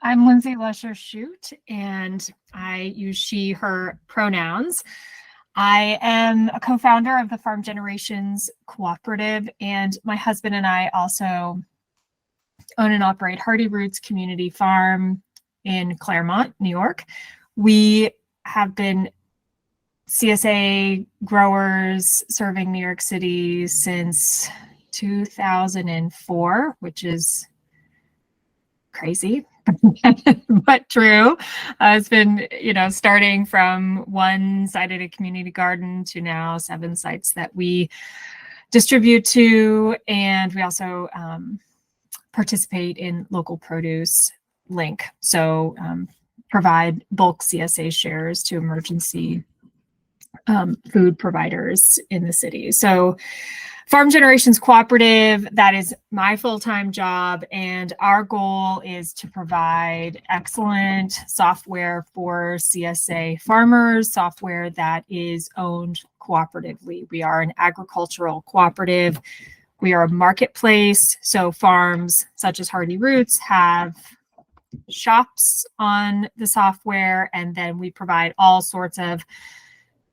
I'm Lindsay Lesher-Shute, and I use she, her pronouns. I am a co-founder of the Farm Generations Cooperative, and my husband and I also own and operate Hardy Roots Community Farm in Claremont, New York. We have been CSA growers serving New York City since 2004, which is crazy, but true. It's been, starting from one site at a community garden to now 7 sites that we distribute to. And we also participate in local produce link. So provide bulk CSA shares to emergency food providers in the city. So Farm Generations Cooperative, that is my full-time job, and our goal is to provide excellent software for CSA farmers, software that is owned cooperatively. We are an agricultural cooperative. We are a marketplace, so farms such as Hardy Roots have shops on the software, and then we provide all sorts of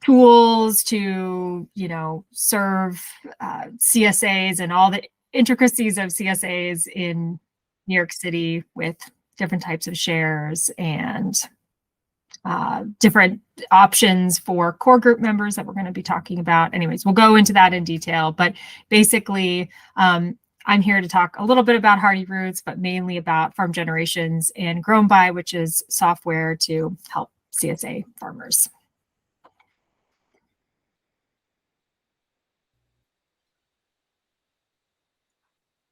tools to, serve CSAs and all the intricacies of CSAs in New York City with different types of shares and different options for core group members that we're going to be talking about. Anyways, we'll go into that in detail, but basically, I'm here to talk a little bit about Hardy Roots, but mainly about Farm Generations and Grown By, which is software to help CSA farmers.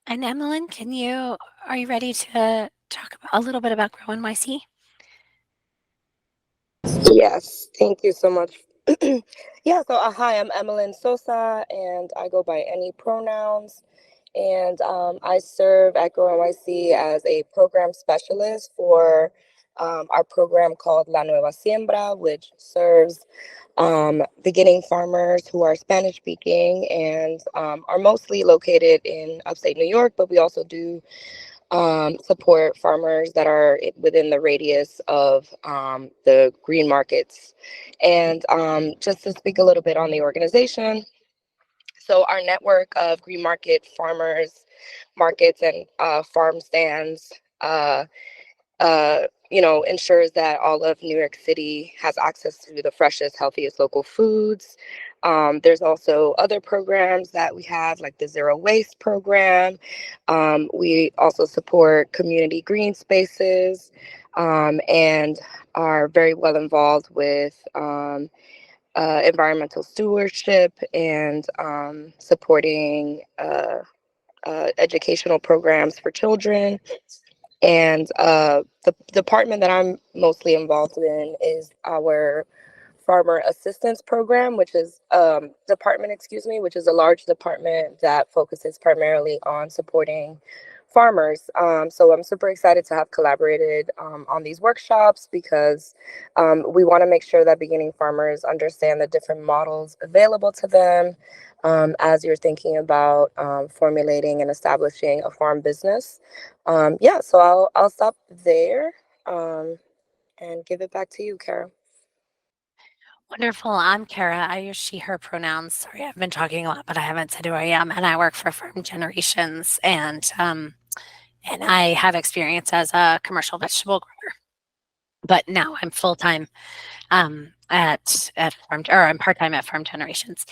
And Emmeline, are you ready to talk a little bit about Grow NYC? Yes, thank you so much. Hi, I'm Emmeline Sosa, and I go by any pronouns. And I serve at Grow NYC as a program specialist for our program called La Nueva Siembra, which serves beginning farmers who are Spanish speaking and are mostly located in upstate New York, but we also do support farmers that are within the radius of the green markets. And just to speak a little bit on the organization, so our network of green market farmers, markets, and farm stands ensures that all of New York City has access to the freshest, healthiest local foods. There's also other programs that we have, like the Zero Waste program. We also support community green spaces and are very well involved with environmental stewardship and supporting educational programs for children. And the department that I'm mostly involved in is our farmer assistance program, which is which is a large department that focuses primarily on supporting farmers. So I'm super excited to have collaborated on these workshops because we want to make sure that beginning farmers understand the different models available to them as you're thinking about formulating and establishing a farm business. So I'll stop there and give it back to you, Kara. Wonderful. I'm Kara. I use she, her pronouns. Sorry, I've been talking a lot, but I haven't said who I am. And I work for Farm Generations, and I have experience as a commercial vegetable grower. But now I'm full-time at Farm, or I'm part-time at Farm Generations,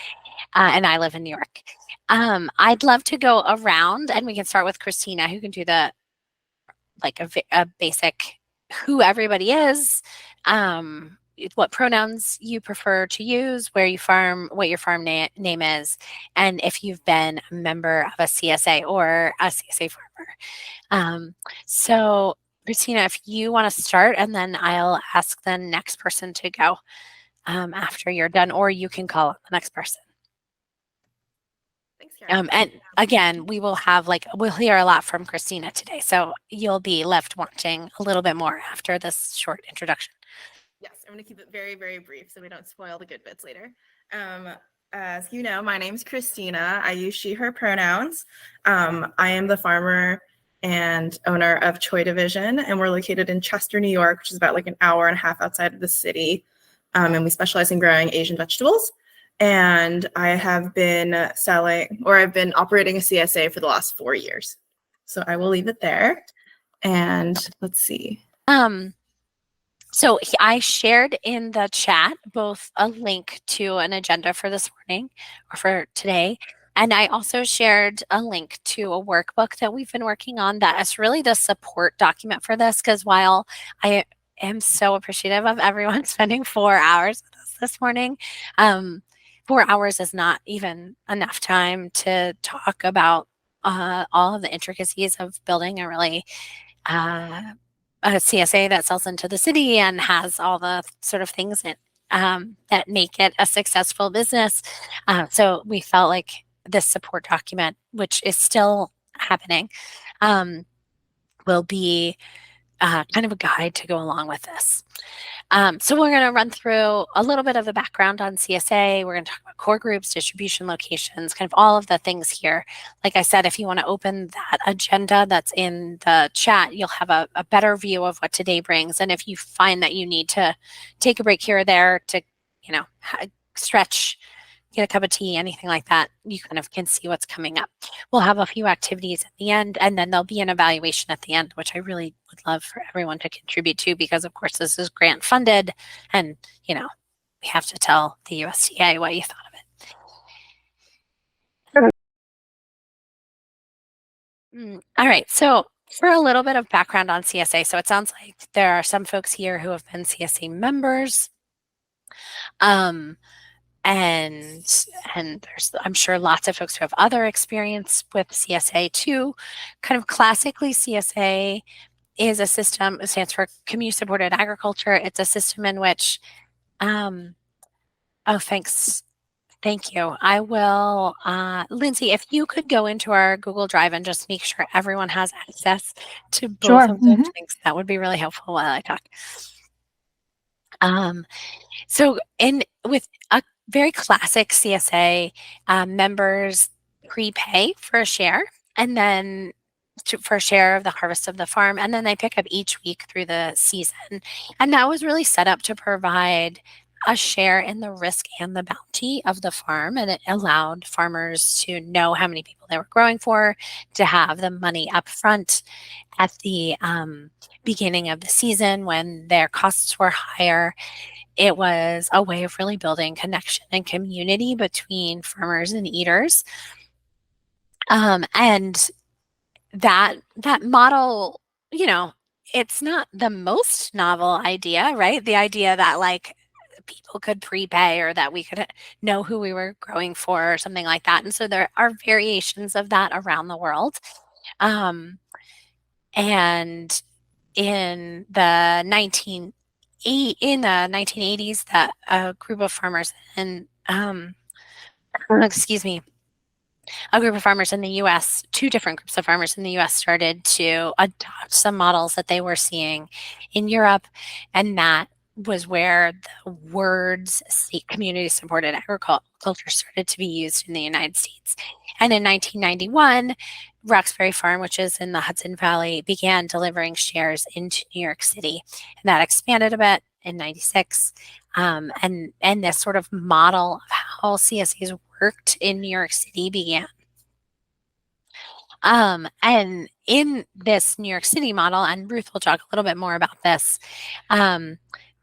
and I live in New York. I'd love to go around, and we can start with Christina, who can do a basic who everybody is, what pronouns you prefer to use, where you farm, what your farm name is, and if you've been a member of a CSA or a CSA farmer. So Christina, if you want to start, and then I'll ask the next person to go after you're done, or you can call the next person. Thanks, Karen. And again, we'll hear a lot from Christina today, so you'll be left wanting a little bit more after this short introduction. Yes, I'm going to keep it very, very brief so we don't spoil the good bits later. As you know, my name's Christina. I use she, her pronouns. I am the farmer and owner of Choi Division. And we're located in Chester, New York, which is about like an hour and a half outside of the city. And we specialize in growing Asian vegetables. And I have been I've been operating a CSA for the last 4 years. So I will leave it there. And let's see. So I shared in the chat both a link to an agenda for this morning or for today. And I also shared a link to a workbook that we've been working on that is really the support document for this. Because while I am so appreciative of everyone spending 4 hours with us this morning, 4 hours is not even enough time to talk about all of the intricacies of building a really a CSA that sells into the city and has all the sort of things that make it a successful business. So we felt like this support document, which is still happening, will be kind of a guide to go along with this. So we're going to run through a little bit of the background on CSA. We're going to talk about core groups, distribution locations, kind of all of the things here. Like I said, if you want to open that agenda that's in the chat, you'll have a better view of what today brings. And if you find that you need to take a break here or there to, stretch, get a cup of tea, anything like that, you kind of can see what's coming up. We'll have a few activities at the end, and then there'll be an evaluation at the end, which I really would love for everyone to contribute to, because of course this is grant funded, and we have to tell the USDA what you thought of it. All right, so for a little bit of background on CSA, so it sounds like there are some folks here who have been CSA members. And there's, I'm sure, lots of folks who have other experience with CSA too. Kind of classically, CSA is a system, it stands for Community Supported Agriculture. It's a system in which, thank you. I will, Lindsay, if you could go into our Google Drive and just make sure everyone has access to both of those things, that would be really helpful while I talk. So with a very classic CSA, members prepay for a share, and then for a share of the harvest of the farm, and then they pick up each week through the season. And that was really set up to provide a share in the risk and the bounty of the farm, and it allowed farmers to know how many people they were growing for, to have the money up front at the beginning of the season when their costs were higher. It was a way of really building connection and community between farmers and eaters. And that model, it's not the most novel idea, right? The idea that like people could prepay, or that we could know who we were growing for, or something like that. And so there are variations of that around the world. And in the 1980s, that a group of farmers in a group of farmers in the US, two different groups of farmers in the US, started to adopt some models that they were seeing in Europe, and that was where the words community supported agriculture started to be used in the United States. And in 1991, Roxbury Farm, which is in the Hudson Valley, began delivering shares into New York City. And that expanded a bit in 96. And this sort of model of how CSAs worked in New York City began. And in this New York City model, and Ruth will talk a little bit more about this,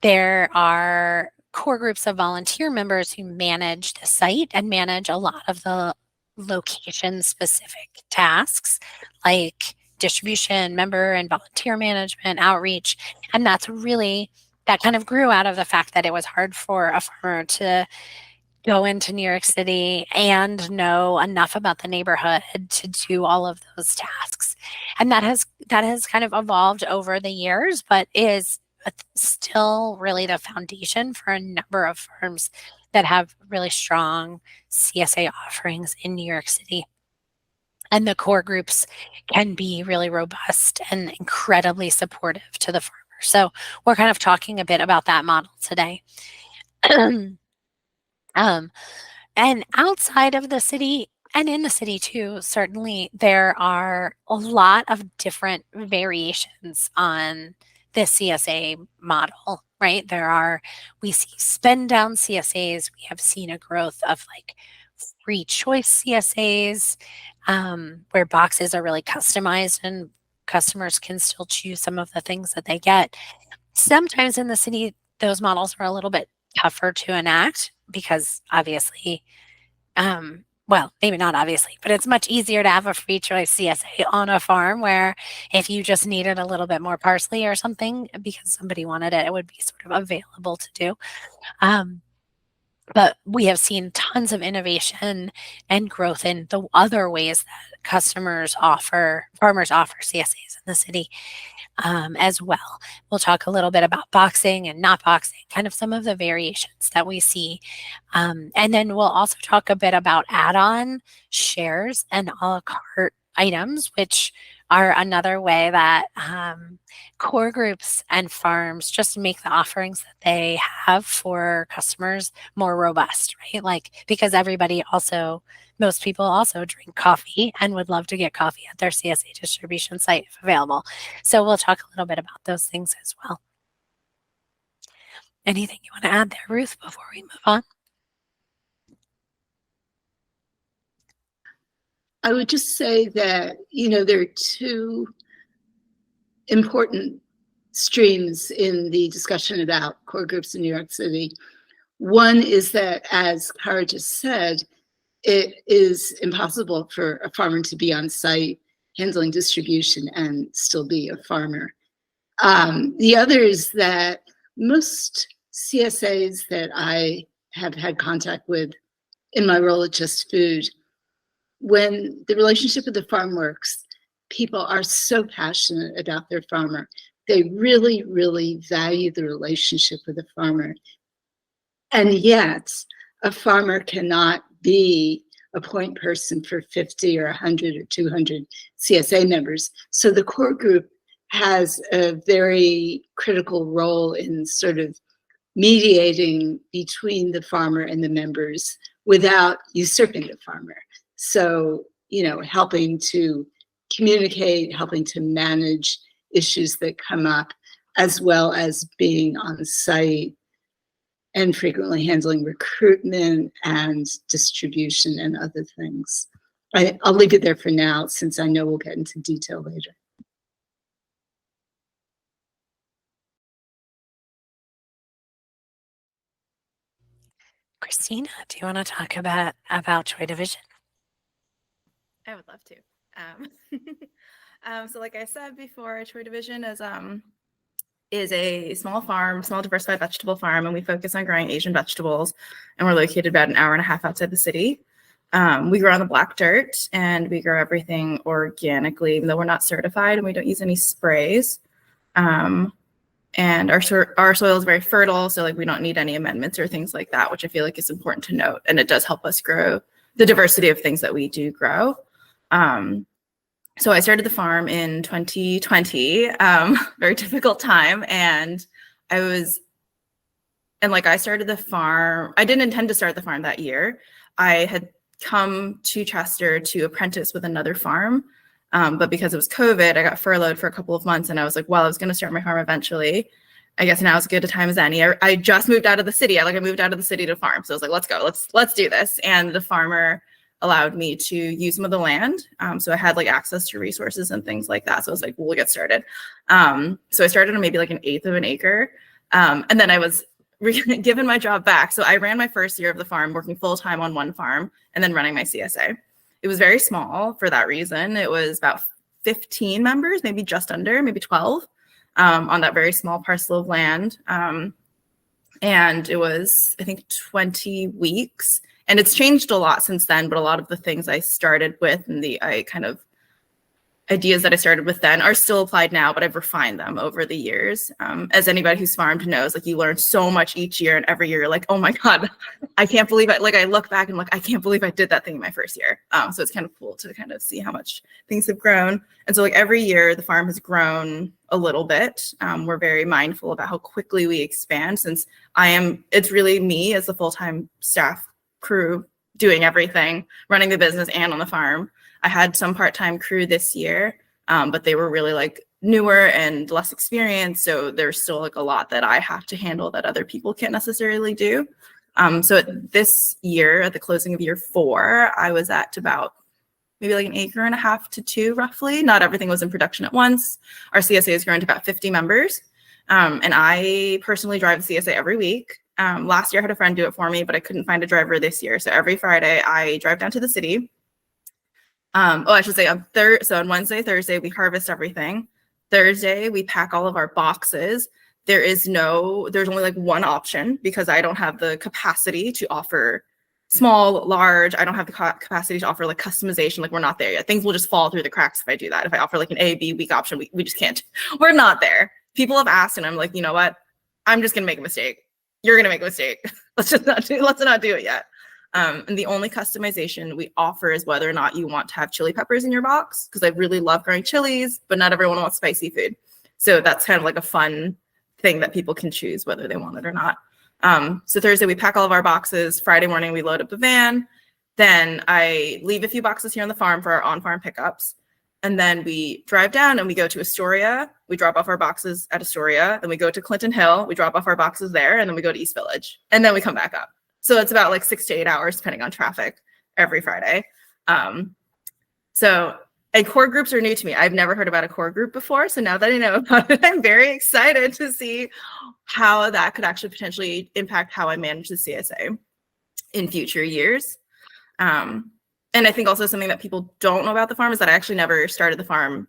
there are core groups of volunteer members who manage the site and manage a lot of the location-specific tasks like distribution, member and volunteer management, outreach. And that kind of grew out of the fact that it was hard for a farmer to go into New York City and know enough about the neighborhood to do all of those tasks. And that has kind of evolved over the years, but is still really the foundation for a number of firms that have really strong CSA offerings in New York City. And the core groups can be really robust and incredibly supportive to the farmer. So we're kind of talking a bit about that model today. And outside of the city, And in the city too, certainly there are a lot of different variations on the CSA model, right? We see spend down CSAs. We have seen a growth of like free choice CSAs, where boxes are really customized and customers can still choose some of the things that they get. Sometimes in the city, those models are a little bit tougher to enact because obviously, well, maybe not obviously, but it's much easier to have a free choice CSA on a farm where if you just needed a little bit more parsley or something because somebody wanted it, it would be sort of available to do. But we have seen tons of innovation and growth in the other ways that farmers offer CSAs in the city, as well. We'll talk a little bit about boxing and not boxing, kind of some of the variations that we see. And then we'll also talk a bit about add-on shares and a la carte items, which are another way that core groups and farms just make the offerings that they have for customers more robust, right? Like, because most people also drink coffee and would love to get coffee at their CSA distribution site if available. So we'll talk a little bit about those things as well. Anything you want to add there, Ruth, before we move on? I would just say that, there are two important streams in the discussion about core groups in New York City. One is that, as Kara just said, it is impossible for a farmer to be on site handling distribution and still be a farmer. The other is that most CSAs that I have had contact with in my role at Just Food, when the relationship with the farm works, people are so passionate about their farmer. They really, really value the relationship with the farmer. And yet, a farmer cannot be a point person for 50 or 100 or 200 CSA members. So the core group has a very critical role in sort of mediating between the farmer and the members without usurping the farmer. So, helping to communicate, helping to manage issues that come up, as well as being on site and frequently handling recruitment and distribution and other things. I'll leave it there for now, since I know we'll get into detail later. Christina, do you want to talk about Joy Division? I would love to. So like I said before, Troy Division is a small diversified vegetable farm, and we focus on growing Asian vegetables, and we're located about an hour and a half outside the city. We grow on the black dirt, and we grow everything organically, even though we're not certified, and we don't use any sprays. And our soil is very fertile, so we don't need any amendments or things like that, which I feel like is important to note, and it does help us grow the diversity of things that we do grow. So I started the farm in 2020, very difficult time. And I started the farm. I didn't intend to start the farm that year. I had come to Chester to apprentice with another farm. But because it was COVID, I got furloughed for a couple of months, and I was like, well, I was going to start my farm eventually. I guess now as good a time as any. I just moved out of the city. I moved out of the city to farm. So I was like, let's go, let's do this. And the farmer allowed me to use some of the land. So I had access to resources and things like that. So I was like, well, we'll get started. So I started on maybe an eighth of an acre. And then I was given my job back. So I ran my first year of the farm, working full time on one farm and then running my CSA. It was very small for that reason. It was about 15 members, maybe just under, maybe 12, on that very small parcel of land. And it was, I think, 20 weeks. And it's changed a lot since then, but a lot of the things I started with and the ideas that I started with then are still applied now, but I've refined them over the years. As anybody who's farmed knows, you learn so much each year, and every year you're like, oh my God, I can't believe it. I look back and I can't believe I did that thing in my first year. So it's kind of cool to kind of see how much things have grown. And so every year the farm has grown a little bit. We're very mindful about how quickly we expand, since it's really me as the full-time staff crew doing everything, running the business and on the farm. I had some part-time crew this year, but they were really like newer and less experienced. So there's still like a lot that I have to handle that other people can't necessarily do. So this year, at the closing of year 4, I was at about maybe like 1.5 acres to 2 roughly. Not everything was in production at once. Our CSA has grown to about 50 members. And I personally drive the CSA every week. Last year I had a friend do it for me, but I couldn't find a driver this year. So every Friday I drive down to the city. I should say on Wednesday, Thursday, we harvest everything. Thursday, we pack all of our boxes. There's only like one option because I don't have the capacity to offer small, large. I don't have the capacity to offer like customization. Like we're not there yet. Things will just fall through the cracks if I do that. If I offer like an A, B week option, we just can't. We're not there. People have asked and I'm like, you know what? I'm just going to make a mistake. You're going to make a mistake. Let's not do it yet. And the only customization we offer is whether or not you want to have chili peppers in your box, because I really love growing chilies, but not everyone wants spicy food. So that's kind of like a fun thing that people can choose whether they want it or not. So Thursday we pack all of our boxes. Friday morning we load up the van. Then I leave a few boxes here on the farm for our on-farm pickups. And then we drive down and we go to Astoria. We drop off our boxes at Astoria. Then we go to Clinton Hill. We drop off our boxes there. And then we go to East Village. And then we come back up. So it's about like 6 to 8 hours, depending on traffic, every Friday. And core groups are new to me. I've never heard about a core group before. So now that I know about it, I'm very excited to see how that could actually potentially impact how I manage the CSA in future years. And I think also something that people don't know about the farm is that I actually never started the farm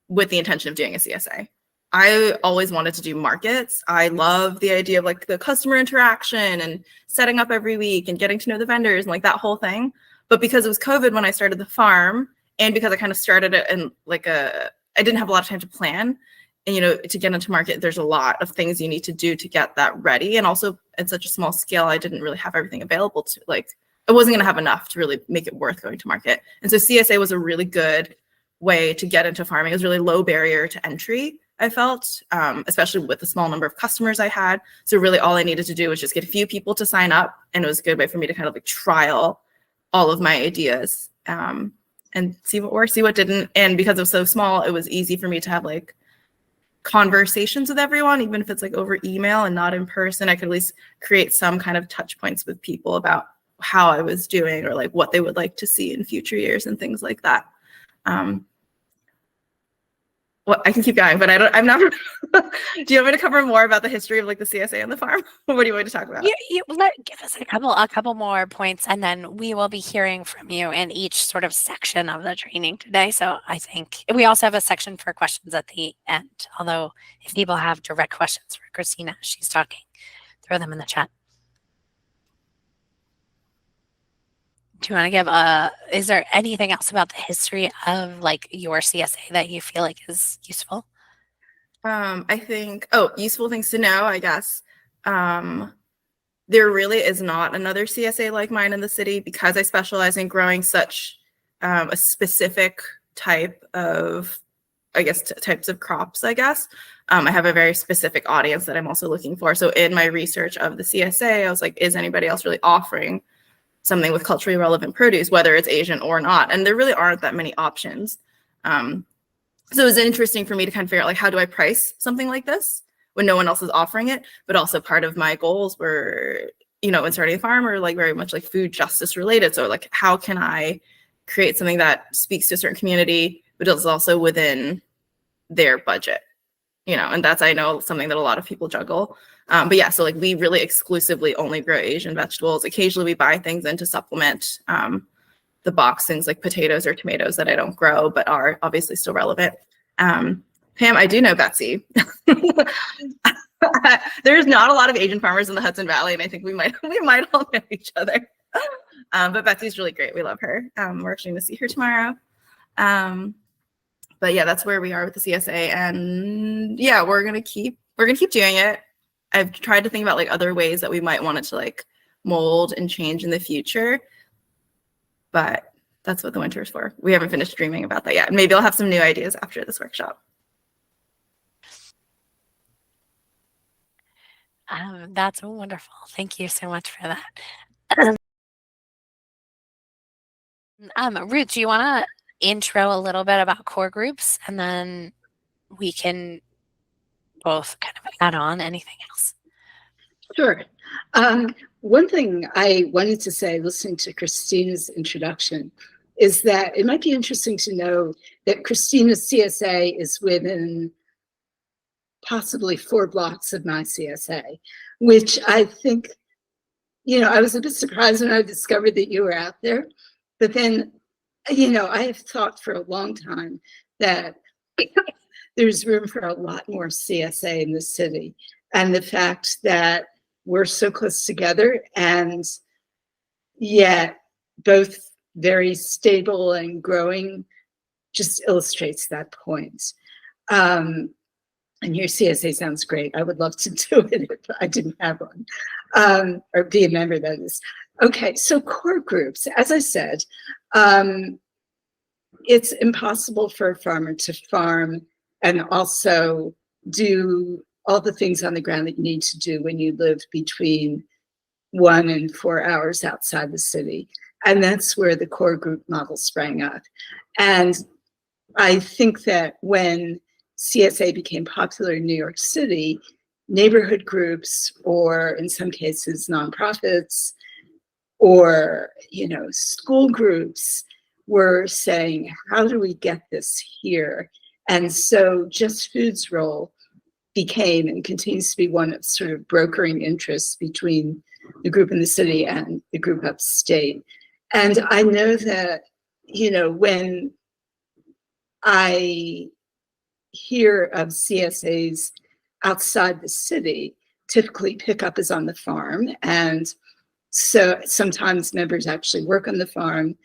with the intention of doing a CSA. I always wanted to do markets. I love the idea of like the customer interaction and setting up every week and getting to know the vendors and like that whole thing. But because it was COVID when I started the farm, and because I kind of started it in like I didn't have a lot of time to plan. And, to get into market, there's a lot of things you need to do to get that ready. And also at such a small scale, I didn't really have everything available to I wasn't going to have enough to really make it worth going to market. And so CSA was a really good way to get into farming. It was really low barrier to entry, I felt, especially with the small number of customers I had. So really all I needed to do was just get a few people to sign up. And it was a good way for me to kind of like trial all of my ideas and see what worked, see what didn't. And because it was so small, it was easy for me to have like conversations with everyone, even if it's like over email and not in person. I could at least create some kind of touch points with people about how I was doing or like what they would like to see in future years and things like that. Well, I can keep going, but I'm not. Do you want me to cover more about the history of like the CSA and the farm? What do you want to talk about? Give us a couple more points, and then we will be hearing from you in each sort of section of the training today. So I think we also have a section for questions at the end. Although if people have direct questions for Christina as she's talking, throw them in the chat. Do you want to give is there anything else about the history of like your CSA that you feel like is useful? I think, useful things to know, I guess. There really is not another CSA like mine in the city because I specialize in growing such a specific type of, types of crops, I guess. I have a very specific audience that I'm also looking for. So in my research of the CSA, I was like, is anybody else really offering something with culturally relevant produce, whether it's Asian or not? And there really aren't that many options. So it was interesting for me to kind of figure out like, how do I price something like this when no one else is offering it? But also part of my goals were, in starting a farm are like very much like food justice related. So like, how can I create something that speaks to a certain community, but is also within their budget, and that's, I know, something that a lot of people juggle. But yeah, so like we really exclusively only grow Asian vegetables. Occasionally we buy things in to supplement the box, things like potatoes or tomatoes that I don't grow, but are obviously still relevant. Pam, I do know Betsy. There's not a lot of Asian farmers in the Hudson Valley, and I think we might all know each other. But Betsy's really great. We love her. We're actually going to see her tomorrow. But yeah, that's where we are with the CSA, and yeah, we're gonna keep doing it. I've tried to think about like other ways that we might want it to like mold and change in the future, but that's what the winter is for. We haven't finished dreaming about that yet. Maybe I'll have some new ideas after this workshop. That's wonderful. Thank you so much for that. Ruth, do you want to intro a little bit about core groups, and then we can both kind of add on anything else? Sure. One thing I wanted to say, listening to Christina's introduction, is that it might be interesting to know that Christina's CSA is within possibly 4 blocks of my CSA, which I think, I was a bit surprised when I discovered that you were out there. But then, I have thought for a long time that there's room for a lot more CSA in the city. And the fact that we're so close together and yet both very stable and growing just illustrates that point. And your CSA sounds great. I would love to do it if I didn't have one, or be a member, that is. Okay, so core groups, as I said, it's impossible for a farmer to farm and also do all the things on the ground that you need to do when you live between 1 and 4 hours outside the city. And that's where the core group model sprang up. And I think that when CSA became popular in New York City, neighborhood groups, or in some cases nonprofits, or school groups, were saying, how do we get this here? And so Just Food's role became and continues to be one of sort of brokering interests between the group in the city and the group upstate. And I know that, when I hear of CSAs outside the city, typically pickup is on the farm. And so sometimes members actually work on the farm.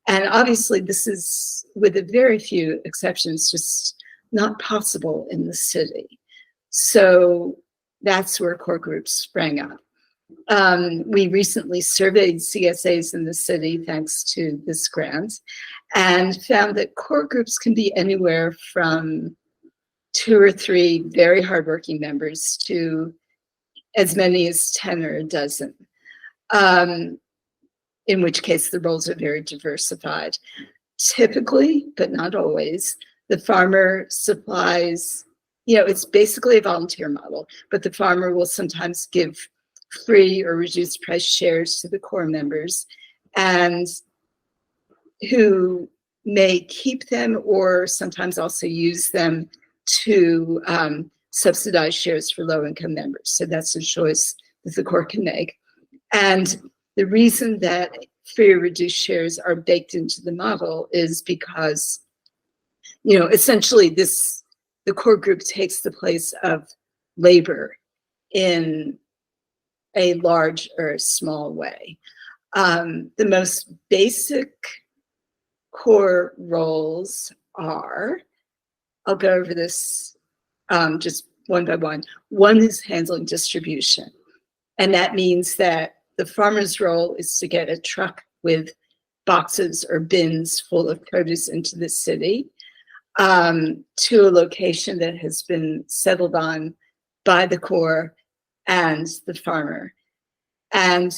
And obviously this is, with a very few exceptions, just not possible in the city. So that's where core groups sprang up. We recently surveyed CSAs in the city, thanks to this grant, and found that core groups can be anywhere from 2 or 3 very hardworking members to as many as 10 or a dozen, in which case the roles are very diversified. Typically, but not always, the farmer supplies, it's basically a volunteer model, but the farmer will sometimes give free or reduced price shares to the core members, and who may keep them or sometimes also use them to subsidize shares for low-income members. So that's a choice that the core can make. And the reason that free or reduced shares are baked into the model is because, essentially the core group takes the place of labor in a large or a small way. The most basic core roles are, I'll go over this just one by one. One is handling distribution. And that means that the farmer's role is to get a truck with boxes or bins full of produce into the city, to a location that has been settled on by the core and the farmer. And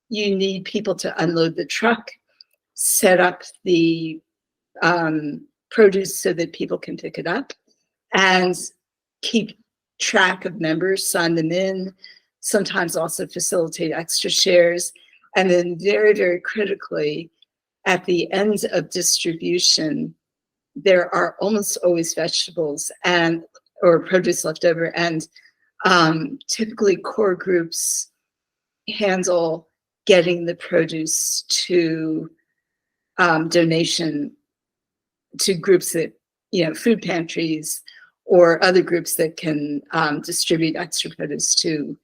you need people to unload the truck, set up the produce so that people can pick it up, and keep track of members, sign them in, sometimes also facilitate extra shares. And then very, very critically, at the end of distribution, there are almost always vegetables or produce left over. And typically core groups handle getting the produce to donation to groups that, food pantries or other groups that can distribute extra produce to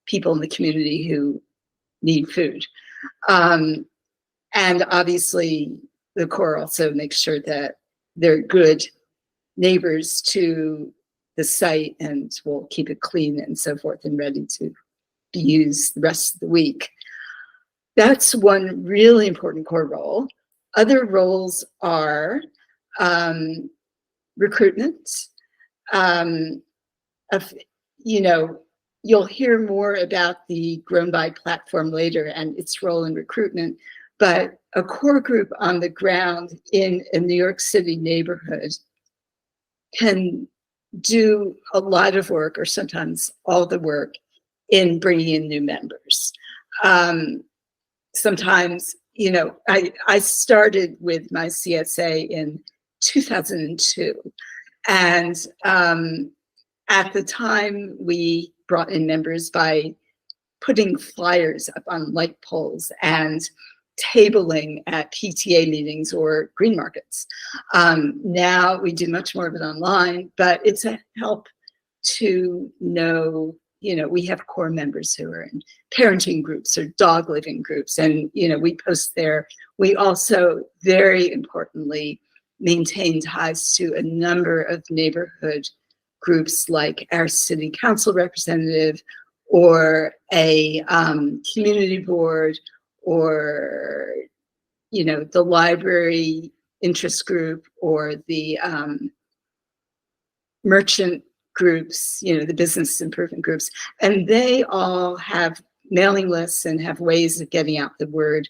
people in the community who need food. And obviously the core also makes sure that they're good neighbors to the site and will keep it clean and so forth and ready to be used the rest of the week. That's one really important core role. Other roles are recruitment. You'll hear more about the Grown By platform later and its role in recruitment, but a core group on the ground in a New York City neighborhood can do a lot of work, or sometimes all the work, in bringing in new members. Sometimes, I started with my CSA in 2002. And at the time, we brought in members by putting flyers up on light poles and tabling at PTA meetings or green markets. Now we do much more of it online, but it's a help to know, we have core members who are in parenting groups or dog living groups, and, we post there. We also, very importantly, maintain ties to a number of neighborhood groups like our city council representative, or a community board, or, the library interest group, or the merchant groups, the business improvement groups. And they all have mailing lists and have ways of getting out the word,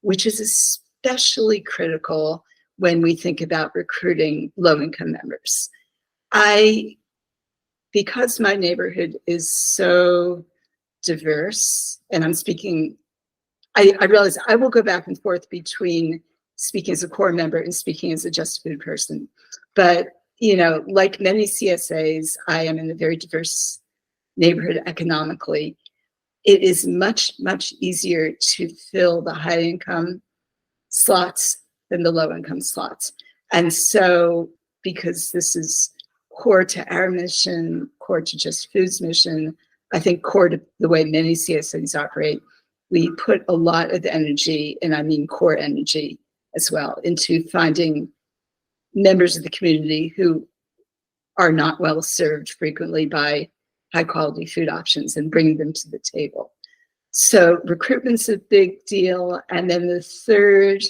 which is especially critical when we think about recruiting low-income members. Because my neighborhood is so diverse, and I'm speaking, I realize I will go back and forth between speaking as a core member and speaking as a just food person. But, like many CSAs, I am in a very diverse neighborhood economically. It is much, much easier to fill the high income slots than the low income slots. And so, because this is core to our mission, core to Just Food's mission, I think core to the way many CSAs operate, we put a lot of energy, and I mean core energy as well, into finding members of the community who are not well served frequently by high quality food options, and bringing them to the table. So recruitment's a big deal. And then the third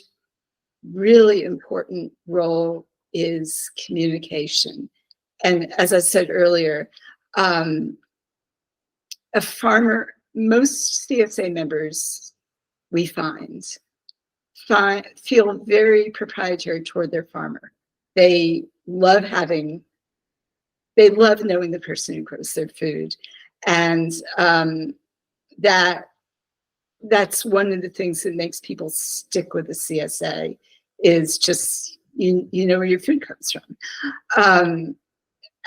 really important role is communication. And as I said earlier, a farmer, most CSA members we find feel very proprietary toward their farmer. They love knowing the person who grows their food. And that's one of the things that makes people stick with the CSA, is just, you know where your food comes from.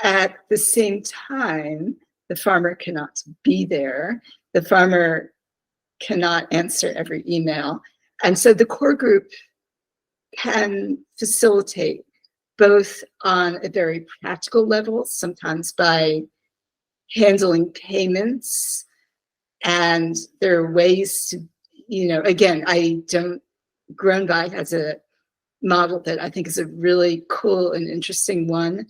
At the same time, the farmer cannot be there. The farmer cannot answer every email. And so the core group can facilitate both on a very practical level, sometimes by handling payments. And there are ways to, again, Grown By has a model that I think is a really cool and interesting one.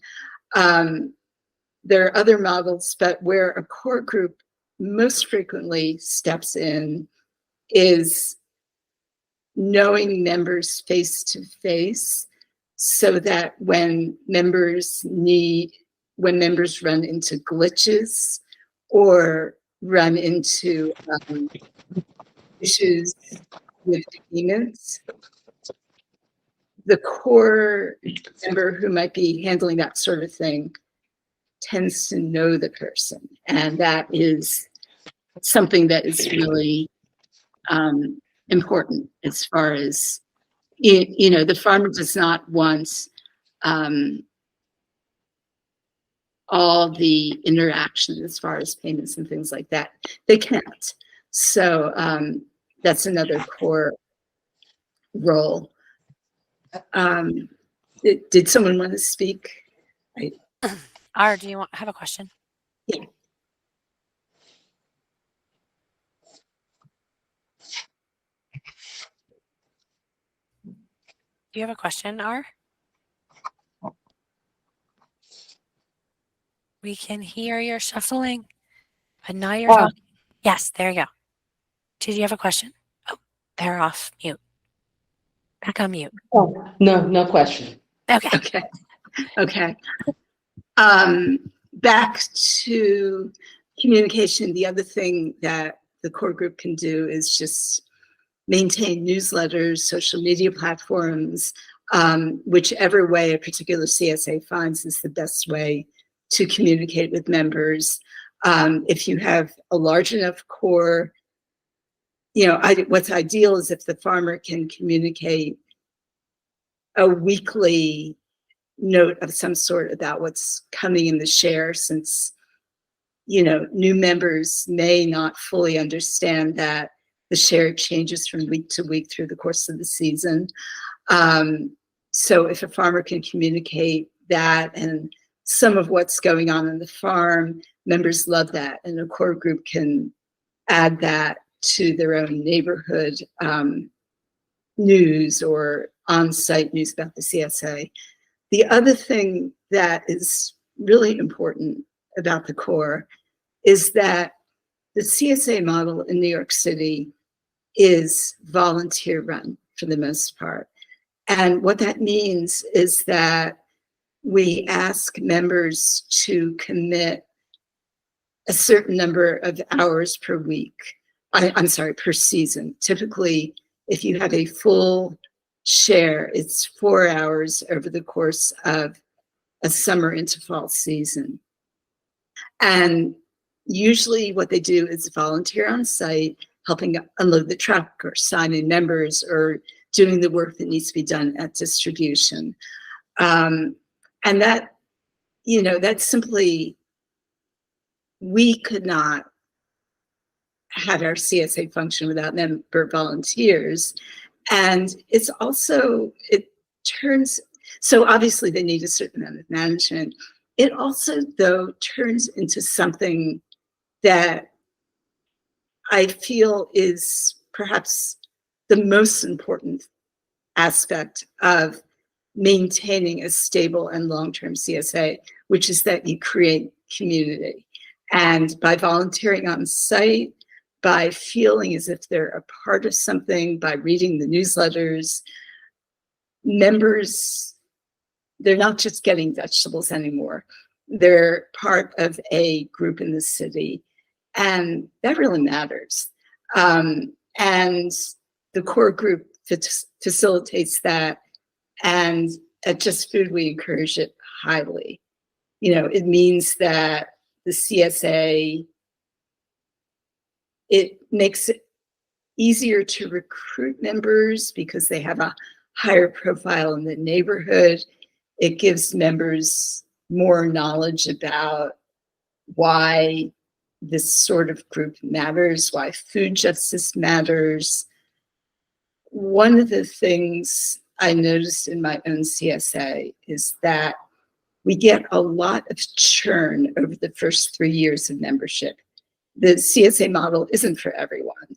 There are other models, but where a core group most frequently steps in is knowing members face to face, so that when members run into glitches or run into issues with payments, the core member who might be handling that sort of thing tends to know the person. And that is something that is really important, as far as, the farmer does not want all the interaction as far as payments and things like that. They can't. So that's another core role. Did someone want to speak? R, do you have a question? Yeah. Do you have a question, R? We can hear your shuffling, but now you're talking. Yes, there you go. Did you have a question? Oh, they're off mute. Back on mute. Oh, no question. Okay. Okay. Back to communication. The other thing that the core group can do is just maintain newsletters, social media platforms, whichever way a particular CSA finds is the best way to communicate with members. If you have a large enough core, what's ideal is if the farmer can communicate a weekly note of some sort about what's coming in the share, since new members may not fully understand that the share changes from week to week through the course of the season. So if a farmer can communicate that and some of what's going on the farm, members love that, and a core group can add that to their own neighborhood news or on-site news about the CSA. The other thing that is really important about the core is that the CSA model in New York City is volunteer run for the most part. And what that means is that we ask members to commit a certain number of hours per week. Per season. Typically, if you have a full share, it's 4 hours over the course of a summer into fall season. And usually what they do is volunteer on site, helping unload the truck or signing members or doing the work that needs to be done at distribution. And that, that's simply, we could not have our CSA function without member volunteers. And it's also, so obviously they need a certain amount of management. It also, though, turns into something that I feel is perhaps the most important aspect of maintaining a stable and long-term CSA, which is that you create community. And by volunteering on site, by feeling as if they're a part of something, by reading the newsletters, members, they're not just getting vegetables anymore. They're part of a group in the city, and that really matters. And the core group facilitates that, and at Just Food, we encourage it highly. It means that the CSA, it makes it easier to recruit members because they have a higher profile in the neighborhood. It gives members more knowledge about why this sort of group matters, why food justice matters. One of the things I noticed in my own CSA is that we get a lot of churn over the first 3 years of membership. The CSA model isn't for everyone.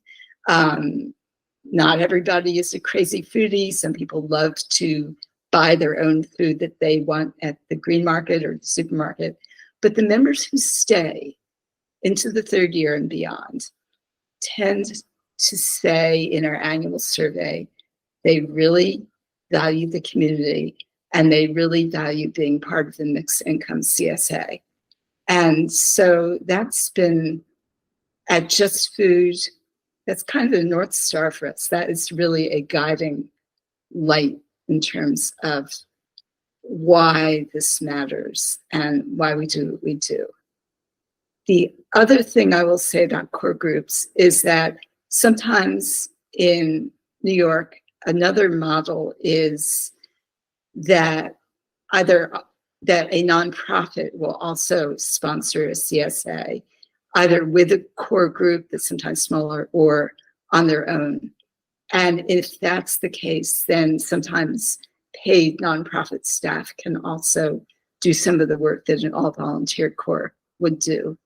Not everybody is a crazy foodie. Some people love to buy their own food that they want at the green market or the supermarket. But the members who stay into the 3rd year and beyond tend to say in our annual survey, they really value the community and they really value being part of the mixed income CSA. And so that's been, at Just Food, that's kind of the North Star for us. That is really a guiding light in terms of why this matters and why we do what we do. The other thing I will say about core groups is that sometimes in New York, another model is that either that a nonprofit will also sponsor a CSA, either with a core group that's sometimes smaller or on their own. And if that's the case, then sometimes paid nonprofit staff can also do some of the work that an all-volunteer core would do.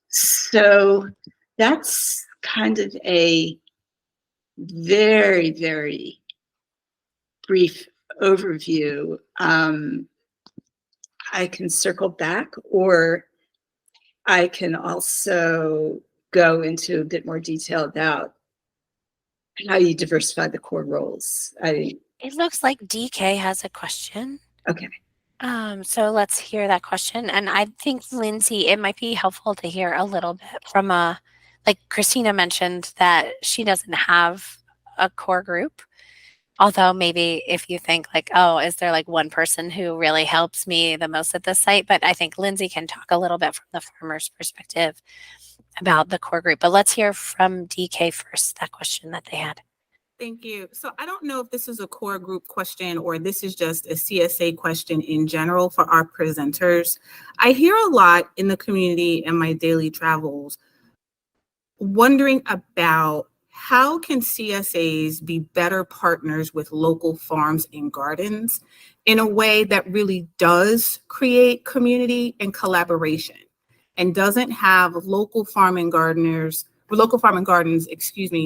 So that's kind of a very, very brief overview. I can circle back, or I can also go into a bit more detail about how you diversify the core roles. It looks like DK has a question. Okay. So let's hear that question. And I think, Lindsay, it might be helpful to hear a little bit from like Christina mentioned that she doesn't have a core group. Although maybe if you think like, oh, is there like one person who really helps me the most at this site? But I think Lindsay can talk a little bit from the farmer's perspective about the core group. But let's hear from DK first, that question that they had. Thank you. So I don't know if this is a core group question or this is just a CSA question in general for our presenters. I hear a lot in the community in my daily travels wondering about how can CSAs be better partners with local farms and gardens in a way that really does create community and collaboration and doesn't have local farm and gardens,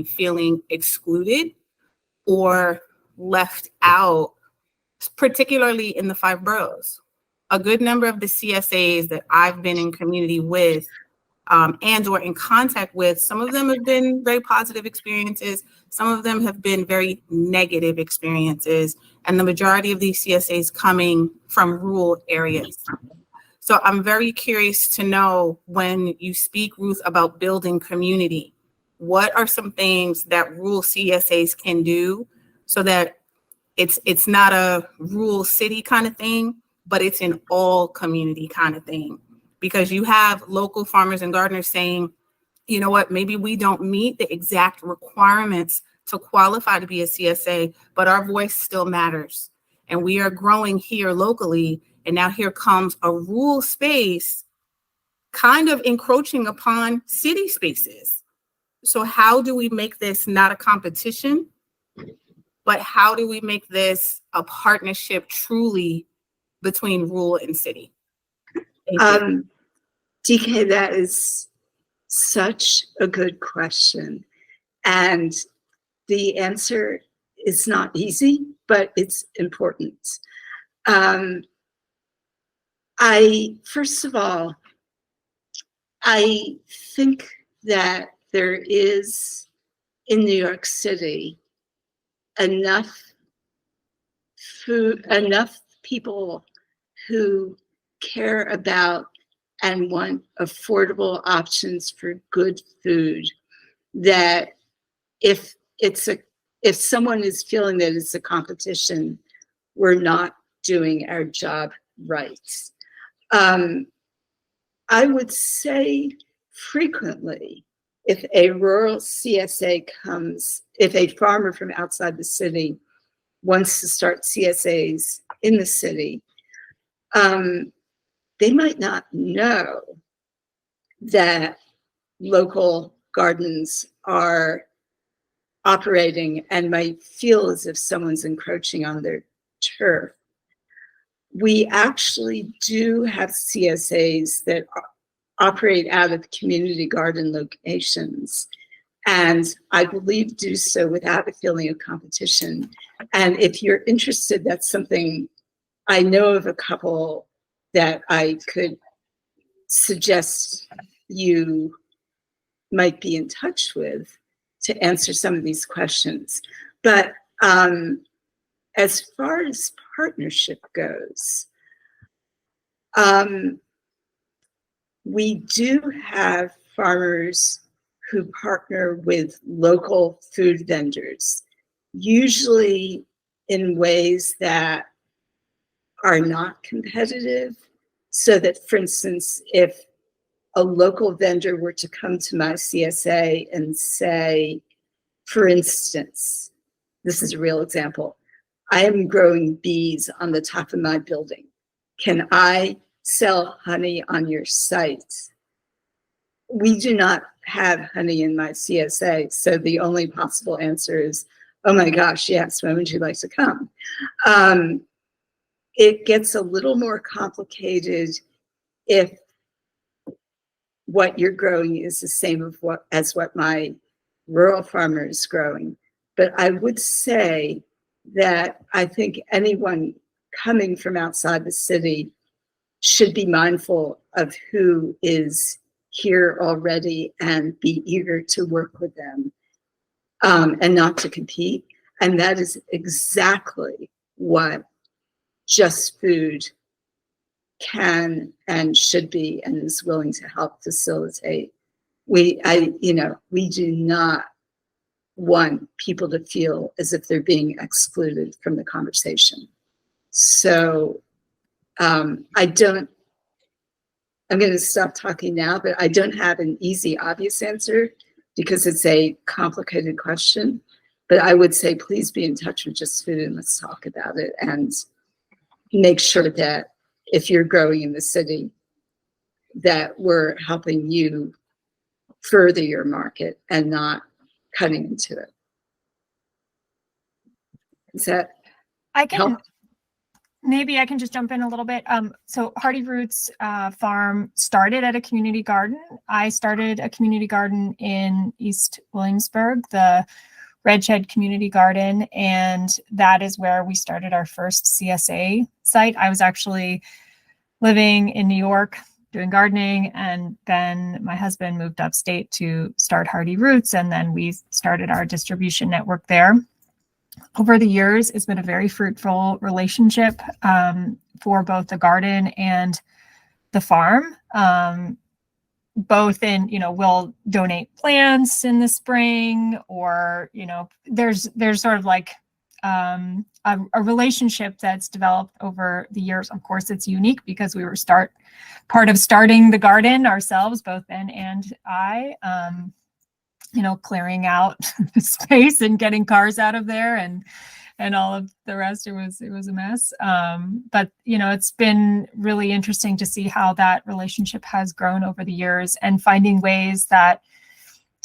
feeling excluded or left out, particularly in the 5 boroughs. A good number of the CSAs that I've been in community with and or in contact with, some of them have been very positive experiences. Some of them have been very negative experiences. And the majority of these CSAs coming from rural areas. So I'm very curious to know, when you speak, Ruth, about building community, what are some things that rural CSAs can do so that it's not a rural city kind of thing, but it's an all community kind of thing? Because you have local farmers and gardeners saying, you know what, maybe we don't meet the exact requirements to qualify to be a CSA, but our voice still matters. And we are growing here locally. And now here comes a rural space kind of encroaching upon city spaces. So how do we make this not a competition, but how do we make this a partnership truly between rural and city? DK, that is such a good question. And the answer is not easy, but it's important. First of all, I think that there is in New York City enough people who care about and want affordable options for good food, that if someone is feeling that it's a competition, we're not doing our job right. I would say frequently, if a rural CSA comes, if a farmer from outside the city wants to start CSAs in the city, they might not know that local gardens are operating and might feel as if someone's encroaching on their turf. We actually do have CSAs that operate out of community garden locations, and I believe do so without a feeling of competition. And if you're interested, that's something I know of, a couple that I could suggest you might be in touch with to answer some of these questions. But as far as partnership goes, we do have farmers who partner with local food vendors, usually in ways that are not competitive. So that, for instance, if a local vendor were to come to my CSA and say, for instance, this is a real example, I am growing bees on the top of my building. Can I sell honey on your site? We do not have honey in my CSA, so the only possible answer is, oh my gosh, yes, when would you like to come? It gets a little more complicated if what you're growing is the same as what my rural farmer is growing. But I would say that I think anyone coming from outside the city should be mindful of who is here already and be eager to work with them, and not to compete. And that is exactly what Just Food can and should be, and is willing to help facilitate we do not want people to feel as if they're being excluded from the conversation. So I'm going to stop talking now, but I don't have an easy, obvious answer because it's a complicated question. But I would say, please be in touch with Just Food and let's talk about it and make sure that if you're growing in the city, that we're helping you further your market and not cutting into it. Is that help? Maybe I can just jump in a little bit. So Hardy Roots Farm started at a community garden. I started a community garden in East Williamsburg, the Red Shed Community Garden, and that is where we started our first CSA site. I was actually living in New York doing gardening, and then my husband moved upstate to start Hardy Roots, and then we started our distribution network there. Over the years, it's been a very fruitful relationship for both the garden and the farm. Both in, we'll donate plants in the spring, or, there's sort of like a relationship that's developed over the years. Of course, it's unique because we were part of starting the garden ourselves, both Ben and I. Clearing out the space and getting cars out of there and all of the rest. It was a mess. But it's been really interesting to see how that relationship has grown over the years and finding ways that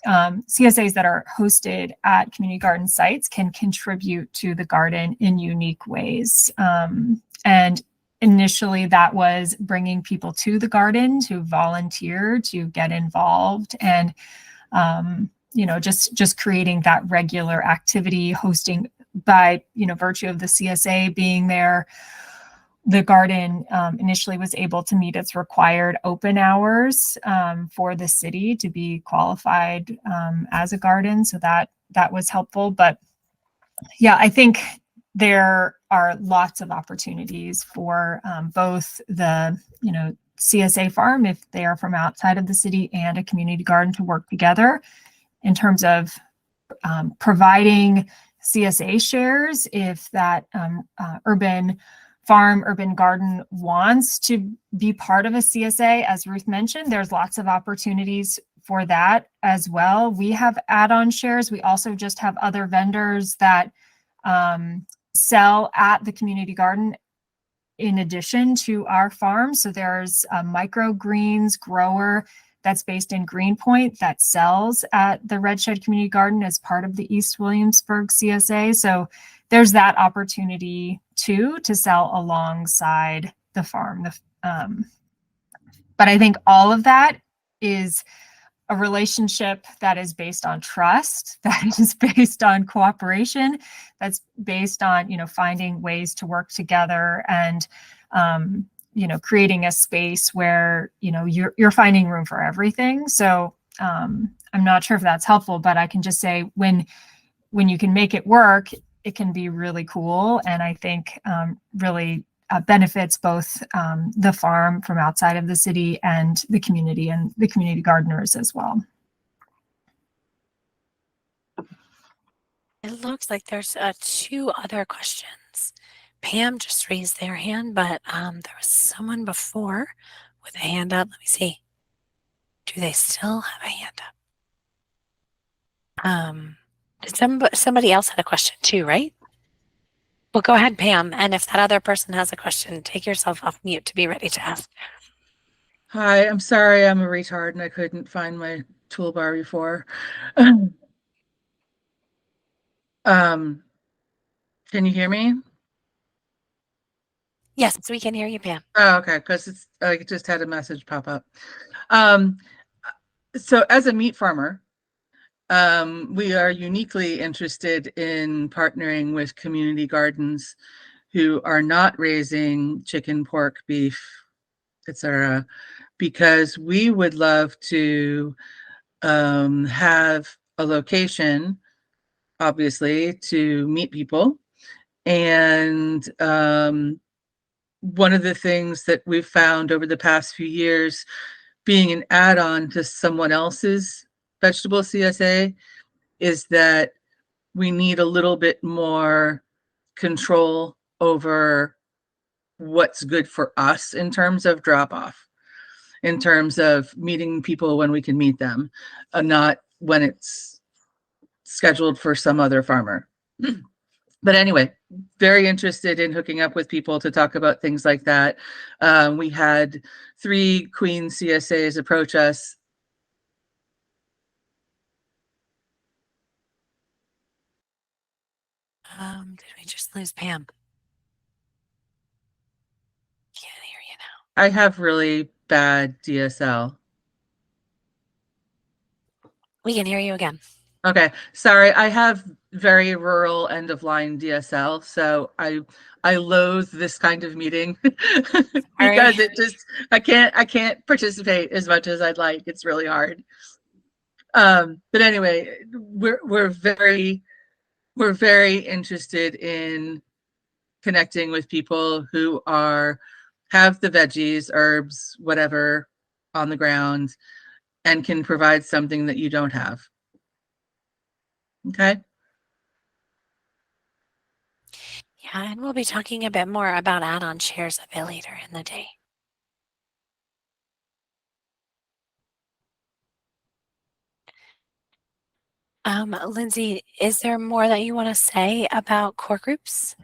CSAs that are hosted at community garden sites can contribute to the garden in unique ways. And initially that was bringing people to the garden to volunteer, to get involved, and just creating that regular activity, hosting by virtue of the CSA being there. The garden initially was able to meet its required open hours for the city to be qualified as a garden, so that was helpful. But yeah, I think there are lots of opportunities for both the CSA farm, if they are from outside of the city, and a community garden to work together in terms of providing CSA shares. If that urban garden wants to be part of a CSA, as Ruth mentioned, there's lots of opportunities for that as well. We have add-on shares. We also just have other vendors that sell at the community garden in addition to our farm. So there's a microgreens grower that's based in Greenpoint that sells at the Red Shed Community Garden as part of the East Williamsburg CSA. So there's that opportunity too to sell alongside the farm. But I think all of that is a relationship that is based on trust, that is based on cooperation, that's based on, finding ways to work together and, creating a space where, you're finding room for everything. So I'm not sure if that's helpful, but I can just say when you can make it work, it can be really cool. And I think really benefits both the farm from outside of the city and the community gardeners as well. It looks like there's 2 other questions. Pam just raised their hand, but there was someone before with a hand up. Let me see. Do they still have a hand up? Somebody else had a question too, right? Well, go ahead, Pam. And if that other person has a question, take yourself off mute to be ready to ask. Hi, I'm sorry, I'm a retard and I couldn't find my toolbar before. Can you hear me? Yes, we can hear you, Pam. Oh, okay, because I just had a message pop up. So as a meat farmer, we are uniquely interested in partnering with community gardens who are not raising chicken, pork, beef, etc., because we would love to have a location, obviously, to meet people. And one of the things that we've found over the past few years being an add-on to someone else's vegetable CSA is that we need a little bit more control over what's good for us in terms of drop-off, in terms of meeting people when we can meet them, not when it's scheduled for some other farmer. But anyway, very interested in hooking up with people to talk about things like that. We had 3 Queen CSAs approach us. Did we just lose Pam? Can't hear you now. I have really bad DSL. We can hear you again. Okay, sorry. I have very rural end of line DSL, so I loathe this kind of meeting because it just I can't participate as much as I'd like. It's really hard. But anyway, we're very interested in connecting with people who have the veggies, herbs, whatever on the ground and can provide something that you don't have. Okay. Yeah, and we'll be talking a bit more about add-on shares a bit later in the day. Lindsay, is there more that you want to say about core groups?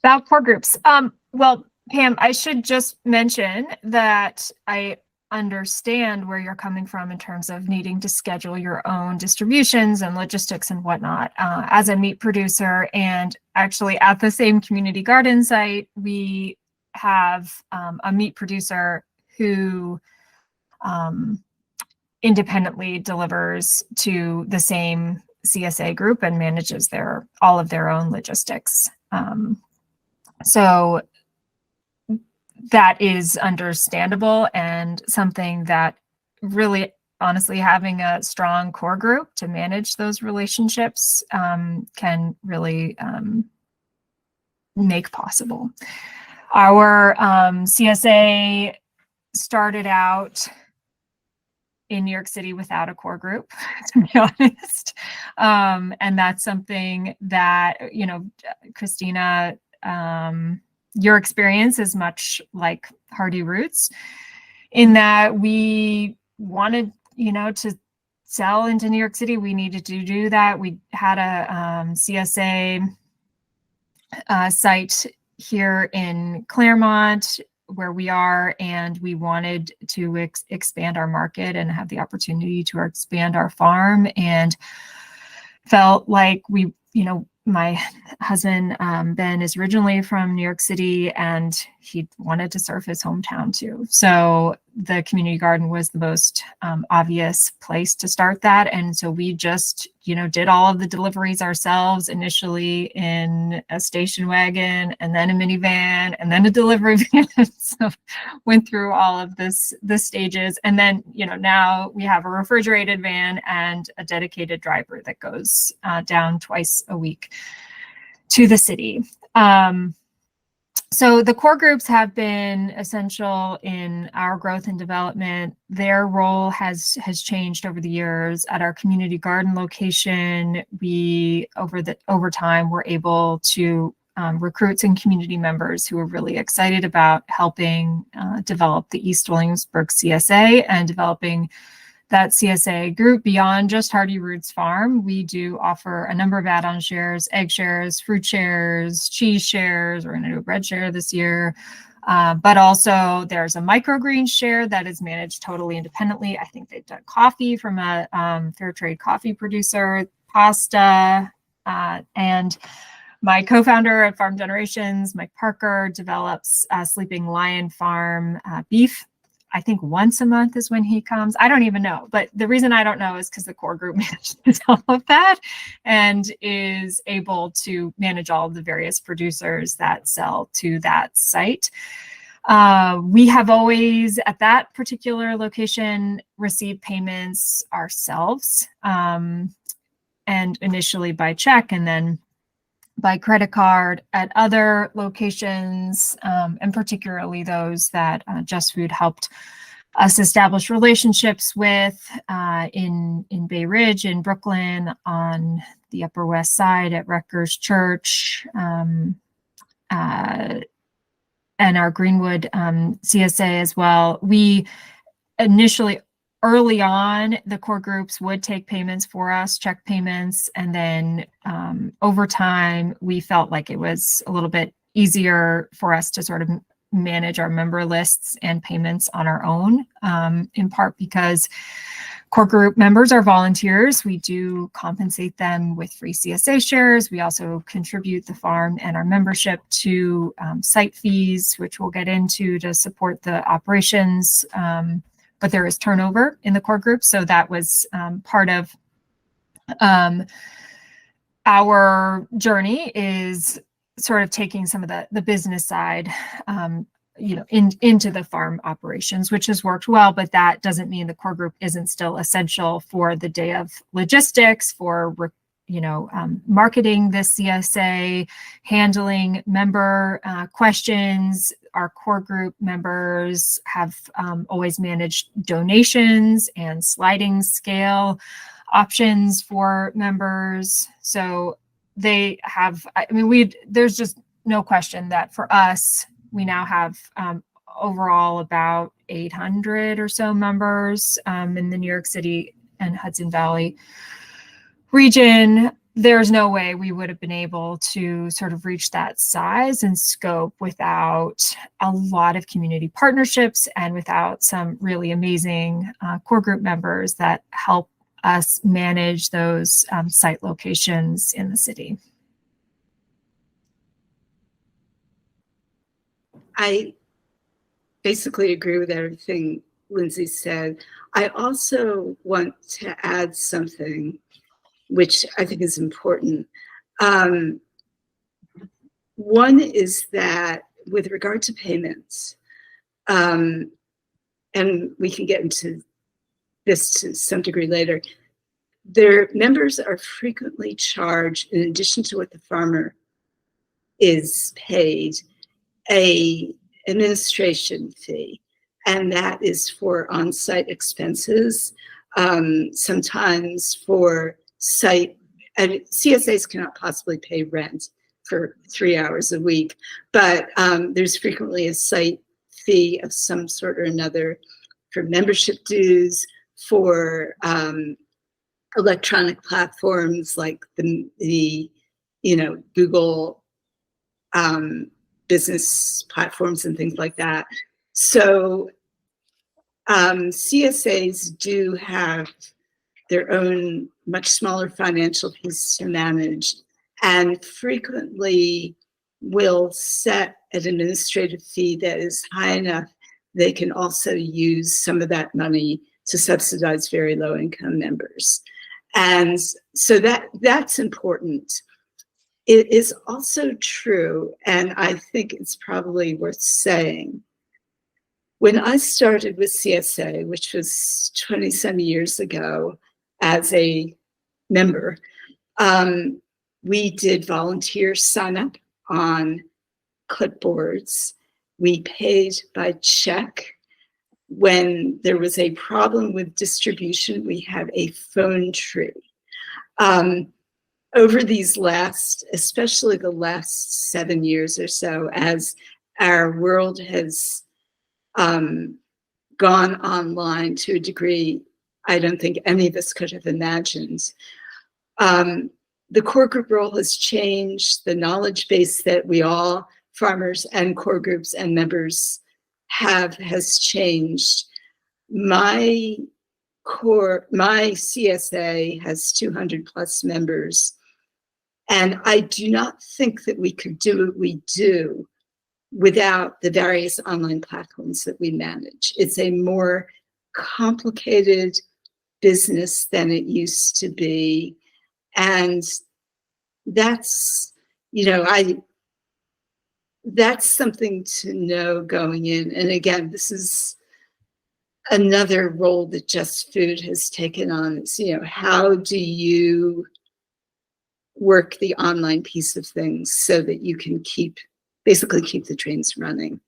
About core groups. Well, Pam, I should just mention that I understand where you're coming from in terms of needing to schedule your own distributions and logistics and whatnot. As a meat producer, and actually at the same community garden site, we have a meat producer who independently delivers to the same CSA group and manages all of their own logistics. So that is understandable and something that really, honestly, having a strong core group to manage those relationships can really make possible. Our CSA started out in New York City without a core group, to be honest. And that's something that, Christina, your experience is much like Hardy Roots in that we wanted, to sell into New York City. We needed to do that. We had a CSA site here in Claremont where we are, and we wanted to expand our market and have the opportunity to expand our farm, and felt like we, my husband, Ben, is originally from New York City, and he wanted to serve his hometown too. So the community garden was the most obvious place to start that. And so we just, did all of the deliveries ourselves, initially in a station wagon, and then a minivan, and then a delivery van. So went through all of the stages. And then, now we have a refrigerated van and a dedicated driver that goes down twice a week to the city. So the core groups have been essential in our growth and development. Their role has changed over the years. At our community garden location, we over time were able to recruit some community members who are really excited about helping develop the East Williamsburg CSA and developing that CSA group beyond just Hardy Roots Farm. We do offer a number of add-on shares, egg shares, fruit shares, cheese shares. We're going to do a bread share this year. But also there's a microgreen share that is managed totally independently. I think they've done coffee from a fair trade coffee producer, pasta, and my co-founder at Farm Generations, Mike Parker, develops Sleeping Lion Farm beef. I think once a month is when he comes. I don't even know. But the reason I don't know is because the core group manages all of that and is able to manage all of the various producers that sell to that site. We have always, at that particular location, received payments ourselves, and initially by check and then by credit card. At other locations, and particularly those that Just Food helped us establish relationships with in Bay Ridge, in Brooklyn, on the Upper West Side at Rutgers Church, and our Greenwood CSA as well. We initially, early on, the core groups would take payments for us, check payments, and then over time, we felt like it was a little bit easier for us to sort of manage our member lists and payments on our own, in part because core group members are volunteers. We do compensate them with free CSA shares. We also contribute the farm and our membership to site fees, which we'll get into to support the operations. But there is turnover in the core group. So that was part of our journey, is sort of taking some of the business side into the farm operations, which has worked well, but that doesn't mean the core group isn't still essential for the day of logistics, for marketing the CSA, handling member questions. Our core group members have always managed donations and sliding scale options for members. So they have, there's just no question that for us, we now have overall about 800 or so members in the New York City and Hudson Valley region. There's no way we would have been able to sort of reach that size and scope without a lot of community partnerships and without some really amazing core group members that help us manage those site locations in the city. I basically agree with everything Lindsay said. I also want to add something which I think is important. One is that with regard to payments, and we can get into this to some degree later, their members are frequently charged, in addition to what the farmer is paid, a administration fee, and that is for on-site expenses, sometimes for site, and CSAs cannot possibly pay rent for 3 hours a week, but there's frequently a site fee of some sort or another for membership dues, for electronic platforms like the Google business platforms and things like that. So CSAs do have their own much smaller financial piece to manage, and frequently will set an administrative fee that is high enough they can also use some of that money to subsidize very low income members. And so that's important. It is also true, and I think it's probably worth saying, when I started with CSA, which was 20-some years ago as a member, we did volunteer sign up on clipboards. We paid by check. When there was a problem with distribution, we had a phone tree. Over these especially the last 7 years or so, as our world has gone online to a degree I don't think any of us could have imagined, the core group role has changed. The knowledge base that we all, farmers and core groups and members, have has changed. My CSA has 200 plus members, and I do not think that we could do what we do without the various online platforms that we manage. It's a more complicated business than it used to be, and that's that's something to know going in. And again, this is another role that Just Food has taken on. Is, how do you work the online piece of things so that you can basically keep the trains running?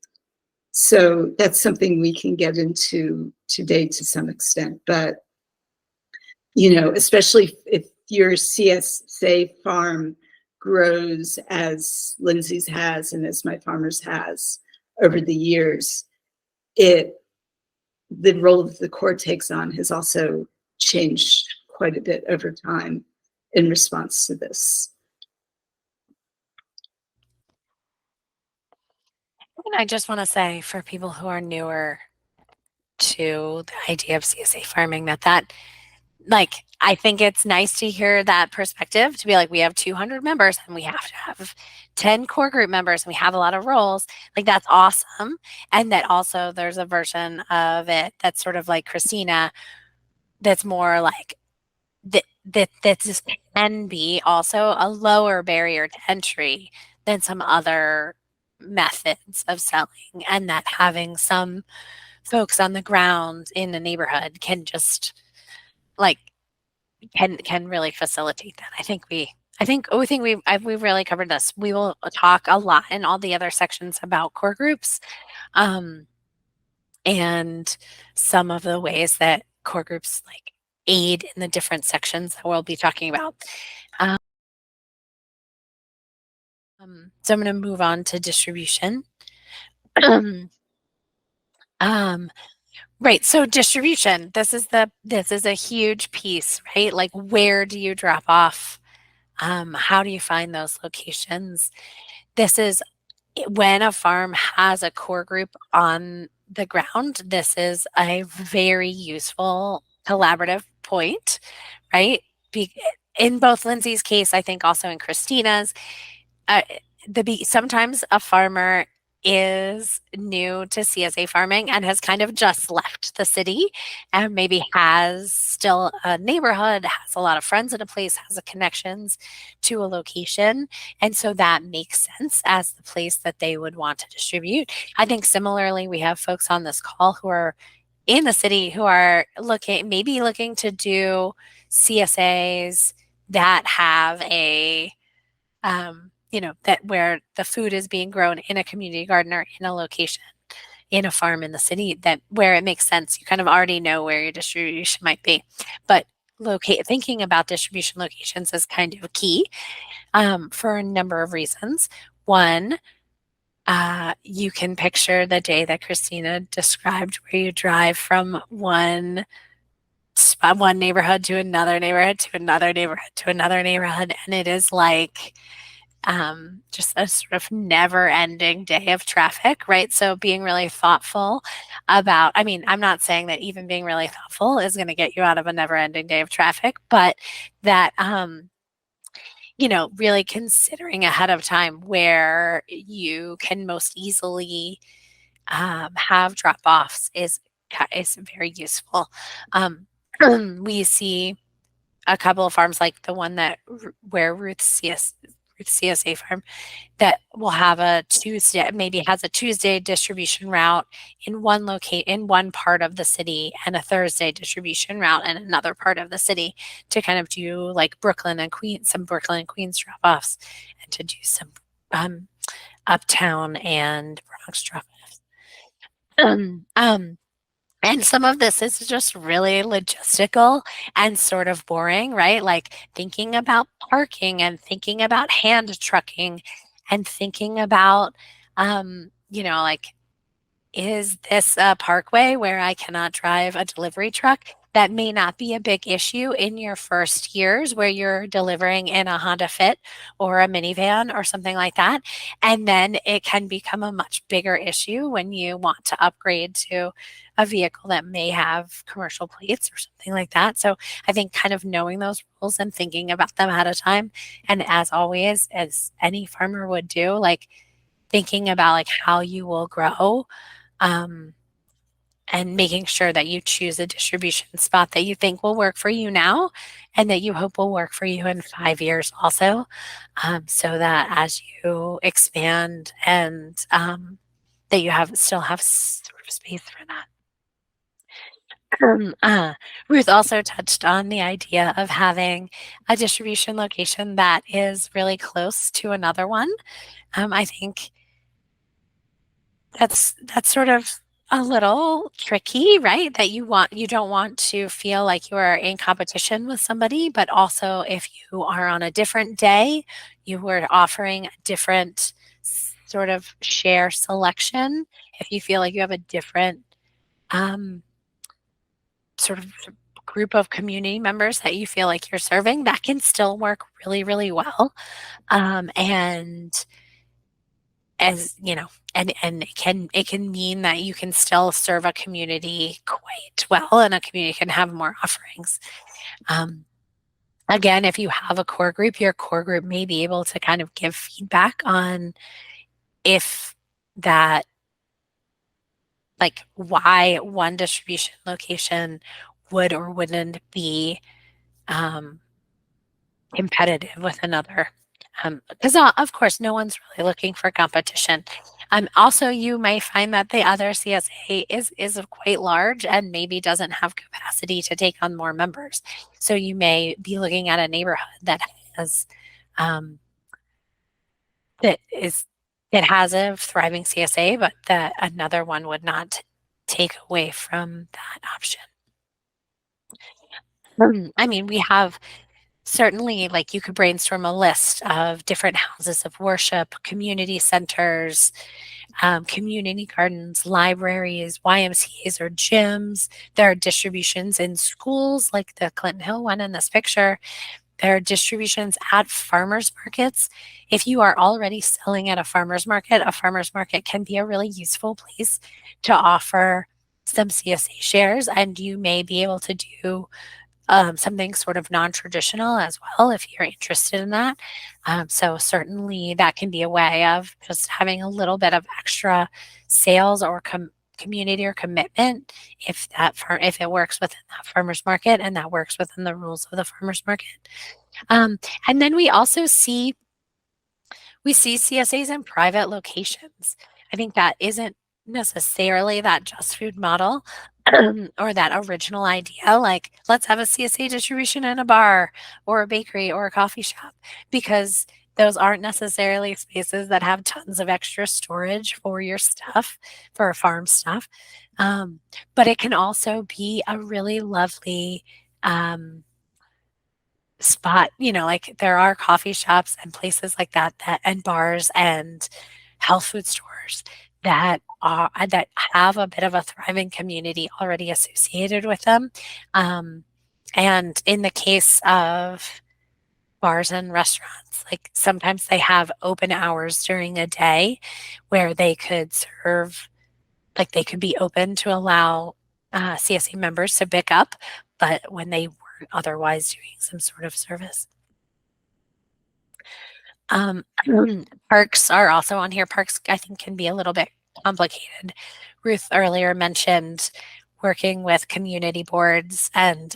So that's something we can get into today to some extent. But, you know, especially if your CSA farm grows as Lindsay's has and as my farmers has over the years, the role that the Corps takes on has also changed quite a bit over time in response to this. And I just want to say for people who are newer to the idea of CSA farming, that like, I think it's nice to hear that perspective, to be like, we have 200 members and we have to have 10 core group members and we have a lot of roles. Like, that's awesome. And that also there's a version of it that's sort of like Christina, that's more like that this can be also a lower barrier to entry than some other methods of selling, and that having some folks on the ground in the neighborhood can just like can really facilitate that. I think we've really covered this. We will talk a lot in all the other sections about core groups, and some of the ways that core groups like aid in the different sections that we'll be talking about. So I'm going to move on to distribution. Right. So distribution, this is a huge piece, right? Like, where do you drop off? How do you find those locations? This is when a farm has a core group on the ground. This is a very useful collaborative point, right? In both Lindsay's case, I think also in Christina's, sometimes a farmer is new to CSA farming and has kind of just left the city and maybe has still a neighborhood, has a lot of friends in a place, has a connections to a location. And so that makes sense as the place that they would want to distribute. I think similarly, we have folks on this call who are in the city who are looking to do CSAs that have a that where the food is being grown in a community garden or in a location, in a farm in the city, that where it makes sense. You kind of already know where your distribution might be, but thinking about distribution locations is kind of key for a number of reasons. One, you can picture the day that Christina described, where you drive from one neighborhood to another neighborhood to another neighborhood to another neighborhood, and it is like just a sort of never-ending day of traffic, right? So being really thoughtful about, I mean, I'm not saying that even being really thoughtful is going to get you out of a never-ending day of traffic, but that really considering ahead of time where you can most easily have drop-offs is very useful. We see a couple of farms like the one where Ruth's CSA farm, that will have a Tuesday, maybe has a Tuesday distribution route in one part of the city, and a Thursday distribution route in another part of the city, to kind of do like some Brooklyn and Queens drop-offs, and to do some Uptown and Bronx drop-offs. And some of this is just really logistical and sort of boring, right? Like thinking about parking and thinking about hand trucking and thinking about, like, is this a parkway where I cannot drive a delivery truck? That may not be a big issue in your first years where you're delivering in a Honda Fit or a minivan or something like that. And then it can become a much bigger issue when you want to upgrade to a vehicle that may have commercial plates or something like that. So I think kind of knowing those rules and thinking about them ahead of time, and as always, as any farmer would do, like thinking about like how you will grow, and making sure that you choose a distribution spot that you think will work for you now and that you hope will work for you in 5 years also, so that as you expand and that you still have sort of space for that. Ruth also touched on the idea of having a distribution location that is really close to another one. I think that's sort of a little tricky, right? That you don't want to feel like you are in competition with somebody, but also if you are on a different day, you were offering a different sort of share selection. If you feel like you have a different sort of group of community members that you feel like you're serving, that can still work really, really well. And as you know, and it can mean that you can still serve a community quite well, and a community can have more offerings. Again, if you have a core group, your core group may be able to kind of give feedback on if that, like, why one distribution location would or wouldn't be competitive with another. Because of course, no one's really looking for competition. Also, you may find that the other CSA is quite large and maybe doesn't have capacity to take on more members. So you may be looking at a neighborhood that has that is that has a thriving CSA, but that another one would not take away from that option. I mean, we have certainly, like, you could brainstorm a list of different houses of worship, community centers, community gardens, libraries, YMCAs or gyms. There are distributions in schools, like the Clinton Hill one in this picture. There are distributions at farmers markets. If you are already selling at a farmers market can be a really useful place to offer some CSA shares, and you may be able to do something sort of non-traditional as well, if you're interested in that. So certainly that can be a way of just having a little bit of extra sales or community or commitment if it works within that farmers market and that works within the rules of the farmers market. And then we also see CSAs in private locations. I think that isn't necessarily that Just Food model or that original idea, like, let's have a CSA distribution in a bar or a bakery or a coffee shop, because those aren't necessarily spaces that have tons of extra storage for your stuff, for farm stuff. But it can also be a really lovely spot, like there are coffee shops and places like that, and bars and health food stores that have a bit of a thriving community already associated with them. And in the case of bars and restaurants, like, sometimes they have open hours during a day where they could serve, like, they could be open to allow CSA members to pick up, but when they weren't otherwise doing some sort of service. Parks are also on here. Parks, I think, can be a little bit complicated. Ruth earlier mentioned working with community boards and,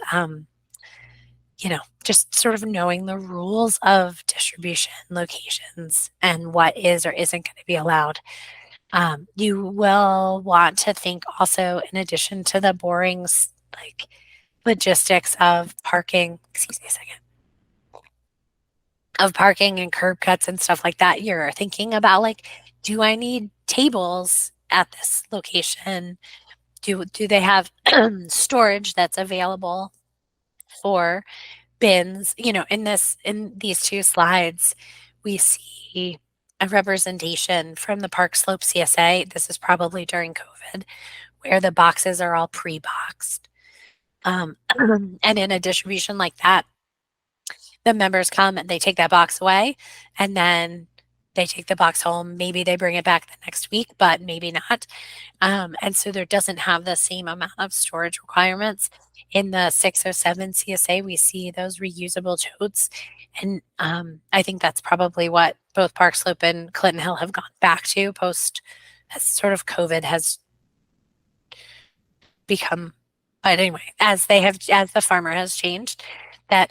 just sort of knowing the rules of distribution locations and what is or isn't going to be allowed. You will want to think also, in addition to the boring, like, logistics of parking, excuse me a second, of parking and curb cuts and stuff like that, you're thinking about, like, do I need tables at this location? Do they have storage that's available for bins? In these two slides, we see a representation from the Park Slope CSA. This is probably during COVID, where the boxes are all pre-boxed. And in a distribution like that, the members come and they take that box away, and then they take the box home. Maybe they bring it back the next week, but maybe not. And so there doesn't have the same amount of storage requirements. In the 607 CSA, we see those reusable totes. And I think that's probably what both Park Slope and Clinton Hill have gone back to post, as sort of COVID has become. But anyway, as the farmer has changed, that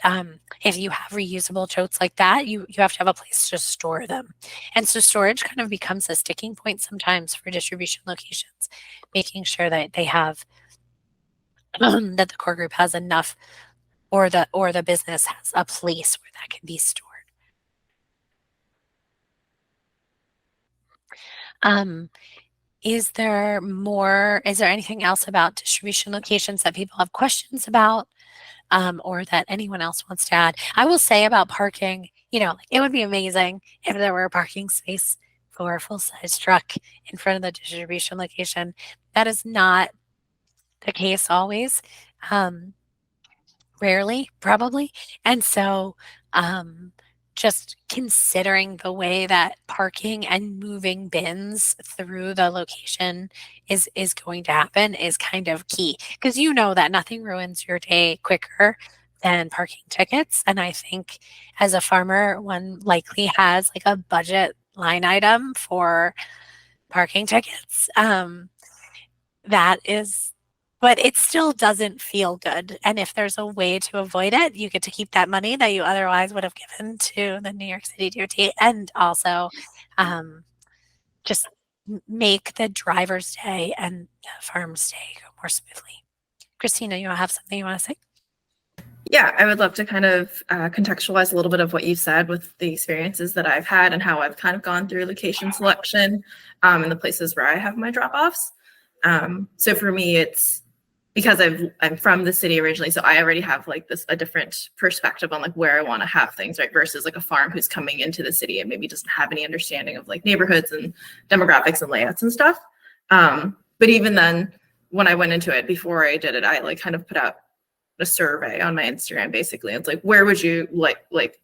if you have reusable totes like that, you have to have a place to store them. And so storage kind of becomes a sticking point sometimes for distribution locations, making sure that they have that the core group has enough, or the business has a place where that can be stored. Is there anything else about distribution locations that people have questions about, or that anyone else wants to add? I will say about parking, it would be amazing if there were a parking space for a full-size truck in front of the distribution location. That is not the case always. Rarely, probably. And so, just considering the way that parking and moving bins through the location is going to happen is kind of key, because that nothing ruins your day quicker than parking tickets. And I think as a farmer, one likely has like a budget line item for parking tickets. But it still doesn't feel good. And if there's a way to avoid it, you get to keep that money that you otherwise would have given to the New York City DOT, and also just make the driver's day and the farm's day go more smoothly. Christina, you have something you want to say? Yeah, I would love to kind of contextualize a little bit of what you said with the experiences that I've had and how I've kind of gone through location selection in the places where I have my drop-offs. So for me, it's because I'm from the city originally, so I already have like a different perspective on like where I want to have things, right? Versus like a farm who's coming into the city and maybe doesn't have any understanding of like neighborhoods and demographics and layouts and stuff. But even then, when I went into it, before I did it, I like kind of put out a survey on my Instagram, basically. It's like, where would you like,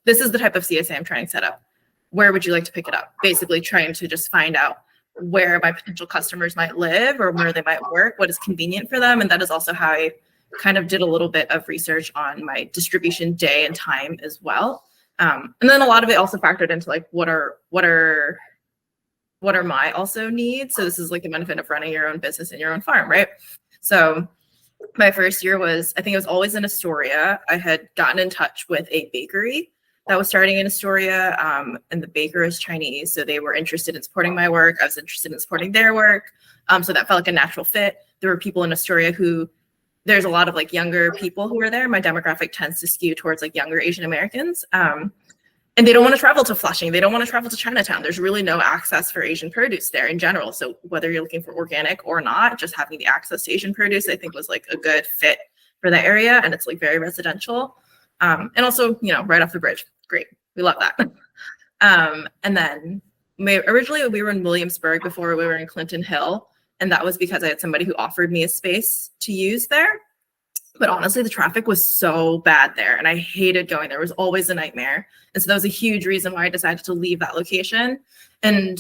this is the type of CSA I'm trying to set up. Where would you like to pick it up? Basically trying to just find out where my potential customers might live or where they might work, what is convenient for them. And that is also how I kind of did a little bit of research on my distribution day and time as well. And then a lot of it also factored into like, what are my also needs? So this is like the benefit of running your own business and your own farm, right? So my first year was, I think it was always in Astoria. I had gotten in touch with a bakery that was starting in Astoria, and the baker is Chinese, so they were interested in supporting my work. I was interested in supporting their work, so that felt like a natural fit. There were people in Astoria there's a lot of like younger people who are there. My demographic tends to skew towards like younger Asian Americans, and they don't want to travel to Flushing. They don't want to travel to Chinatown. There's really no access for Asian produce there in general. So whether you're looking for organic or not, just having the access to Asian produce, I think was like a good fit for the area, and it's like very residential, and also right off the bridge. Great. We love that. And then originally we were in Williamsburg before we were in Clinton Hill. And that was because I had somebody who offered me a space to use there. But honestly, the traffic was so bad there and I hated going there. It was always a nightmare. And so that was a huge reason why I decided to leave that location. And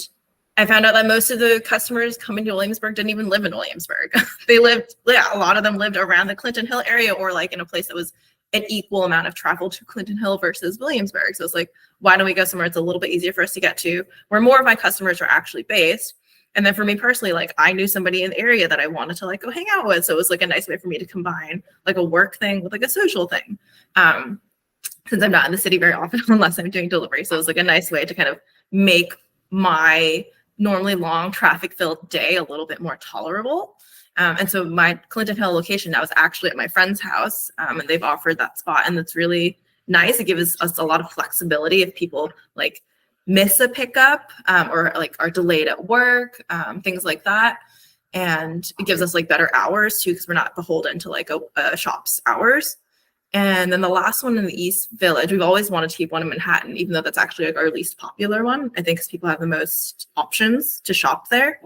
I found out that most of the customers coming to Williamsburg didn't even live in Williamsburg. A lot of them lived around the Clinton Hill area or like in a place that was an equal amount of travel to Clinton Hill versus Williamsburg. So it's like, why don't we go somewhere that's a little bit easier for us to get to, where more of my customers are actually based. And then for me personally, like I knew somebody in the area that I wanted to like go hang out with. So it was like a nice way for me to combine like a work thing with like a social thing. Since I'm not in the city very often, unless I'm doing delivery. So it was like a nice way to kind of make my normally long traffic filled day a little bit more tolerable. And so my Clinton Hill location now is actually at my friend's house, and they've offered that spot, and it's really nice. It gives us a lot of flexibility if people like miss a pickup or like are delayed at work, things like that. And it gives us like better hours too, because we're not beholden to like a shop's hours. And then the last one in the East Village, we've always wanted to keep one in Manhattan, even though that's actually like our least popular one, I think, because people have the most options to shop there.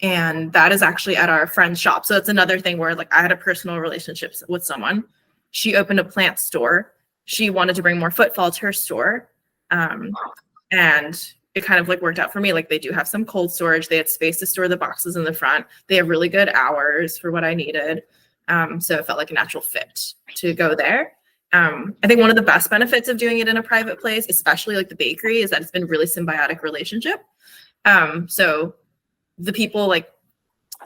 And that is actually at our friend's shop. So it's another thing where like I had a personal relationship with someone. She opened a plant store. She wanted to bring more footfall to her store. And it kind of like worked out for me. Like they do have some cold storage. They had space to store the boxes in the front. They have really good hours for what I needed. So it felt like a natural fit to go there. I think one of the best benefits of doing it in a private place, especially like the bakery, is that it's been a really symbiotic relationship. So the people like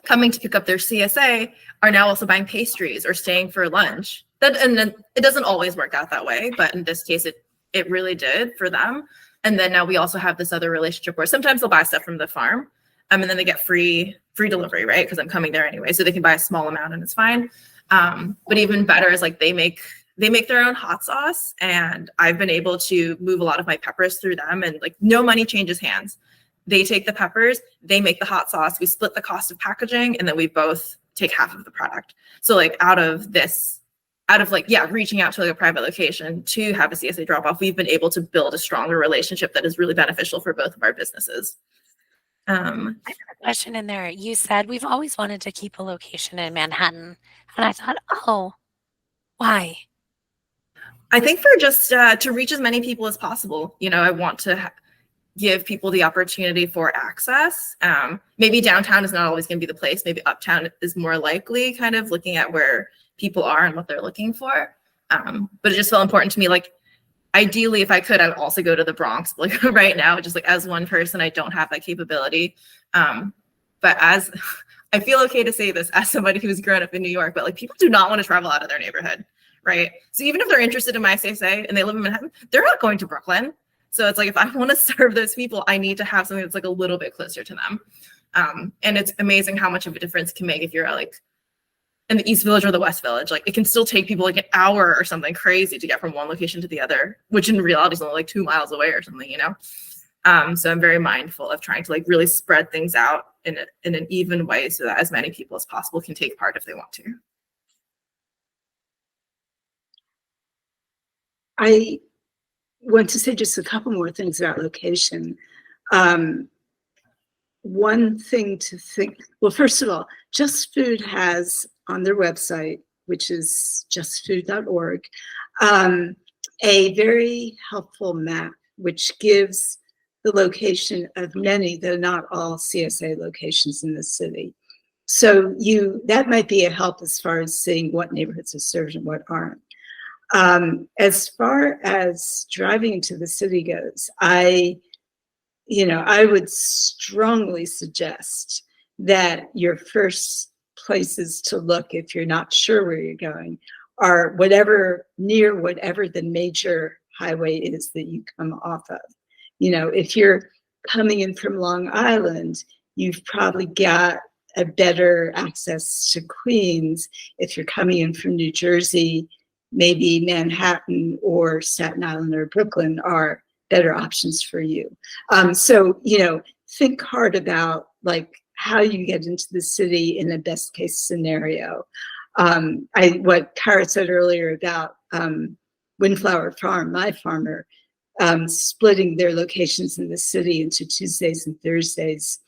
coming to pick up their CSA are now also buying pastries or staying for lunch. And then it doesn't always work out that way, but in this case, it really did for them. And then now we also have this other relationship where sometimes they'll buy stuff from the farm, and then they get free delivery, right? Because I'm coming there anyway, so they can buy a small amount and it's fine. But even better is like they make their own hot sauce, and I've been able to move a lot of my peppers through them, and like no money changes hands. they take the peppers, they make the hot sauce, we split the cost of packaging, and then we both take half of the product. So like out of reaching out to like a private location to have a CSA drop off, we've been able to build a stronger relationship that is really beneficial for both of our businesses. I have a question in there. You said we've always wanted to keep a location in Manhattan. And I thought, oh, why? I think for just to reach as many people as possible. You know, I want to give people the opportunity for access. Maybe downtown is not always going to be the place. Maybe uptown is more likely, kind of looking at where people are and what they're looking for. But it just felt important to me, like, ideally, if I could, I would also go to the Bronx. Like right now, just like as one person, I don't have that capability. But as I feel okay to say this as somebody who's grown up in New York, but like people do not want to travel out of their neighborhood, right? So even if they're interested in my CSA and they live in Manhattan, they're not going to Brooklyn. So it's like, if I want to serve those people, I need to have something that's like a little bit closer to them. And it's amazing how much of a difference it can make if you're like in the East Village or the West Village. Like it can still take people like an hour or something crazy to get from one location to the other, which in reality is only like 2 miles away or something, you know? So I'm very mindful of trying to like really spread things out in an even way so that as many people as possible can take part if they want to. I want to say just a couple more things about location. One thing to think, well, first of all, Just Food has on their website, which is justfood.org, a very helpful map, which gives the location of many, though not all, CSA locations in the city. So that might be a help as far as seeing what neighborhoods are served and what aren't. As far as driving into the city goes, I would strongly suggest that your first places to look, if you're not sure where you're going, are near whatever the major highway is that you come off of. You know, if you're coming in from Long Island, you've probably got a better access to Queens. If you're coming in from New Jersey, maybe Manhattan or Staten Island or Brooklyn are better options for you. So, think hard about like how you get into the city in a best case scenario. What Kara said earlier about Windflower Farm, my farmer, splitting their locations in the city into Tuesdays and Thursdays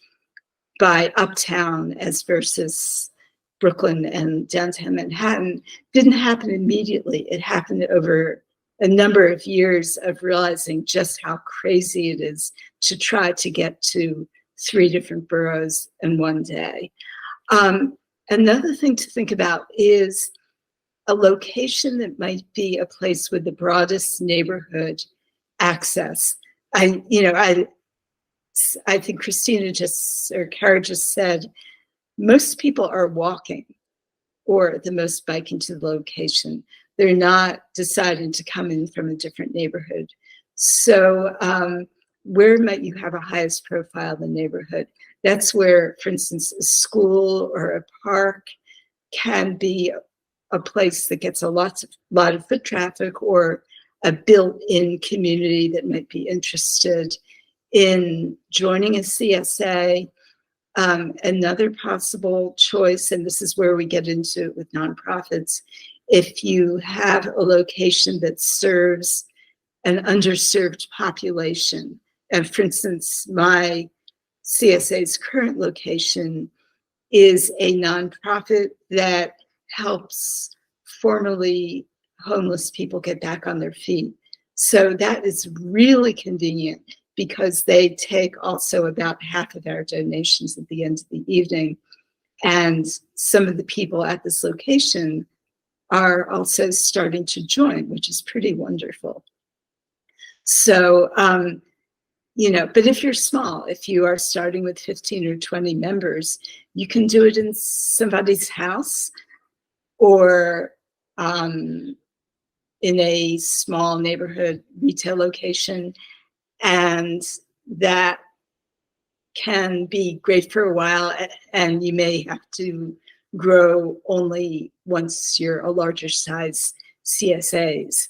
by uptown as versus Brooklyn and downtown Manhattan didn't happen immediately. It happened over a number of years of realizing just how crazy it is to try to get to 3 different boroughs in one day. Another thing to think about is a location that might be a place with the broadest neighborhood access. I think Kara just said, most people are walking or at the most biking to the location. They're not deciding to come in from a different neighborhood. So where might you have a highest profile in the neighborhood? That's where, for instance, a school or a park can be a place that gets a lot of foot traffic, or a built-in community that might be interested in joining a CSA. Another possible choice, and this is where we get into it with nonprofits, if you have a location that serves an underserved population. And for instance, my CSA's current location is a nonprofit that helps formerly homeless people get back on their feet. So that is really convenient because they take also about half of our donations at the end of the evening. And some of the people at this location are also starting to join, which is pretty wonderful. So, but if you're small, if you are starting with 15 or 20 members, you can do it in somebody's house or in a small neighborhood retail location. And that can be great for a while, and you may have to grow only once you're a larger size CSAs.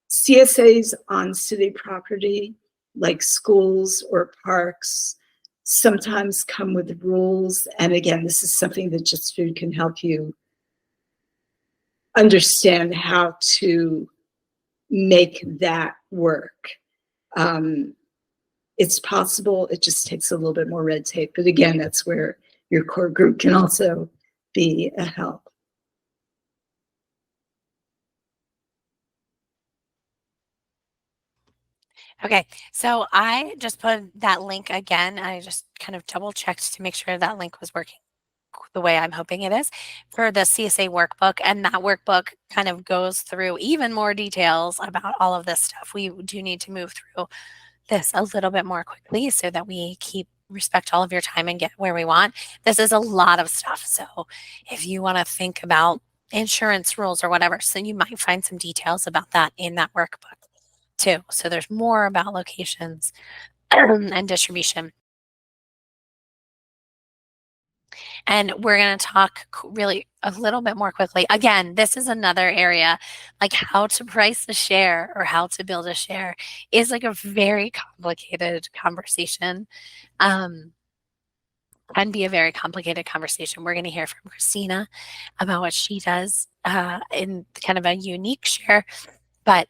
CSAs on city property, like schools or parks, sometimes come with rules. And again, this is something that Just Food can help you understand how to make that work. It's possible. It just takes a little bit more red tape. But again, that's where your core group can also be a help. Okay, so I just put that link again. I just kind of double checked to make sure that link was working the way I'm hoping it is for the CSA workbook. And that workbook kind of goes through even more details about all of this stuff. We do need to move through this a little bit more quickly so that we respect all of your time and get where we want. This is a lot of stuff. So if you want to think about insurance rules or whatever, so you might find some details about that in that workbook too. So there's more about locations and distribution. And we're going to talk really a little bit more quickly. Again, this is another area, like how to price a share or how to build a share is like a very complicated conversation. Can be a very complicated conversation. We're going to hear from Christina about what she does in kind of a unique share. But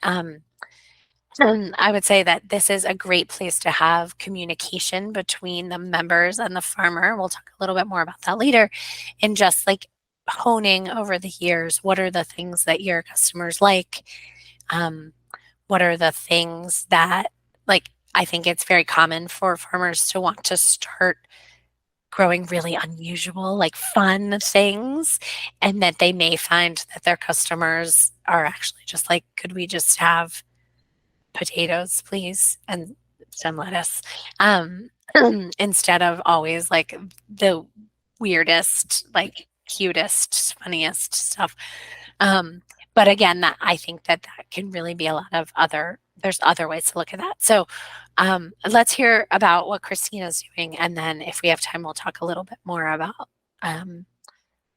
I would say that this is a great place to have communication between the members and the farmer. We'll talk a little bit more about that later. And just like honing over the years, what are the things that your customers like? What are the things that, like, I think it's very common for farmers to want to start growing really unusual, like fun things, and that they may find that their customers are actually just like, could we just have potatoes, please, and some lettuce, instead of always like the weirdest, like cutest, funniest stuff. But again, that I think that can really be a lot of there's other ways to look at that. So let's hear about what Christina's doing. And then if we have time, we'll talk a little bit more about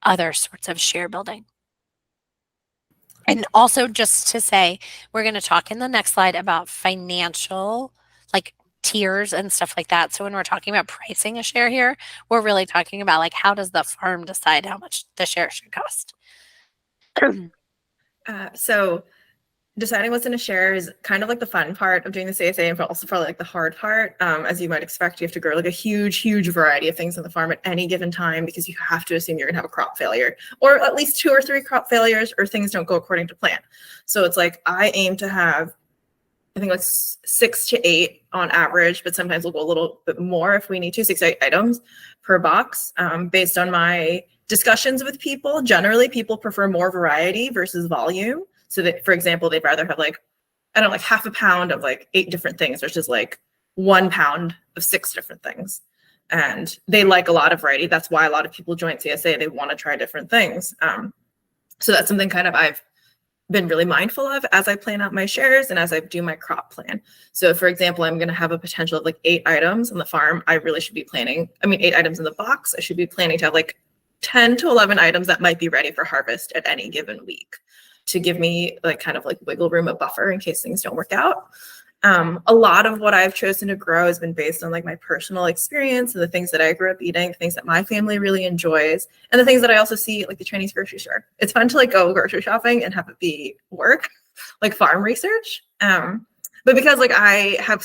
other sorts of share building. And also just to say, we're going to talk in the next slide about financial, like tiers and stuff like that. So when we're talking about pricing a share here, we're really talking about like, how does the farm decide how much the share should cost? So deciding what's in a share is kind of like the fun part of doing the CSA, and also probably like the hard part. As you might expect, you have to grow like a huge variety of things on the farm at any given time, because you have to assume you're gonna have a crop failure, or at least 2 or 3 crop failures, or things don't go according to plan. So it's like I aim to have, I think like 6 to 8 on average, but sometimes we'll go a little bit more if we need to, 6 to 8 items per box. Based on my discussions with people, generally people prefer more variety versus volume. So that, for example, they'd rather have like, I don't know, like half a pound of like 8 different things versus like 1 pound of 6 different things. And they like a lot of variety. That's why a lot of people join CSA. They want to try different things. So that's something kind of I've been really mindful of as I plan out my shares and as I do my crop plan. So for example, I'm going to have a potential of like 8 items on the farm. I really should be planning, 8 items in the box. I should be planning to have like 10 to 11 items that might be ready for harvest at any given week, to give me like kind of like wiggle room, a buffer in case things don't work out. A lot of what I've chosen to grow has been based on like my personal experience and the things that I grew up eating, the things that my family really enjoys, and the things that I also see at like the Chinese grocery store. It's fun to like go grocery shopping and have it be work, like farm research. But because like I have,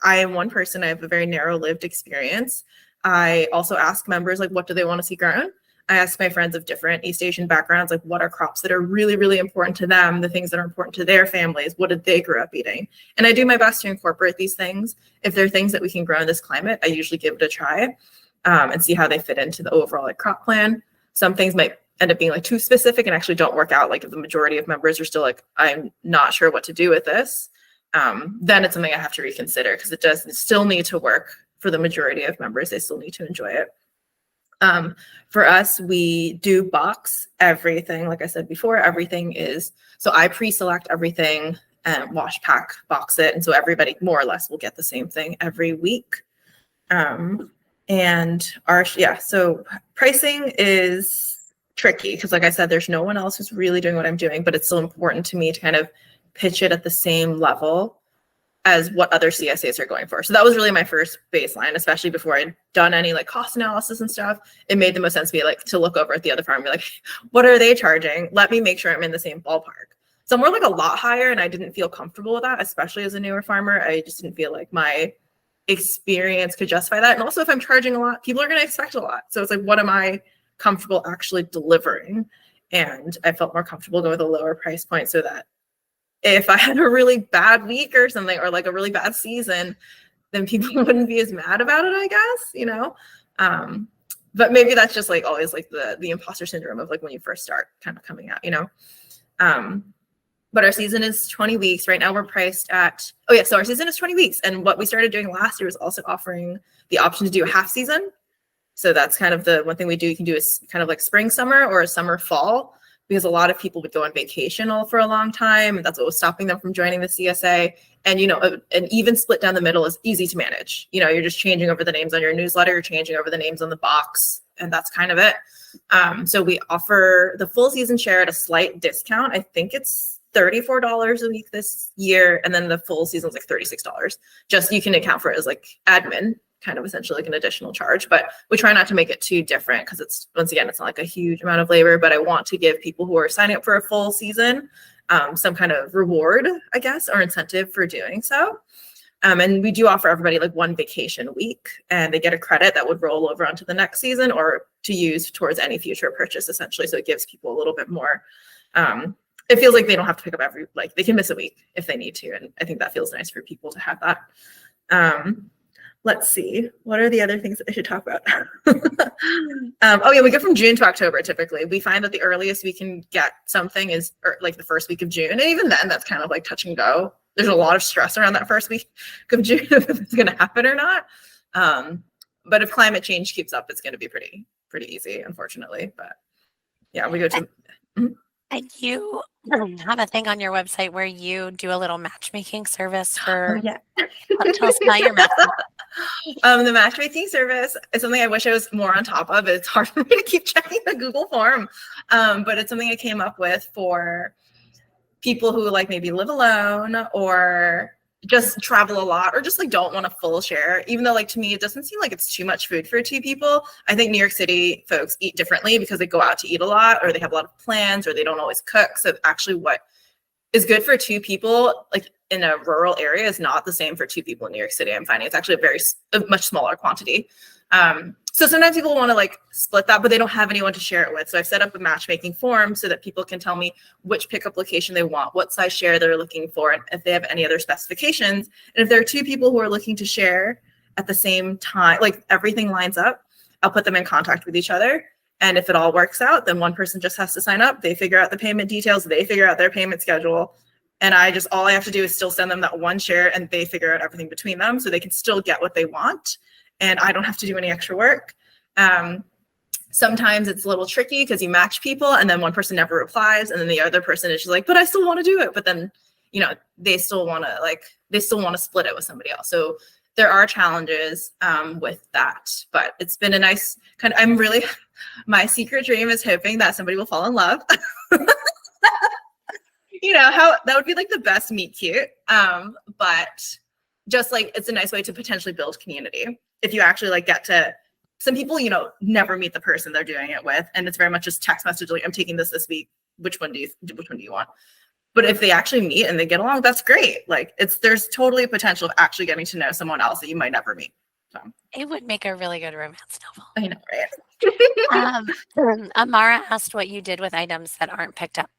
I am one person, I have a very narrow lived experience. I also ask members like, what do they want to see grown? I ask my friends of different East Asian backgrounds, like what are crops that are really, really important to them, the things that are important to their families, what did they grow up eating? And I do my best to incorporate these things. If there are things that we can grow in this climate, I usually give it a try and see how they fit into the overall like crop plan. Some things might end up being like too specific and actually don't work out. Like if the majority of members are still like, I'm not sure what to do with this, then it's something I have to reconsider, because it does still need to work for the majority of members. They still need to enjoy it. For us, we do box everything. Like I said before, everything is, so I pre-select everything and wash, pack, box it. And so everybody more or less will get the same thing every week. And so pricing is tricky because like I said, there's no one else who's really doing what I'm doing, but it's still important to me to kind of pitch it at the same level as what other CSAs are going for. So that was really my first baseline, especially before I'd done any like cost analysis and stuff. It made the most sense to me like to look over at the other farm and be like, what are they charging? Let me make sure I'm in the same ballpark. Some were like a lot higher and I didn't feel comfortable with that, especially as a newer farmer. I just didn't feel like my experience could justify that. And also if I'm charging a lot, people are going to expect a lot. So it's like, what am I comfortable actually delivering? And I felt more comfortable going with a lower price point so that if I had a really bad week or something, or like a really bad season, then people wouldn't be as mad about it, I guess, you know? But maybe that's just like always like the imposter syndrome of like when you first start kind of coming out, you know? But our season is 20 weeks. Right now we're priced at, so our season is 20 weeks. And what we started doing last year was also offering the option to do a half season. So that's kind of the one thing we do. You can do is kind of like spring, summer, or a summer, fall, because a lot of people would go on vacation all for a long time. And that's what was stopping them from joining the CSA. And, you know, an even split down the middle is easy to manage. You know, you're just changing over the names on your newsletter, you're changing over the names on the box, and that's kind of it. So we offer the full season share at a slight discount. I think it's $34 a week this year. And then the full season is like $36. Just you can account for it as like admin, kind of essentially like an additional charge, but we try not to make it too different because it's, once again, it's not like a huge amount of labor, but I want to give people who are signing up for a full season some kind of reward, I guess, or incentive for doing so. And we do offer everybody like one vacation week, and they get a credit that would roll over onto the next season or to use towards any future purchase, essentially. So it gives people a little bit more, it feels like they don't have to pick up like they can miss a week if they need to. And I think that feels nice for people to have that. Let's see, what are the other things that I should talk about? We go from June to October typically. We find that the earliest we can get something is like the first week of June. And even then, that's kind of like touch and go. There's a lot of stress around that first week of June if it's going to happen or not. But if climate change keeps up, it's going to be pretty easy, unfortunately. But yeah, we go to. And you have a thing on your website where you do a little matchmaking service for. Tell us about your matchmaking. The matchmaking service is something I wish I was more on top of. It's hard for me to keep checking the Google form, but it's something I came up with for people who like maybe live alone or just travel a lot or just like don't want a full share. Even though like to me it doesn't seem like it's too much food for two people. I think New York City folks eat differently because they go out to eat a lot or they have a lot of plans or they don't always cook. So actually what is good for two people like in a rural area is not the same for two people in New York City. I'm finding it's actually a much smaller quantity. So sometimes people want to like split that, but they don't have anyone to share it with. So I've set up a matchmaking form so that people can tell me which pickup location they want, what size share they're looking for, and if they have any other specifications. And if there are two people who are looking to share at the same time, like everything lines up, I'll put them in contact with each other. And if it all works out, then one person just has to sign up. They figure out the payment details. They figure out their payment schedule. And all I have to do is still send them that one share and they figure out everything between them so they can still get what they want. And I don't have to do any extra work. Sometimes it's a little tricky because you match people and then one person never replies. And then the other person is just like, but I still want to do it. But then, you know, they still want to split it with somebody else. So there are challenges with that, but it's been a nice my secret dream is hoping that somebody will fall in love. You know, how that would be like the best meet cute. But just like, it's a nice way to potentially build community. If you actually like get to, some people, you know, never meet the person they're doing it with. And it's very much just text message, like, I'm taking this week. Which one do you want? But if they actually meet and they get along, that's great. Like there's totally a potential of actually getting to know someone else that you might never meet. So it would make a really good romance novel. I know, right? Amara asked what you did with items that aren't picked up.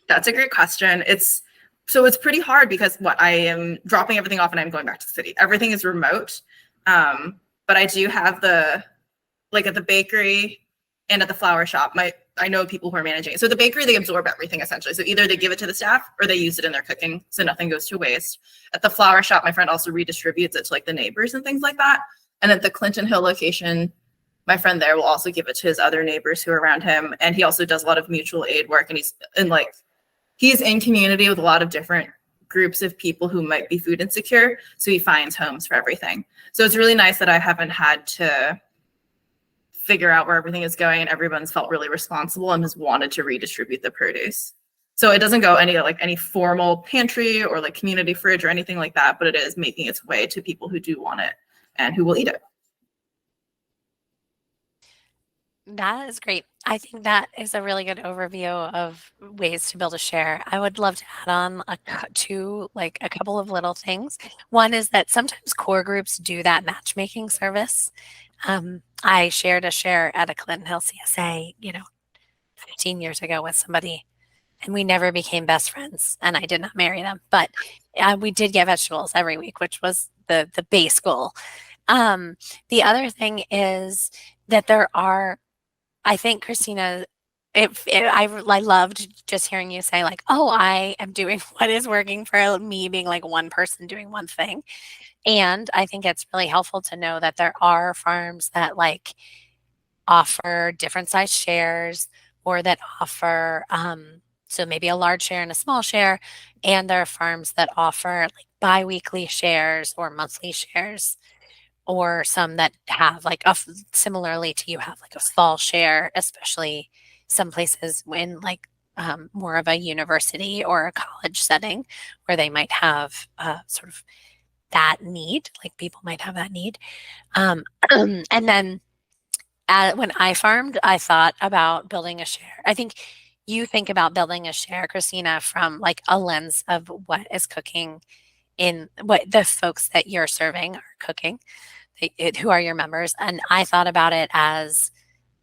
That's a great question. It's pretty hard because I am dropping everything off and I'm going back to the city. Everything is remote. But I do have at the bakery and at the flower shop, I know people who are managing it. So the bakery, they absorb everything essentially. So either they give it to the staff or they use it in their cooking. So nothing goes to waste. At the flower shop, my friend also redistributes it to like the neighbors and things like that. And at the Clinton Hill location, my friend there will also give it to his other neighbors who are around him. And he also does a lot of mutual aid work. And he's in community with a lot of different groups of people who might be food insecure. So he finds homes for everything. So it's really nice that I haven't had to figure out where everything is going and everyone's felt really responsible and has wanted to redistribute the produce. So it doesn't go any formal pantry or like community fridge or anything like that, but it is making its way to people who do want it and who will eat it. That is great. I think that is a really good overview of ways to build a share. I would love to add on a couple of little things. One is that sometimes core groups do that matchmaking service. I shared a share at a Clinton Hill CSA, 15 years ago with somebody, and we never became best friends, and I did not marry them, but we did get vegetables every week, which was the base goal. The other thing is that there are, I think, Christina, I loved just hearing you say like, oh, I am doing what is working for me, being like one person doing one thing. And I think it's really helpful to know that there are farms that like offer different size shares, or that offer, so maybe a large share and a small share. And there are farms that offer like bi-weekly shares or monthly shares, or some that have like similarly to you have like a fall share, especially some places in like more of a university or a college setting where they might have sort of that need, like people might have that need. And then when I farmed, I thought about building a share. I think you think about building a share, Christina, from like a lens of what is cooking in what the folks that you're serving are cooking, who are your members. And I thought about it as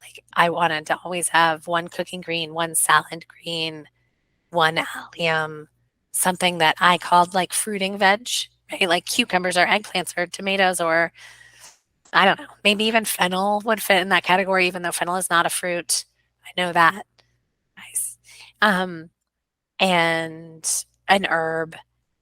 like, I wanted to always have one cooking green, one salad green, one allium, something that I called like fruiting veg, right? Like cucumbers or eggplants or tomatoes, or I don't know, maybe even fennel would fit in that category, even though fennel is not a fruit. I know that. Nice. And an herb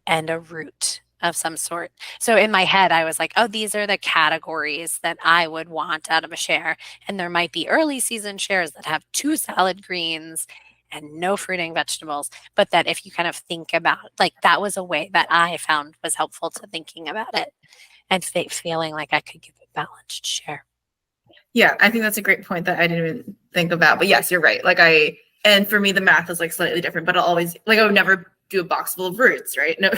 and a root of some sort. So in my head, I was like, oh, these are the categories that I would want out of a share. And there might be early season shares that have 2 salad greens and no fruiting vegetables. But that if you kind of think about, like, that was a way that I found was helpful to thinking about it and feeling like I could give a balanced share. Yeah, I think that's a great point that I didn't even think about. But yes, you're right. And for me, the math is like slightly different, but I would never do a box full of roots, right? No,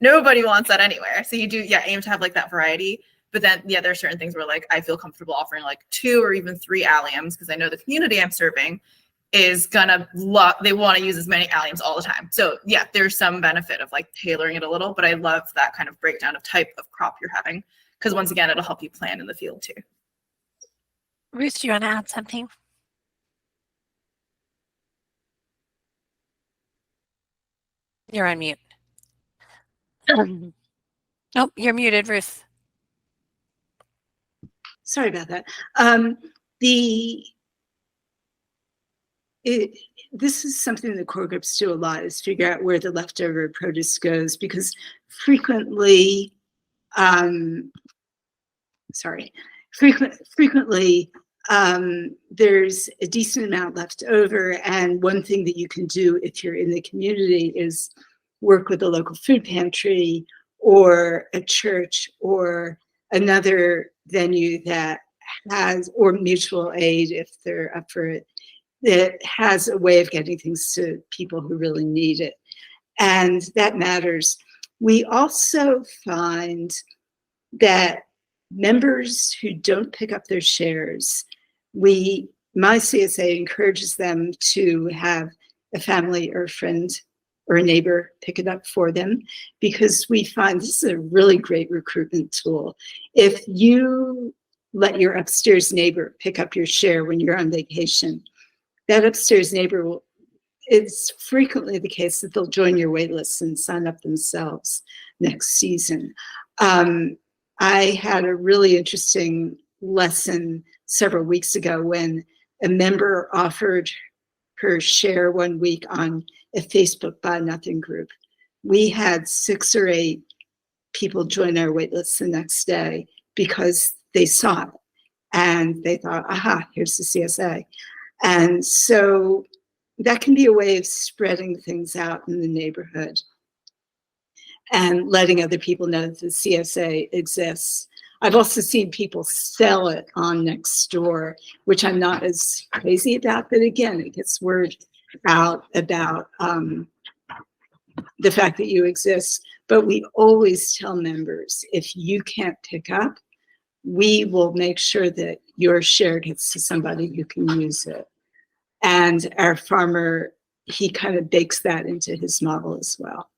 nobody wants that anywhere. So you do, aim to have like that variety. But then, there are certain things where like I feel comfortable offering like 2 or even 3 alliums, because I know the community I'm serving is gonna they want to use as many alliums all the time. So yeah, there's some benefit of like tailoring it a little, but I love that kind of breakdown of type of crop you're having, because once again, it'll help you plan in the field too. Ruth, do you want to add something? You're on mute. Nope, you're muted, Ruth. Sorry about that. This is something that core groups do a lot, is figure out where the leftover produce goes, because frequently, there's a decent amount left over. And one thing that you can do if you're in the community is work with a local food pantry or a church or another venue that has, or mutual aid if they're up for it, that has a way of getting things to people who really need it. And that matters. We also find that members who don't pick up their shares, my CSA encourages them to have a family or a friend or a neighbor pick it up for them, because we find this is a really great recruitment tool. If you let your upstairs neighbor pick up your share when you're on vacation, that upstairs neighbor it's frequently the case that they'll join your wait list and sign up themselves next season. I had a really interesting lesson several weeks ago when a member offered her share one week on a Facebook Buy Nothing group. We had 6 or 8 people join our wait list the next day because they saw it and they thought, aha, here's the CSA. And so that can be a way of spreading things out in the neighborhood and letting other people know that the CSA exists. I've also seen people sell it on Nextdoor, which I'm not as crazy about, but again, it gets word out about the fact that you exist, but we always tell members, if you can't pick up, we will make sure that your share gets to somebody who can use it. And our farmer, he kind of bakes that into his model as well.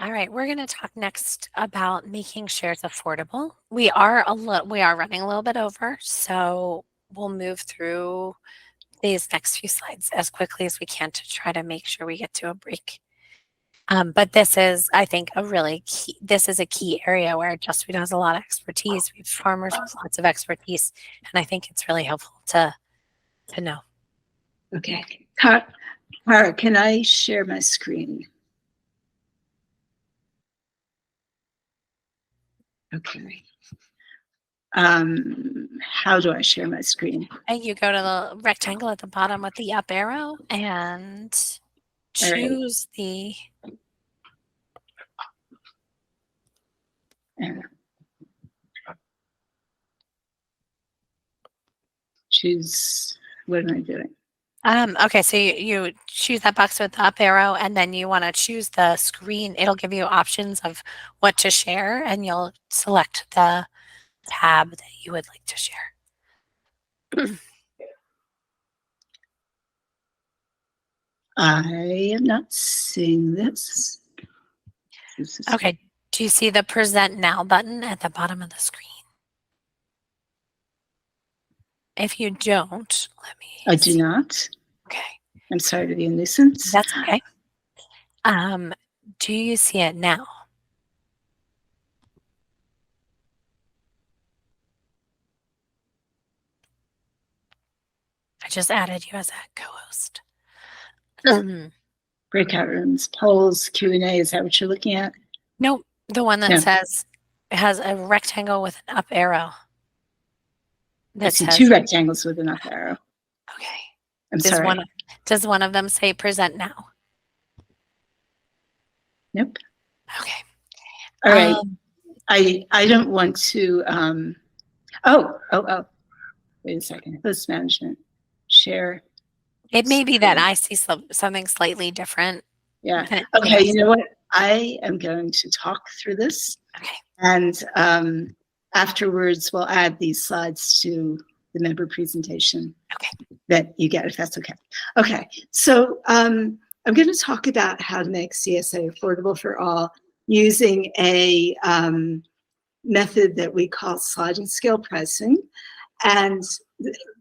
All right, we're going to talk next about making shares affordable. We are running a little bit over, so we'll move through these next few slides as quickly as we can to try to make sure we get to a break. But this is, I think, this is a key area where Just Food has a lot of expertise. We have farmers with lots of expertise, and I think it's really helpful to know. Okay, Cara, can I share my screen? Okay. How do I share my screen? And you go to the rectangle at the bottom with the up arrow and choose the. Choose, what am I doing? Okay, so you choose that box with the up arrow, and then you want to choose the screen. It'll give you options of what to share, and you'll select the tab that you would like to share. I am not seeing this. Okay, do you see the Present Now button at the bottom of the screen? If you don't, let me. I do not. Okay. I'm sorry to be a nuisance. That's okay. Do you see it now? I just added you as a co-host. Breakout rooms, polls, Q&A, is that what you're looking at? Nope, the one that says, it has a rectangle with an up arrow. I see two rectangles with an up arrow. Okay. I'm sorry. Does one of them say Present Now? Nope. Okay. All right. I don't want to, wait a second. Host management, share. It may be that I see something slightly different. Yeah. Okay. You know what? I am going to talk through this. Okay. And afterwards, we'll add these slides to the member presentation that you get, if that's okay. Okay. So I'm going to talk about how to make CSA affordable for all using a method that we call sliding scale pricing. And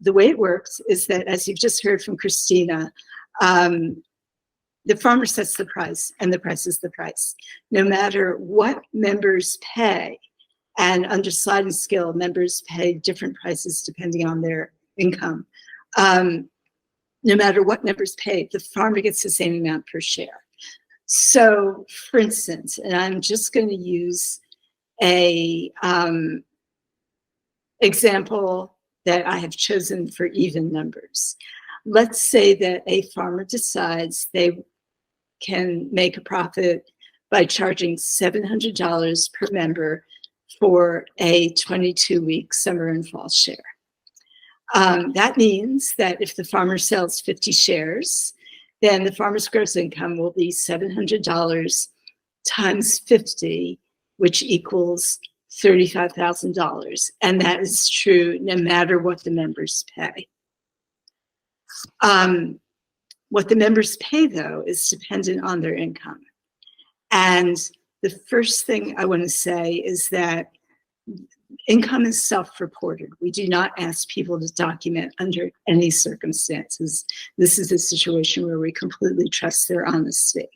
the way it works is that, as you've just heard from Christina, the farmer sets the price, and the price is the price. No matter what members pay, and under sliding scale, members pay different prices depending on their income. No matter what members pay, the farmer gets the same amount per share. So, for instance, and I'm just going to use a example that I have chosen for even numbers. Let's say that a farmer decides they can make a profit by charging $700 per member for a 22-week summer and fall share. That means that if the farmer sells 50 shares, then the farmer's gross income will be $700 times 50, which equals $35,000. And that is true no matter what the members pay. What the members pay, though, is dependent on their income. And the first thing I want to say is that income is self-reported. We do not ask people to document under any circumstances. This is a situation where we completely trust their honesty.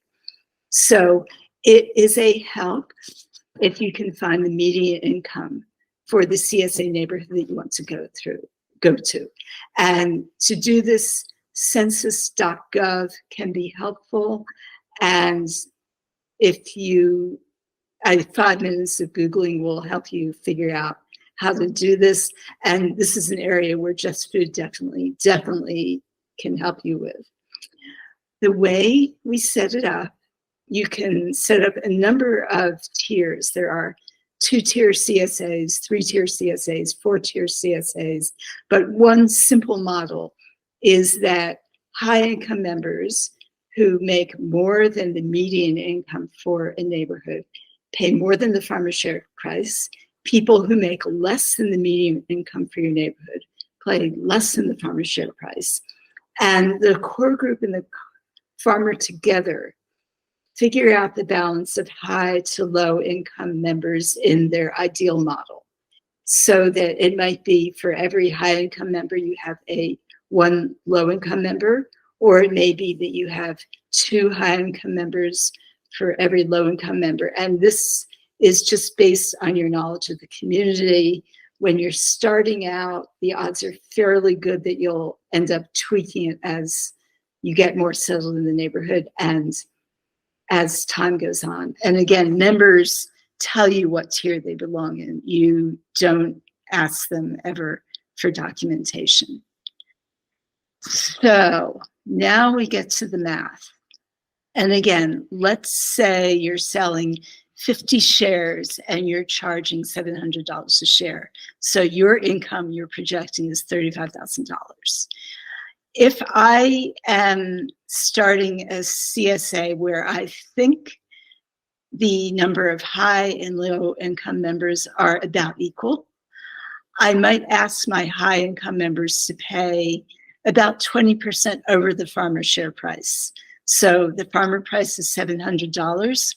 So it is a help if you can find the median income for the CSA neighborhood that you want to go to. And to do this, census.gov can be helpful. And if you, 5 minutes of Googling will help you figure out how to do this. And this is an area where Just Food definitely can help you with. The way we set it up, you can set up a number of tiers. There are 2-tier CSAs, 3-tier CSAs, 4-tier CSAs, but one simple model is that high-income members who make more than the median income for a neighborhood pay more than the farmer's share price. People who make less than the median income for your neighborhood pay less than the farmer's share price. And the core group and the farmer together figure out the balance of high to low income members in their ideal model. So that it might be for every high income member, you have one low income member, or it may be that you have 2 high income members for every low income member. And this is just based on your knowledge of the community. When you're starting out, the odds are fairly good that you'll end up tweaking it as you get more settled in the neighborhood and as time goes on. And again, members tell you what tier they belong in. You don't ask them ever for documentation. So now we get to the math. And again, let's say you're selling 50 shares and you're charging $700 a share. So your income you're projecting is $35,000. If I am starting a CSA where I think the number of high and low income members are about equal, I might ask my high income members to pay about 20% over the farmer's share price. So the farmer price is $700.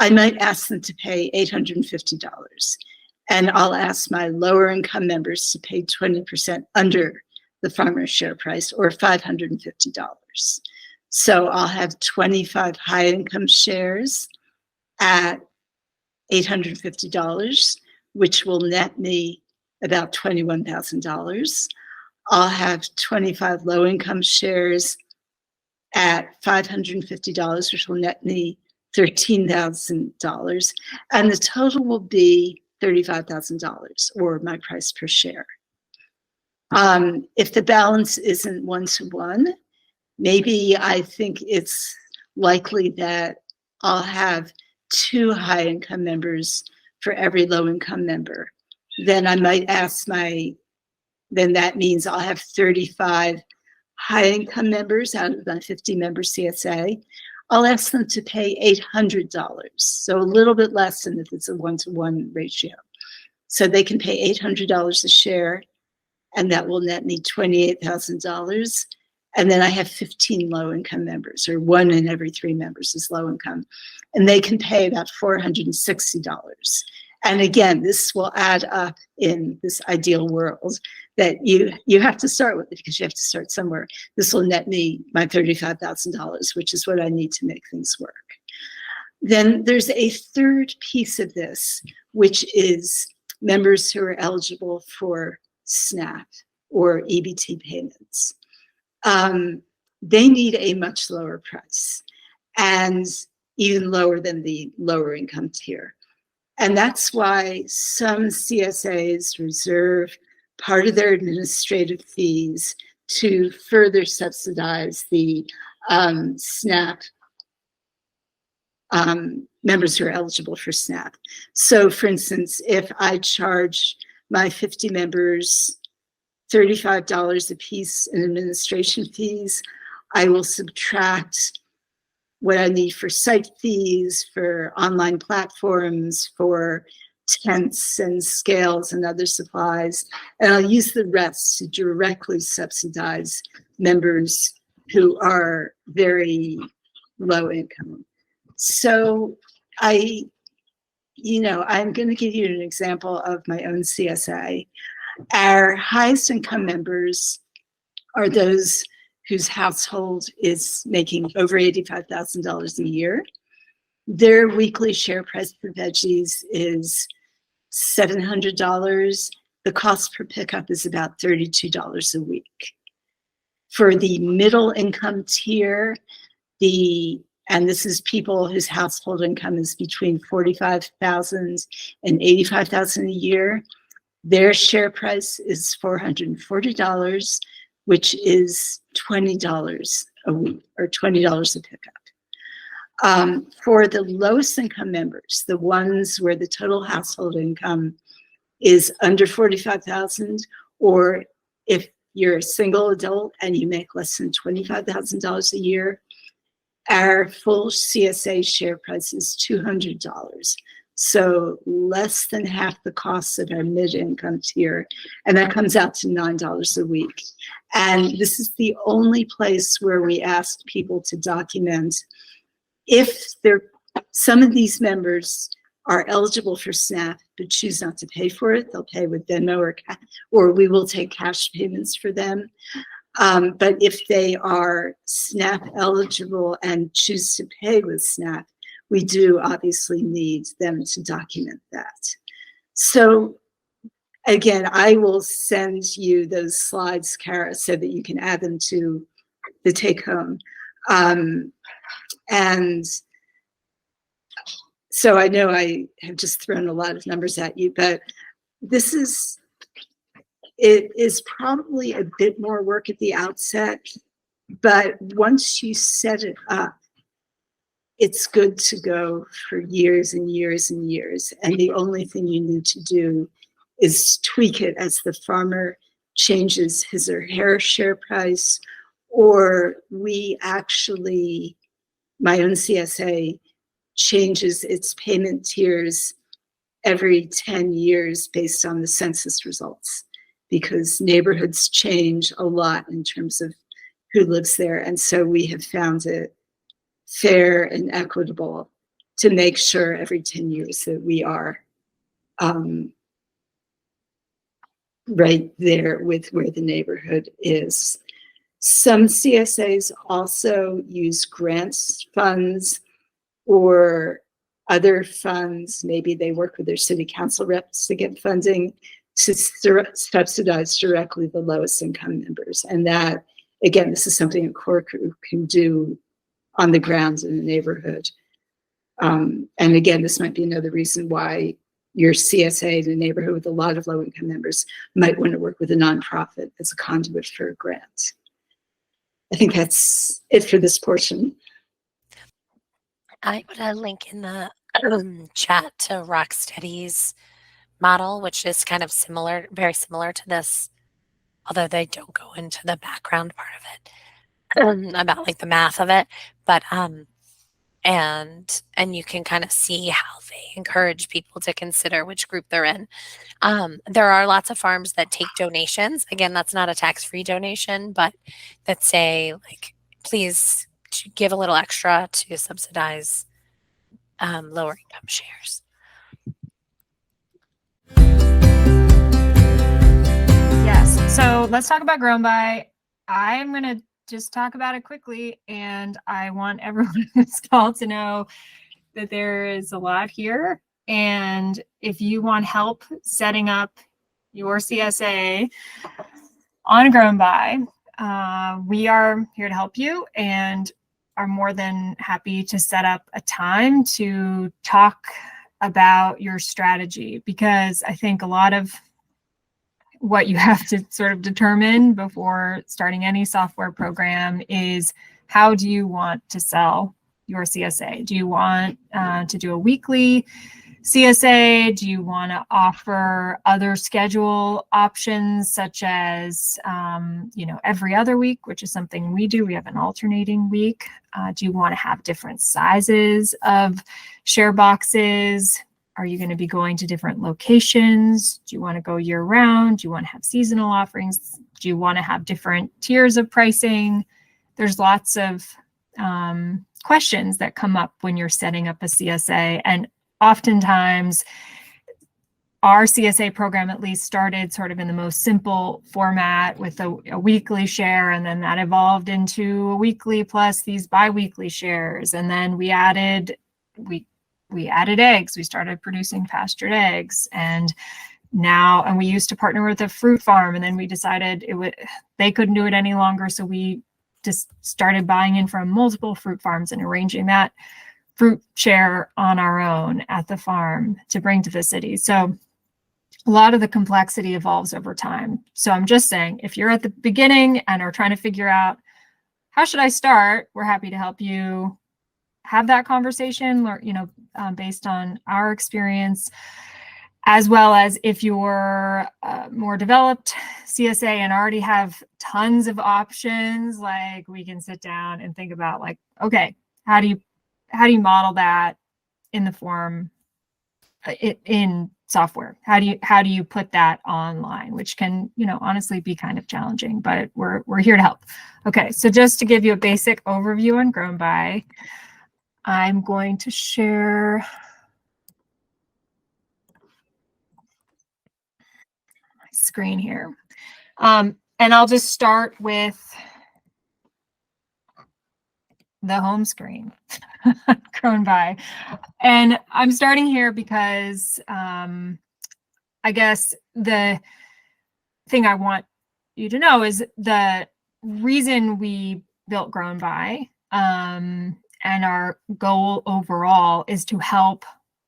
I might ask them to pay $850. And I'll ask my lower income members to pay 20% under the farmer's share price, or $550. So I'll have 25 high income shares at $850, which will net me about $21,000. I'll have 25 low income shares at $550, which will net me $13,000. And the total will be $35,000, or my price per share. If the balance isn't 1-to-1, maybe I think it's likely that I'll have 2 high income members for every low income member. Then I might ask then that means I'll have 35 high income members out of my 50 member CSA. I'll ask them to pay $800, so a little bit less than if it's a 1-to-1 ratio. So they can pay $800 a share, and that will net me $28,000. And then I have 15 low income members, or 1 in every 3 members is low income, and they can pay about $460. And again, this will add up in this ideal world that you have to start with, because you have to start somewhere. This will net me my $35,000, which is what I need to make things work. Then there's a third piece of this, which is members who are eligible for SNAP or EBT payments. They need a much lower price, and even lower than the lower income tier. And that's why some CSAs reserve part of their administrative fees to further subsidize the SNAP members who are eligible for SNAP. So for instance, if I charge my 50 members $35 a piece in administration fees, I will subtract what I need for site fees, for online platforms, for tents and scales and other supplies, and I'll use the rest to directly subsidize members who are very low income. So I'm going to give you an example of my own CSA. Our highest income members are those whose household is making over $85,000 a year. Their weekly share price for veggies is $700. The cost per pickup is about $32 a week. For the middle income tier, and this is people whose household income is between $45,000 and $85,000 a year, their share price is $440, which is $20 a week, or $20 a pickup. For the lowest income members, the ones where the total household income is under 45,000, or if you're a single adult and you make less than $25,000 a year, our full CSA share price is $200. So less than half the cost of our mid-income tier, and that comes out to $9 a week. And this is the only place where we ask people to document if some of these members are eligible for SNAP but choose not to pay for it. They'll pay with Venmo or we will take cash payments for them. But if they are SNAP eligible and choose to pay with SNAP, we do obviously need them to document that. So again, I will send you those slides, Kara, so that you can add them to the take home. And so I know I have just thrown a lot of numbers at you, but it is probably a bit more work at the outset, but once you set it up, it's good to go for years and years and years. And the only thing you need to do is tweak it as the farmer changes his or her share price, or my own CSA changes its payment tiers every 10 years based on the census results, because neighborhoods change a lot in terms of who lives there. And so we have found it fair and equitable to make sure every 10 years that we are right there with where the neighborhood is. Some CSAs also use grants funds or other funds. Maybe they work with their city council reps to get funding to subsidize directly the lowest income members. And that, again, this is something a core group can do on the ground in the neighborhood. And again, this might be another reason why your CSA in a neighborhood with a lot of low income members might want to work with a nonprofit as a conduit for a grant. I think that's it for this portion. I put a link in the chat to Rocksteady's model, which is kind of similar, very similar to this, although they don't go into the background part of it about like the math of it. But and you can kind of see how they encourage people to consider which group they're in. There are lots of farms that take donations. Again, that's not a tax-free donation, but that say like, please give a little extra to subsidize lower income shares. Yes. So let's talk about Grown By. I'm going to just talk about it quickly, and I want everyone in this call to know that there is a lot here. And if you want help setting up your CSA on Grown By, we are here to help you and are more than happy to set up a time to talk about your strategy, because I think a lot of what you have to sort of determine before starting any software program is, how do you want to sell your CSA? Do you want to do a weekly CSA? Do you want to offer other schedule options such as, every other week, which is something we do. We have an alternating week. Do you want to have different sizes of share boxes? Are you going to be going to different locations? Do you want to go year round? Do you want to have seasonal offerings? Do you want to have different tiers of pricing? There's lots of questions that come up when you're setting up a CSA. And oftentimes our CSA program at least started sort of in the most simple format with a weekly share, and then that evolved into a weekly plus these bi-weekly shares. And then we added eggs. We started producing pastured eggs, and we used to partner with a fruit farm, and then we decided they couldn't do it any longer. So we just started buying in from multiple fruit farms and arranging that fruit share on our own at the farm to bring to the city. So a lot of the complexity evolves over time. So I'm just saying, if you're at the beginning and are trying to figure out how should I start, we're happy to help you have that conversation, based on our experience, as well as if you're more developed CSA and already have tons of options, like we can sit down and think about like, okay, how do you model that in the form in software? How do you put that online, which can, honestly be kind of challenging, but we're here to help. Okay, so just to give you a basic overview on Grown By, I'm going to share my screen here. And I'll just start with the home screen, Grown By. And I'm starting here because I guess the thing I want you to know is the reason we built Grown By, and our goal overall is to help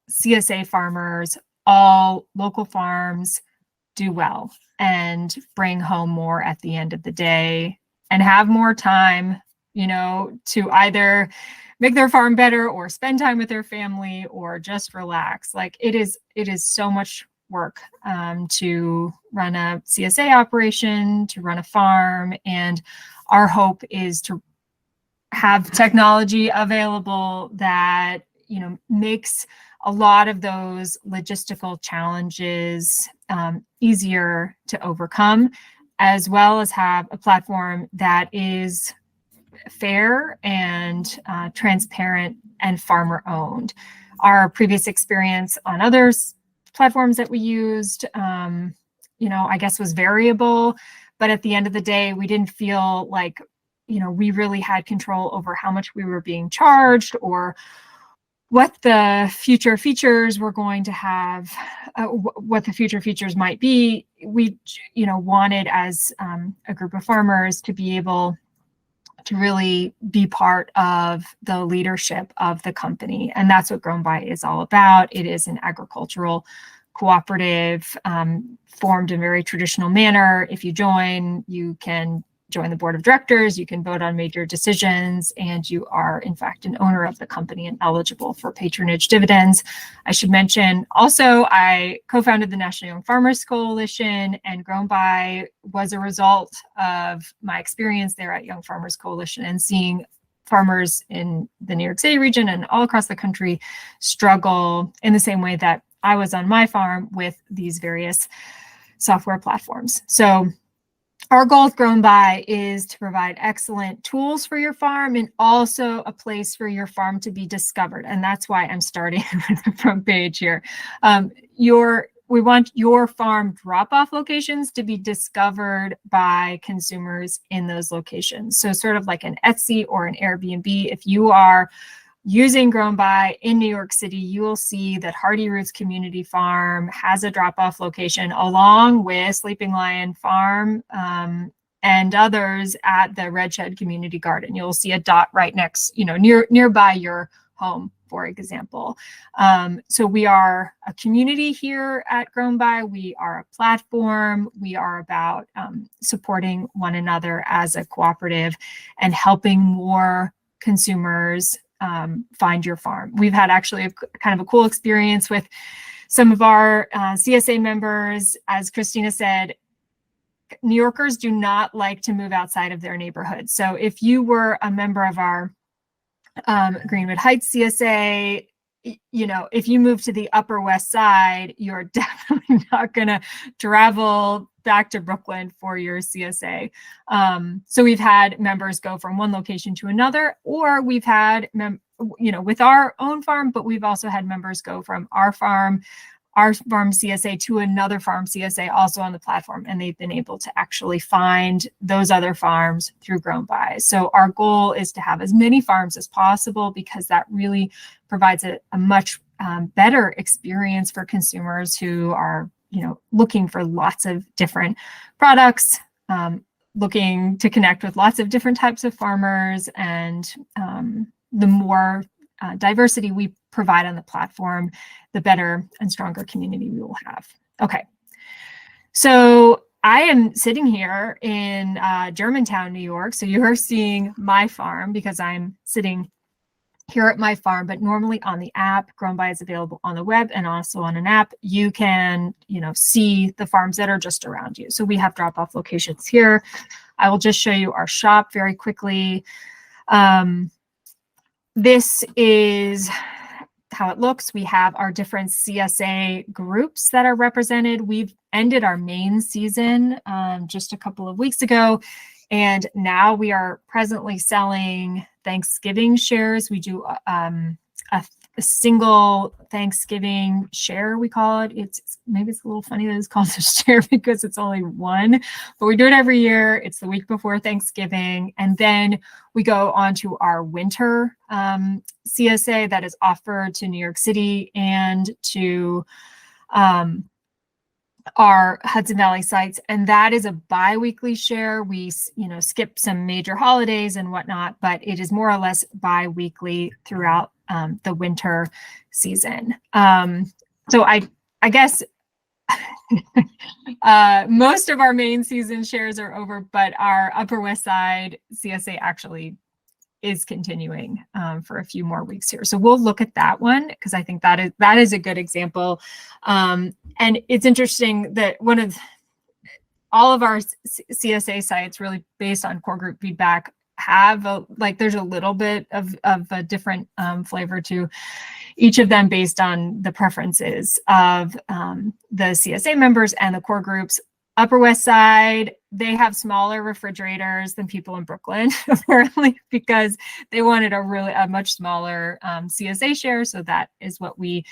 CSA farmers, all local farms, do well and bring home more at the end of the day and have more time, to either make their farm better or spend time with their family or just relax. Like it is so much work to run a CSA operation, to run a farm, and our hope is to have technology available that makes a lot of those logistical challenges easier to overcome, as well as have a platform that is fair and transparent and farmer owned. Our previous experience on other platforms that we used, I guess was variable, but at the end of the day, we didn't feel like we really had control over how much we were being charged or what the future features were going to have, what the future features might be. We, wanted as a group of farmers to be able to really be part of the leadership of the company. And that's what Grown By is all about. It is an agricultural cooperative formed in a very traditional manner. If you join, you can join the board of directors, you can vote on major decisions, and you are in fact an owner of the company and eligible for patronage dividends. I should mention also, I co-founded the National Young Farmers Coalition, and Grown By was a result of my experience there at Young Farmers Coalition and seeing farmers in the New York City region and all across the country struggle in the same way that I was on my farm with these various software platforms. So our goal with Grown By is to provide excellent tools for your farm and also a place for your farm to be discovered. And that's why I'm starting with the front page here. We want your farm drop-off locations to be discovered by consumers in those locations. So sort of like an Etsy or an Airbnb, if you are using Grown By in New York City, you will see that Hardy Roots Community Farm has a drop-off location along with Sleeping Lion Farm and others at the Red Shed Community Garden. You'll see a dot right next, nearby your home, for example. So we are a community here at Grown By. We are a platform. We are about supporting one another as a cooperative and helping more consumers find your farm. We've had actually kind of a cool experience with some of our CSA members. As Christina said, New Yorkers do not like to move outside of their neighborhood. So if you were a member of our Greenwood Heights CSA, if you move to the Upper West Side, you're definitely not going to travel back to Brooklyn for your CSA. So we've had members go from one location to another, or we've had, with our own farm, but we've also had members go from our farm CSA to another farm CSA also on the platform, and they've been able to actually find those other farms through Grown By. So our goal is to have as many farms as possible, because that really provides a much better experience for consumers who are looking for lots of different products, looking to connect with lots of different types of farmers, and the more diversity we provide on the platform, the better and stronger community we will have. Okay, so I am sitting here in Germantown, New York. So you are seeing my farm because I'm sitting here at my farm, but normally on the app. Grown By is available on the web and also on an app. You can, see the farms that are just around you. So we have drop-off locations here. I will just show you our shop very quickly. This is how it looks. We have our different CSA groups that are represented. We've ended our main season just a couple of weeks ago, and now we are presently selling Thanksgiving shares. We do a single Thanksgiving share, we call it. Maybe it's a little funny that it's called a share because it's only one, but we do it every year. It's the week before Thanksgiving. And then we go on to our winter CSA that is offered to New York City and to our Hudson Valley sites. And that is a bi-weekly share. We, skip some major holidays and whatnot, but it is more or less bi-weekly throughout the winter season. So I guess most of our main season shares are over, but our Upper West Side CSA actually is continuing for a few more weeks here. So we'll look at that one because I think that is a good example. And it's interesting that all of our CSA sites, really based on core group feedback, have there's a little bit of a different flavor to each of them based on the preferences of the CSA members and the core groups. Upper West Side, they have smaller refrigerators than people in Brooklyn, apparently, because they wanted a much smaller CSA share. So that is what we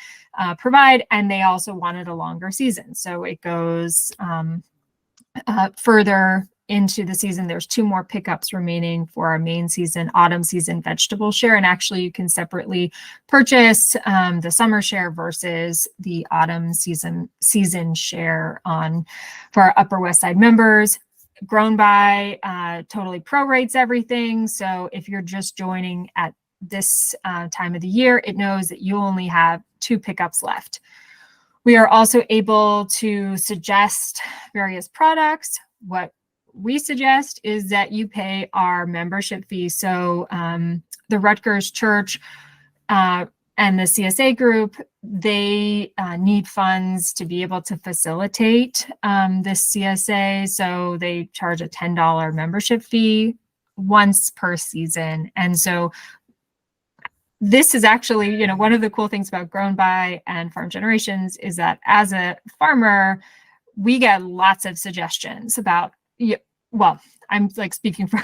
provide. And they also wanted a longer season. So it goes further into the season. There's 2 more pickups remaining for our main season, autumn season vegetable share. And actually you can separately purchase the summer share versus the autumn season share for our Upper West Side members. Grown By totally prorates everything. So if you're just joining at this time of the year, it knows that you only have 2 pickups left. We are also able to suggest various products. What we suggest is that you pay our membership fee. So the Rutgers Church and the CSA group, they need funds to be able to facilitate this CSA. So they charge a $10 membership fee once per season. And so this is actually, one of the cool things about Grown By and Farm Generations is that as a farmer, we get lots of suggestions about, well, I'm speaking for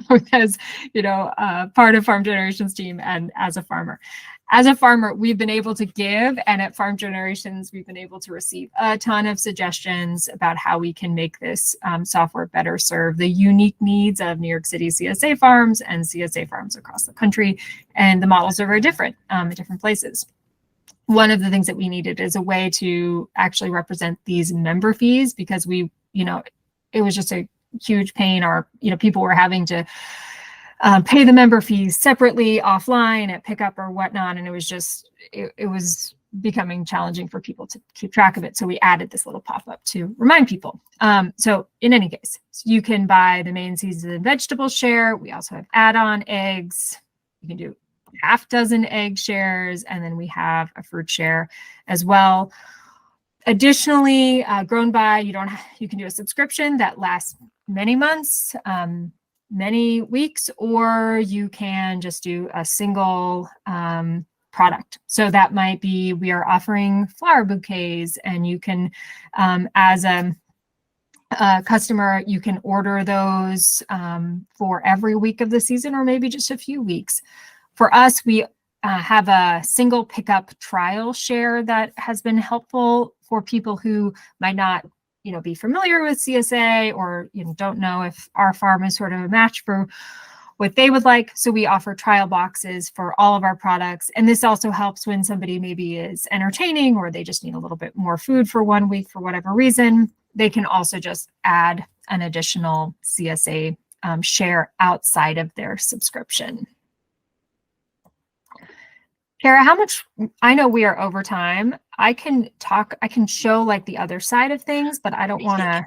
both as, part of Farm Generations team and as a farmer. As a farmer, we've been able to give, and at Farm Generations, we've been able to receive a ton of suggestions about how we can make this software better serve the unique needs of New York City CSA farms and CSA farms across the country. And the models are very different in different places. One of the things that we needed is a way to actually represent these member fees because it was just a huge pain. People were having to pay the member fees separately offline at pickup or whatnot. And it was becoming challenging for people to keep track of it. So we added this little pop-up to remind people. So in any case, you can buy the main season vegetable share. We also have add-on eggs. You can do half dozen egg shares, and then we have a fruit share as well. Additionally, Grown By, you can do a subscription that lasts many months, many weeks, or you can just do a single product. So that might be, we are offering flower bouquets, and you can, as a customer, you can order those for every week of the season, or maybe just a few weeks. For us, we have a single pickup trial share that has been helpful for people who might not, be familiar with CSA or don't know if our farm is sort of a match for what they would like. So we offer trial boxes for all of our products. And this also helps when somebody maybe is entertaining or they just need a little bit more food for 1 week for whatever reason. They can also just add an additional CSA share outside of their subscription. Kara, how much, I know we are over time. I can show the other side of things, but I don't want to.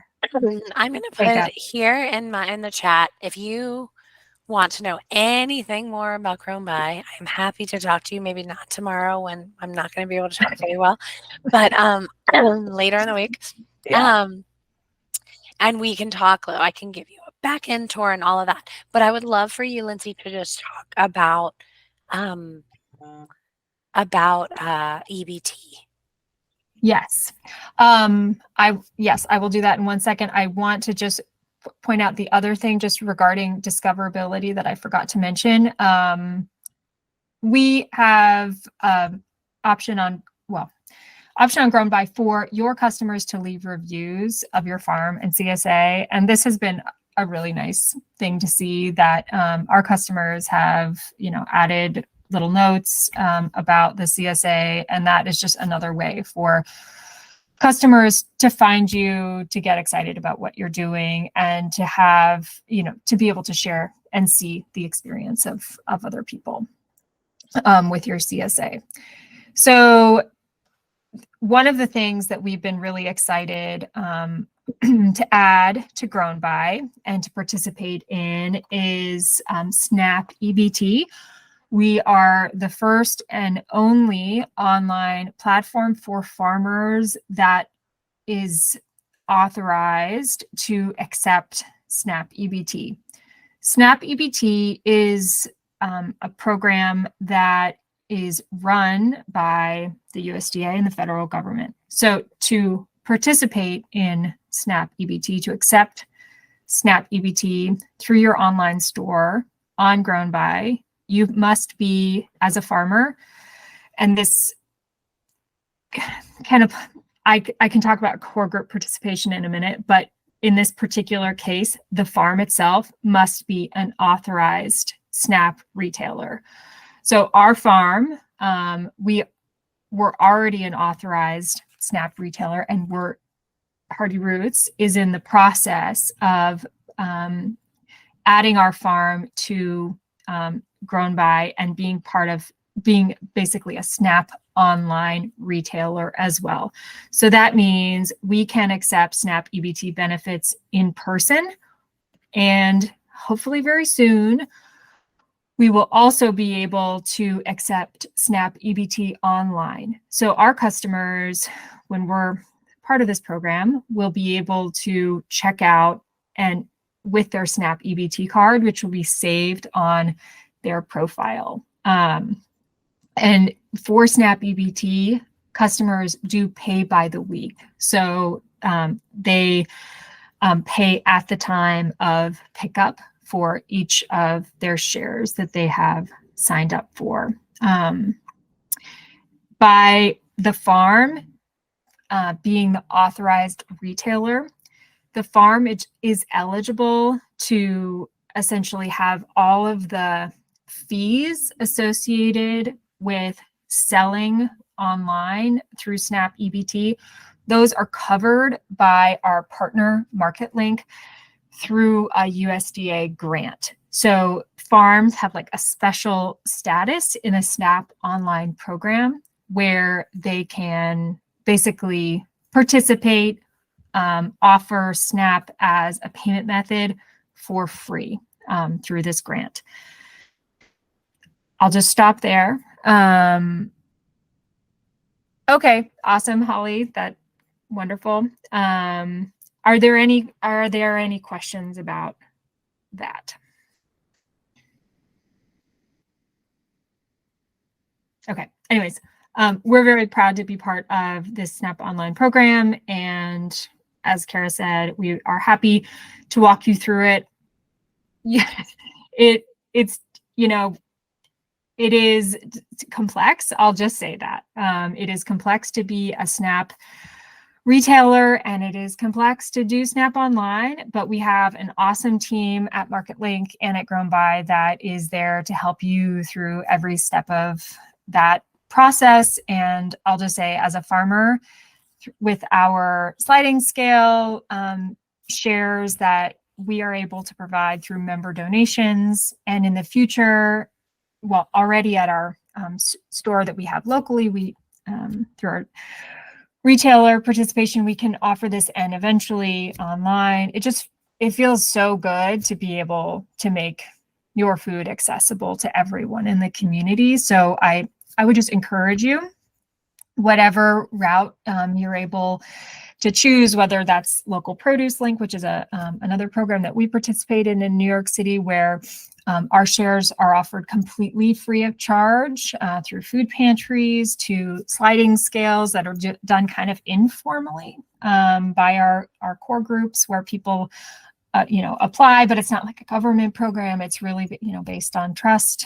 I'm going to put it here in the chat. If you want to know anything more about Grown By, I'm happy to talk to you. Maybe not tomorrow when I'm not going to be able to talk very well, but later in the week. Yeah. And we can talk. I can give you a back end tour and all of that. But I would love for you, Lindsay, to just talk about EBT. Yes. Yes, I will do that in 1 second. I want to just point out the other thing just regarding discoverability that I forgot to mention. We have option on Grown By for your customers to leave reviews of your farm and CSA. And this has been a really nice thing to see that our customers have, added little notes about the CSA. And that is just another way for customers to find you, to get excited about what you're doing, and to have, to be able to share and see the experience of other people with your CSA. So one of the things that we've been really excited to add to Grown By and to participate in is SNAP EBT. We are the first and only online platform for farmers that is authorized to accept SNAP EBT. SNAP EBT is a program that is run by the USDA and the federal government. So to participate in SNAP EBT, to accept SNAP EBT through your online store on Grown By, you must be as a farmer. And this kind of, I can talk about core group participation in a minute, but in this particular case, the farm itself must be an authorized SNAP retailer. So our farm, we were already an authorized SNAP retailer, and Hardy Roots is in the process of adding our farm to Grown By and being basically a SNAP online retailer as well. So that means we can accept SNAP EBT benefits in person, and hopefully very soon, we will also be able to accept SNAP EBT online. So our customers, when we're part of this program, will be able to check out and with their SNAP EBT card, which will be saved on their profile. And for SNAP EBT, customers do pay by the week. So they pay at the time of pickup for each of their shares that they have signed up for. By the farm being the authorized retailer, the farm is eligible to essentially have all of the fees associated with selling online through SNAP EBT. Those are covered by our partner MarketLink through a USDA grant. So farms have like a special status in a SNAP online program where they can basically participate, offer SNAP as a payment method for free through this grant. I'll just stop there. Okay, awesome, Holly. That's wonderful. Are there any questions about that? Okay, anyways, we're very proud to be part of this SNAP online program. And as Kara said, we are happy to walk you through it. Yeah, it's, it is complex. I'll just say that. It is complex to be a SNAP retailer, and it is complex to do SNAP online, but we have an awesome team at MarketLink and at Grown By that is there to help you through every step of that process. And I'll just say, as a farmer, with our sliding scale shares that we are able to provide through member donations, and in the future, well, already at our store that we have locally, we through our retailer participation, we can offer this, and eventually online. It feels so good to be able to make your food accessible to everyone in the community. So I would just encourage you, whatever route you're able to choose, whether that's Local Produce Link, which is another program that we participate in New York City, where our shares are offered completely free of charge through food pantries, to sliding scales that are done kind of informally by our core groups, where people apply, but it's not like a government program. It's really, based on trust,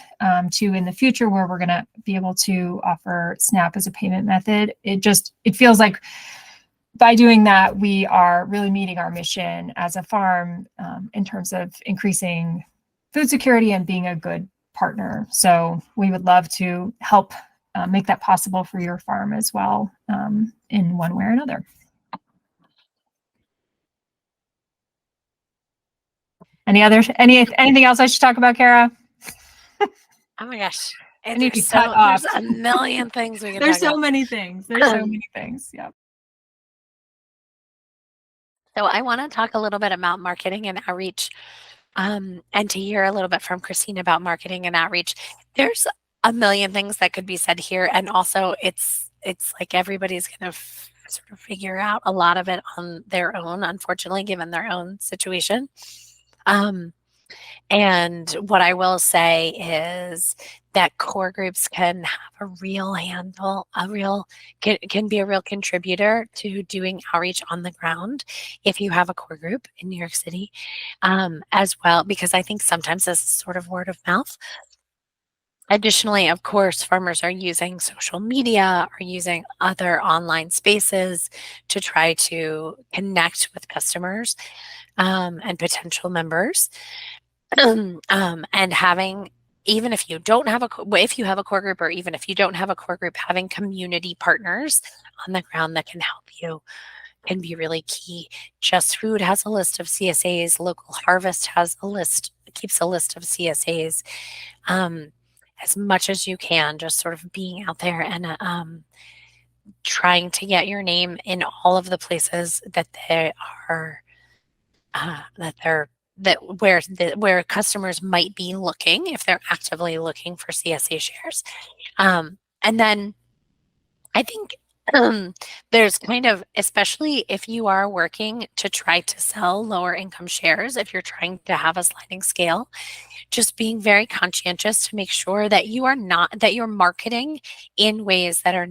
to in the future where we're going to be able to offer SNAP as a payment method. It feels like by doing that, we are really meeting our mission as a farm in terms of increasing food security and being a good partner. So we would love to help make that possible for your farm as well, in one way or another. Anything else I should talk about, Kara? Oh my gosh. I need to cut off. There's a million things we can There's talk so about. many things. There's so many things. Yeah. So I want to talk a little bit about marketing and outreach, and to hear a little bit from Christine about marketing and outreach. There's a million things that could be said here, and also it's like everybody's going to sort of figure out a lot of it on their own, unfortunately, given their own situation. And what I will say is that core groups can have a real handle, can be a real contributor to doing outreach on the ground if you have a core group in New York City, as well, because I think sometimes this is sort of word of mouth. Additionally, of course, farmers are using social media or using other online spaces to try to connect with customers and potential members. And having, even if you don't have if you have a core group, or even if you don't have a core group, having community partners on the ground that can help you can be really key. Just Food has a list of CSAs. Local Harvest has keeps a list of CSAs. As much as you can, just sort of being out there and trying to get your name in all of the places that they are, where customers might be looking, if they're actively looking for CSA shares. And then I think there's kind of, especially if you are working to try to sell lower income shares, if you're trying to have a sliding scale, just being very conscientious to make sure that you're marketing in ways that are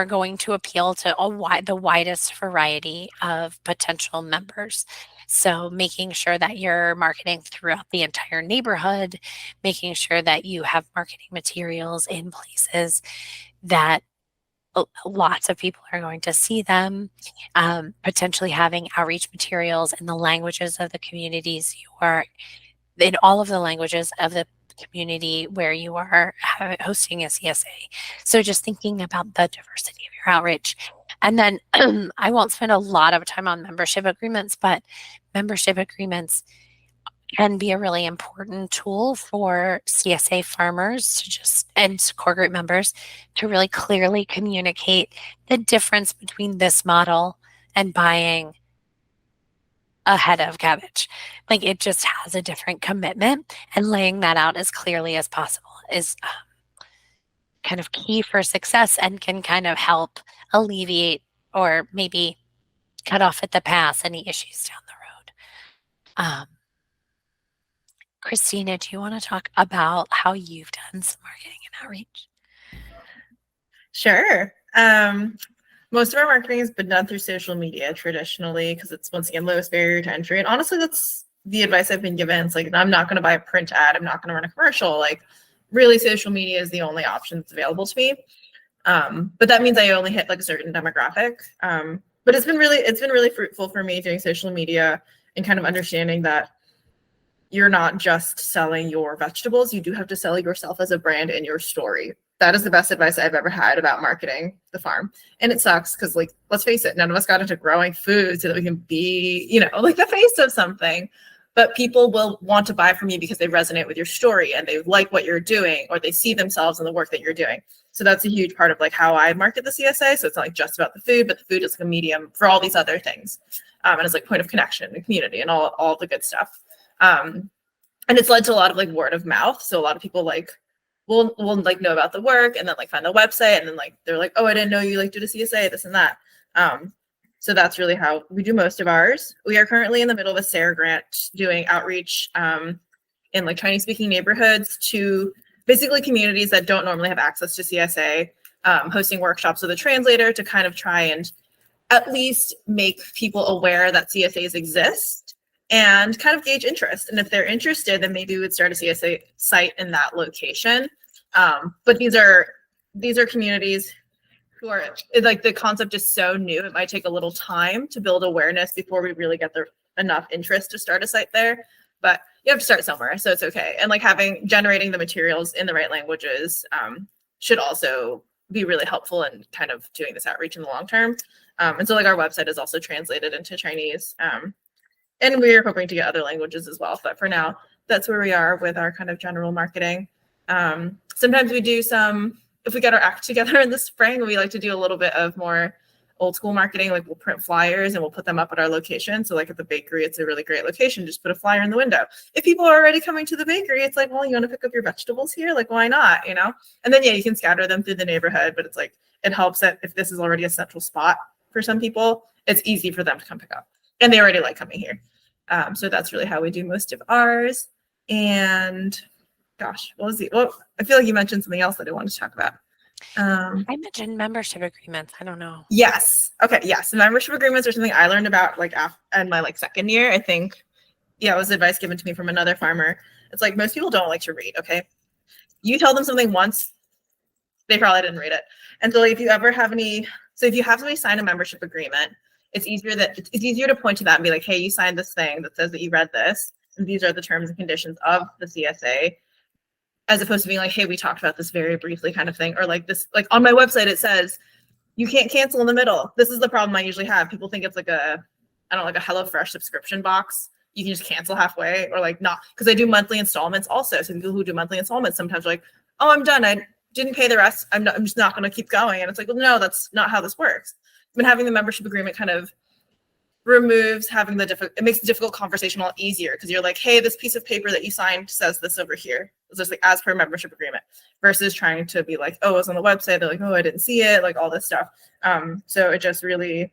going to appeal to the widest variety of potential members. So making sure that you're marketing throughout the entire neighborhood, making sure that you have marketing materials in places that lots of people are going to see them, potentially having outreach materials in the languages of the communities you are, in all of the languages of the community where you are hosting a CSA. So just thinking about the diversity of your outreach. And then I won't spend a lot of time on membership agreements, but membership agreements can be a really important tool for CSA farmers and core group members to really clearly communicate the difference between this model and buying a head of cabbage. Like, it just has a different commitment, and laying that out as clearly as possible is kind of key for success, and can kind of help alleviate or maybe cut off at the pass any issues down the road. Christina, do you want to talk about how you've done some marketing and outreach? Sure. Most of our marketing has been done through social media traditionally, because it's, once again, lowest barrier to entry. And honestly, that's the advice I've been given. It's like, I'm not going to buy a print ad. I'm not going to run a commercial. Like, really, social media is the only option that's available to me. But that means I only hit like a certain demographic. But it's been really fruitful for me doing social media and kind of understanding that you're not just selling your vegetables. You do have to sell yourself as a brand and your story. That is the best advice I've ever had about marketing the farm. And it sucks because, like, let's face it, none of us got into growing food so that we can be, like the face of something. But people will want to buy from you because they resonate with your story and they like what you're doing, or they see themselves in the work that you're doing. So that's a huge part of like how I market the CSA. So it's not like just about the food, but the food is like a medium for all these other things. And it's like point of connection and community and all the good stuff. And it's led to a lot of like word of mouth. So a lot of people like will like know about the work and then like find the website and then like they're like, oh, I didn't know you like do the CSA, this and that. So that's really how we do most of ours. We are currently in the middle of a SARE grant doing outreach in like Chinese speaking neighborhoods to basically communities that don't normally have access to CSA, hosting workshops with a translator to kind of try and at least make people aware that CSAs exist and kind of gauge interest. And if they're interested, then maybe we would start a CSA site in that location. But these are communities who are like, the concept is so new, it might take a little time to build awareness before we really get enough interest to start a site there. But you have to start somewhere, so it's okay. And like generating the materials in the right languages should also be really helpful in kind of doing this outreach in the long term. And so like our website is also translated into Chinese. And we're hoping to get other languages as well. But for now, that's where we are with our kind of general marketing. Sometimes we do if we get our act together in the spring, we like to do a little bit of more old school marketing. Like we'll print flyers and we'll put them up at our location. So like at the bakery, it's a really great location. Just put a flyer in the window. If people are already coming to the bakery, it's like, well, you want to pick up your vegetables here? Like, why not? You know? And then, yeah, you can scatter them through the neighborhood, but it's like, it helps that if this is already a central spot for some people, it's easy for them to come pick up. And they already like coming here. So that's really how we do most of ours. And gosh, what was well, I feel like you mentioned something else that I wanted to talk about. I mentioned membership agreements. I don't know. Yes. Okay. Yes. Membership agreements are something I learned about like in my like second year, I think. Yeah, it was advice given to me from another farmer. It's like most people don't like to read. Okay. You tell them something once, they probably didn't read it. And so like, if you have somebody sign a membership agreement, it's easier to point to that and be like, hey, you signed this thing that says that you read this, and these are the terms and conditions of the CSA, as opposed to being like, hey, we talked about this very briefly kind of thing. Or like this, like on my website, it says you can't cancel in the middle. This is the problem I usually have. People think it's like a HelloFresh subscription box. You can just cancel halfway or like not, because I do monthly installments also. So people who do monthly installments sometimes are like, oh, I'm done. I didn't pay the rest. I'm just not going to keep going. And it's like, well, no, that's not how this works. But having the membership agreement kind of removes having it makes the difficult conversation a lot easier, because you're like, hey, this piece of paper that you signed says this over here. It's just like as per membership agreement, versus trying to be like, oh, it was on the website. They're like, oh, I didn't see it, like all this stuff. So it just really,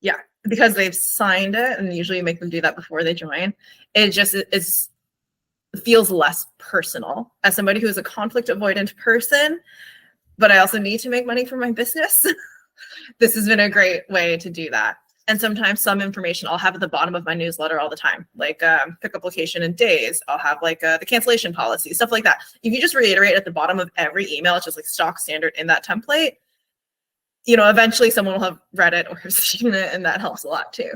yeah, because they've signed it, and usually you make them do that before they join. It feels less personal. As somebody who is a conflict avoidant person, but I also need to make money for my business, this has been a great way to do that. And sometimes some information I'll have at the bottom of my newsletter all the time, like pickup location and days. I'll have like the cancellation policy, stuff like that. If you just reiterate at the bottom of every email, it's just like stock standard in that template, eventually someone will have read it or have seen it, and that helps a lot too.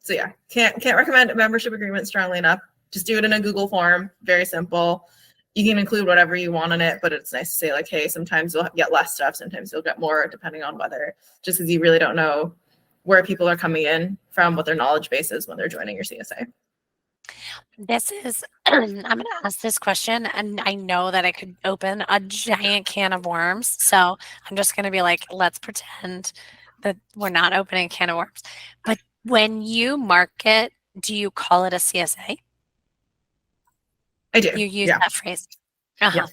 So yeah, can't recommend a membership agreement strongly enough. Just do it in a Google form, very simple. You can include whatever you want in it, but it's nice to say like, hey, sometimes you'll get less stuff, sometimes you'll get more, depending on whether, just because you really don't know where people are coming in from, what their knowledge base is when they're joining your CSA. This is, I'm going to ask this question, and I know that I could open a giant can of worms. So I'm just going to be like, let's pretend that we're not opening a can of worms. But when you market, do you call it a CSA? I do. You use that phrase. Yeah.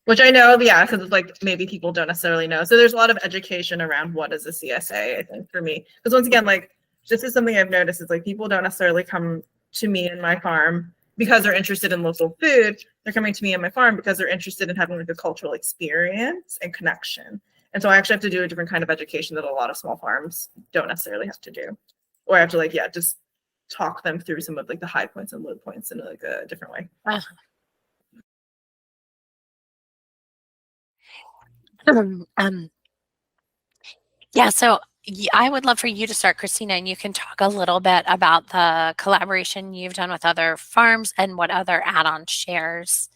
Which I know, yeah, because it's like maybe people don't necessarily know. So there's a lot of education around what is a CSA, I think, for me. Because once again, like, this is something I've noticed is like people don't necessarily come to me and my farm because they're interested in local food. They're coming to me and my farm because they're interested in having like a cultural experience and connection. And so I actually have to do a different kind of education that a lot of small farms don't necessarily have to do. Or I have to like, yeah, just talk them through some of like the high points and low points in like a different way. Yeah, so I would love for you to start, Christina, and you can talk a little bit about the collaboration you've done with other farms and what other add-on shares.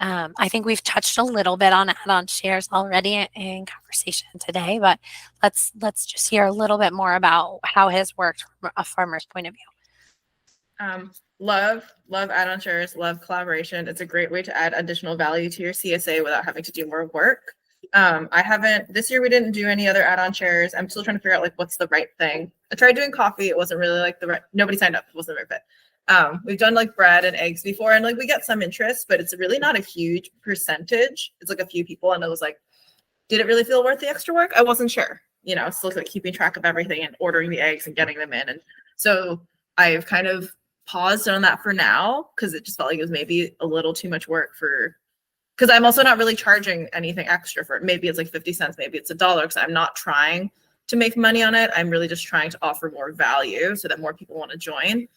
I think we've touched a little bit on add-on shares already in conversation today, but let's just hear a little bit more about how it has worked from a farmer's point of view. Love add-on shares, love collaboration. It's a great way to add additional value to your CSA without having to do more work. This year we didn't do any other add-on shares. I'm still trying to figure out like what's the right thing. I tried doing coffee. It wasn't really like nobody signed up. It wasn't the right fit. We've done like bread and eggs before, and like we get some interest, but it's really not a huge percentage. It's like a few people, and it was like, did it really feel worth the extra work? I wasn't sure. Still like keeping track of everything and ordering the eggs and getting them in. And so I've kind of paused on that for now because it just felt like it was maybe a little too much work because I'm also not really charging anything extra for it. Maybe it's like 50 cents, maybe it's $1 because I'm not trying to make money on it. I'm really just trying to offer more value so that more people want to join.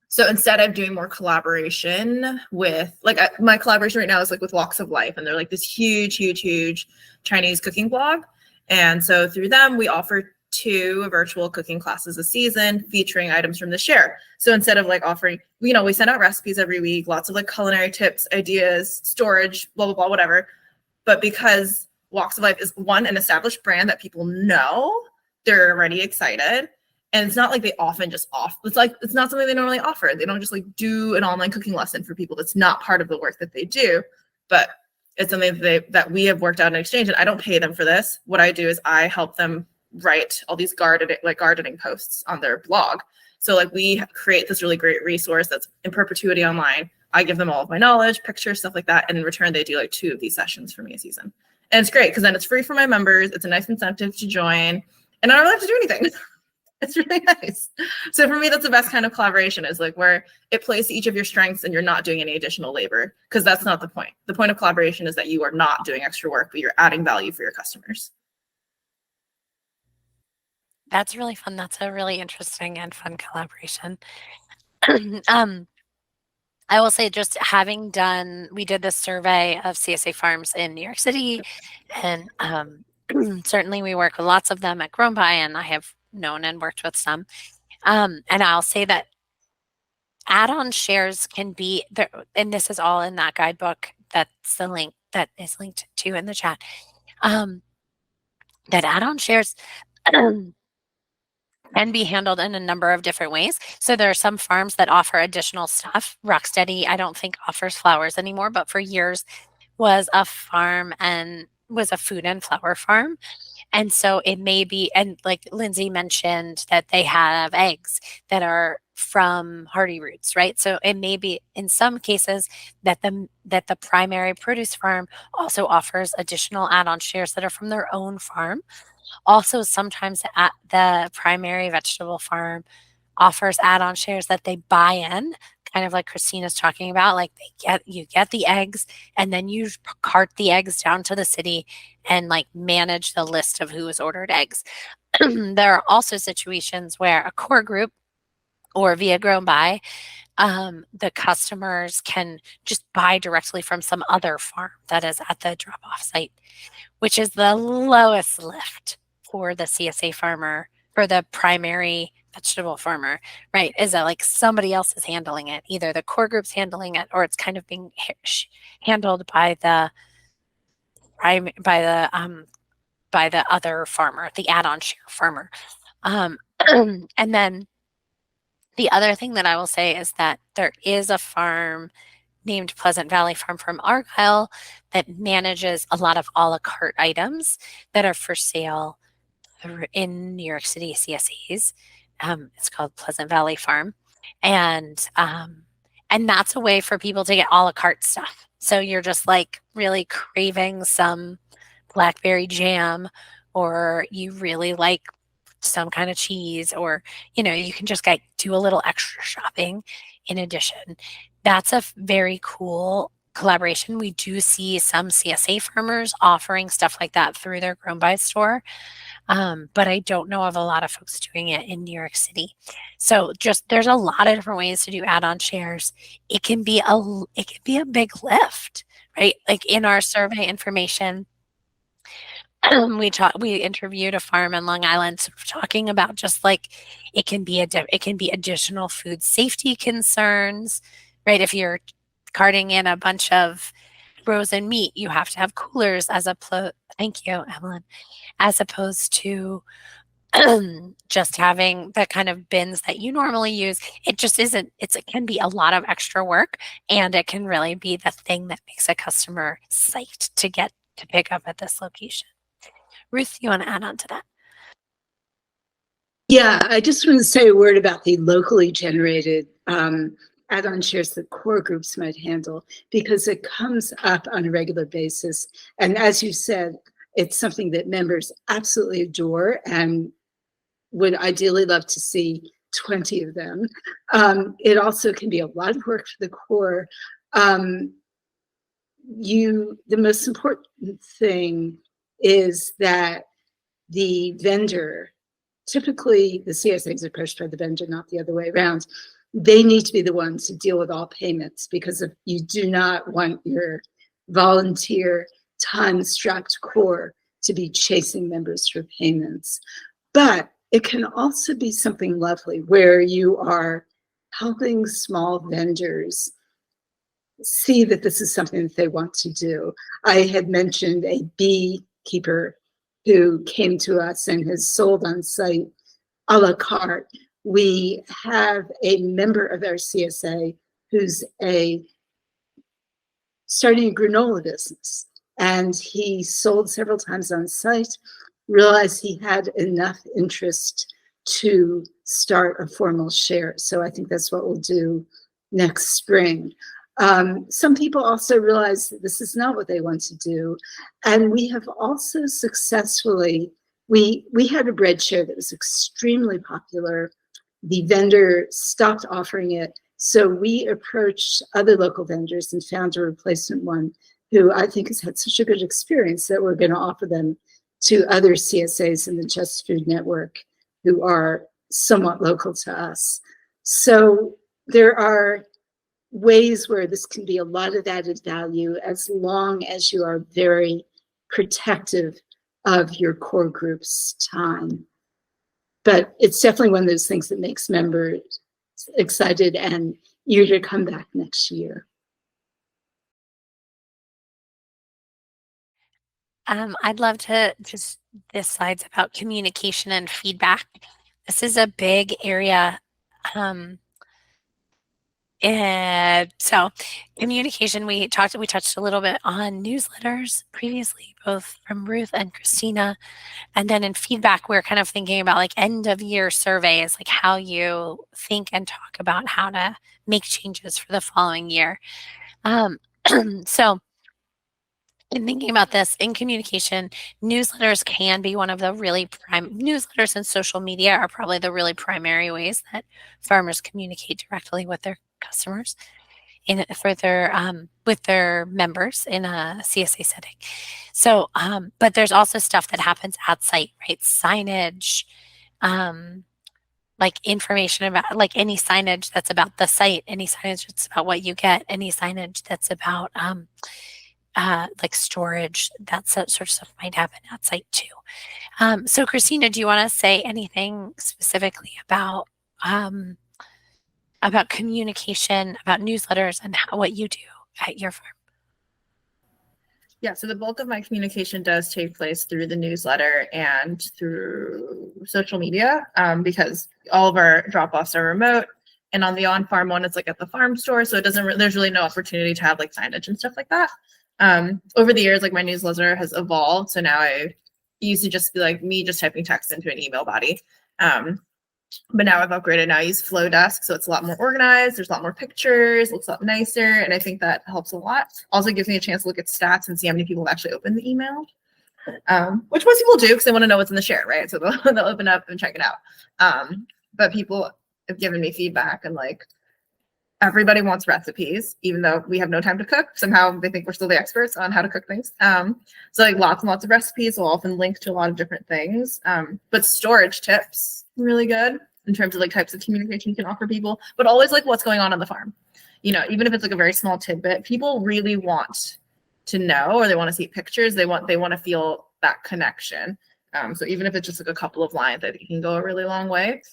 So instead I'm doing more collaboration with my collaboration right now is like with Walks of Life, and they're like this huge Chinese cooking blog. And so through them, we offer 2 virtual cooking classes a season featuring items from the share. So instead of like offering, we send out recipes every week, lots of like culinary tips, ideas, storage, blah, blah, blah, whatever. But because Walks of Life is an established brand that people know, they're already excited. And it's not like they often just it's not something they normally offer. They don't just like do an online cooking lesson for people. That's not part of the work that they do, but it's something that we have worked out in exchange. And I don't pay them for this. What I do is I help them write all these gardening posts on their blog. So like we create this really great resource that's in perpetuity online. I give them all of my knowledge, pictures, stuff like that. And in return, they do like 2 of these sessions for me a season. And it's great because then it's free for my members. It's a nice incentive to join. And I don't really have to do anything. It's really nice. So for me, that's the best kind of collaboration, is like where it plays to each of your strengths and you're not doing any additional labor, because that's not the point. The point of collaboration is that you are not doing extra work, but you're adding value for your customers. That's really fun. That's a really interesting and fun collaboration. I will say, just we did this survey of CSA farms in New York City, and certainly we work with lots of them at Grown By, and I have known and worked with some. And I'll say that add-on shares can be there, and this is all in that guidebook. That's the link that is linked to in the chat. That add-on shares can be handled in a number of different ways. So there are some farms that offer additional stuff. Rocksteady, I don't think, offers flowers anymore, but for years was a farm and was a food and flower farm. And so it may be, and like Lindsay mentioned, that they have eggs that are from Hardy Roots, right? So it may be in some cases that the primary produce farm also offers additional add-on shares that are from their own farm. Also, sometimes the primary vegetable farm offers add-on shares that they buy in, kind of like Christina's talking about. Like you get the eggs, and then you cart the eggs down to the city and like manage the list of who has ordered eggs. There are also situations where a core group or via Grown By, the customers can just buy directly from some other farm that is at the drop-off site, which is the lowest lift for the CSA farmer, for the primary vegetable farmer, right? Is that like somebody else is handling it, either the core group's handling it, or it's kind of being handled by the other farmer, the add-on share farmer. And then the other thing that I will say is that there is a farm named Pleasant Valley Farm from Argyle that manages a lot of a la carte items that are for sale in New York City CSAs. It's called Pleasant Valley Farm. And that's a way for people to get a la carte stuff. So you're just like really craving some blackberry jam, or you really like some kind of cheese, or, you can just do a little extra shopping in addition. That's a very cool collaboration. We do see some CSA farmers offering stuff like that through their Grown By store. But I don't know of a lot of folks doing it in New York City. So there's a lot of different ways to do add-on shares. It can be a big lift, right? Like in our survey information, we interviewed a farm in Long Island talking about just like it can be additional food safety concerns, right? If you're carting in a bunch of frozen meat, you have to have coolers thank you, Evelyn, as opposed to just having the kind of bins that you normally use. It just isn't, it can be a lot of extra work, and it can really be the thing that makes a customer psyched to get to pick up at this location. Ruth, you want to add on to that? Yeah, I just want to say a word about the locally generated add-on shares that core groups might handle, because it comes up on a regular basis. And as you said, it's something that members absolutely adore and would ideally love to see 20 of them. It also can be a lot of work for the core. The most important thing is that the vendor, typically the CSA is approached by the vendor, not the other way around. They need to be the ones to deal with all payments, because if you do not want your volunteer time-strapped core to be chasing members for payments. But it can also be something lovely where you are helping small vendors see that this is something that they want to do. I had mentioned a beekeeper who came to us and has sold on site a la carte. We have a member of our CSA who's starting a granola business, and he sold several times on site, realized he had enough interest to start a formal share. So I think that's what we'll do next spring. Some people also realize that this is not what they want to do. And we have also successfully, we had a bread share that was extremely popular. The vendor stopped offering it. So we approached other local vendors and found a replacement one who I think has had such a good experience that we're going to offer them to other CSAs in the Just Food Network who are somewhat local to us. So there are ways where this can be a lot of added value, as long as you are very protective of your core group's time. But it's definitely one of those things that makes members excited and eager to come back next year. I'd love to just, this slide's about communication and feedback. This is a big area. And so communication, we touched a little bit on newsletters previously, both from Ruth and Christina. And then in feedback, we're kind of thinking about like end of year surveys, like how you think and talk about how to make changes for the following year. So in thinking about this in communication, newsletters can be one of the really newsletters, and social media are probably the really primary ways that farmers communicate directly with their customers with their members in a CSA setting. So, but there's also stuff that happens at site, right? Signage, like information about, like any signage that's about the site, any signage that's about what you get, any signage that's about like storage, that sort of stuff might happen at site too. So Christina, do you want to say anything specifically about communication, about newsletters, and what you do at your farm? Yeah, so the bulk of my communication does take place through the newsletter and through social media, because all of our drop-offs are remote. And on the on-farm one, it's like at the farm store, so it doesn't. There's really no opportunity to have like signage and stuff like that. Over the years, like my newsletter has evolved, so now it used to just be like me just typing text into an email body. But now I've upgraded. Now I use Flowdesk, so it's a lot more organized. There's a lot more pictures, looks a lot nicer, and I think that helps a lot. Also gives me a chance to look at stats and see how many people have actually opened the email, which most people do because they want to know what's in the share, right? So they'll open up and check it out. But people have given me feedback, and like everybody wants recipes, even though we have no time to cook. Somehow they think we're still the experts on how to cook things. So like lots and lots of recipes will often link to a lot of different things. But storage tips, really good in terms of like types of communication you can offer people, but always like what's going on the farm. You know, even if it's like a very small tidbit, people really want to know, or they want to see pictures. They want to feel that connection. So even if it's just like a couple of lines, I think it can go a really long way.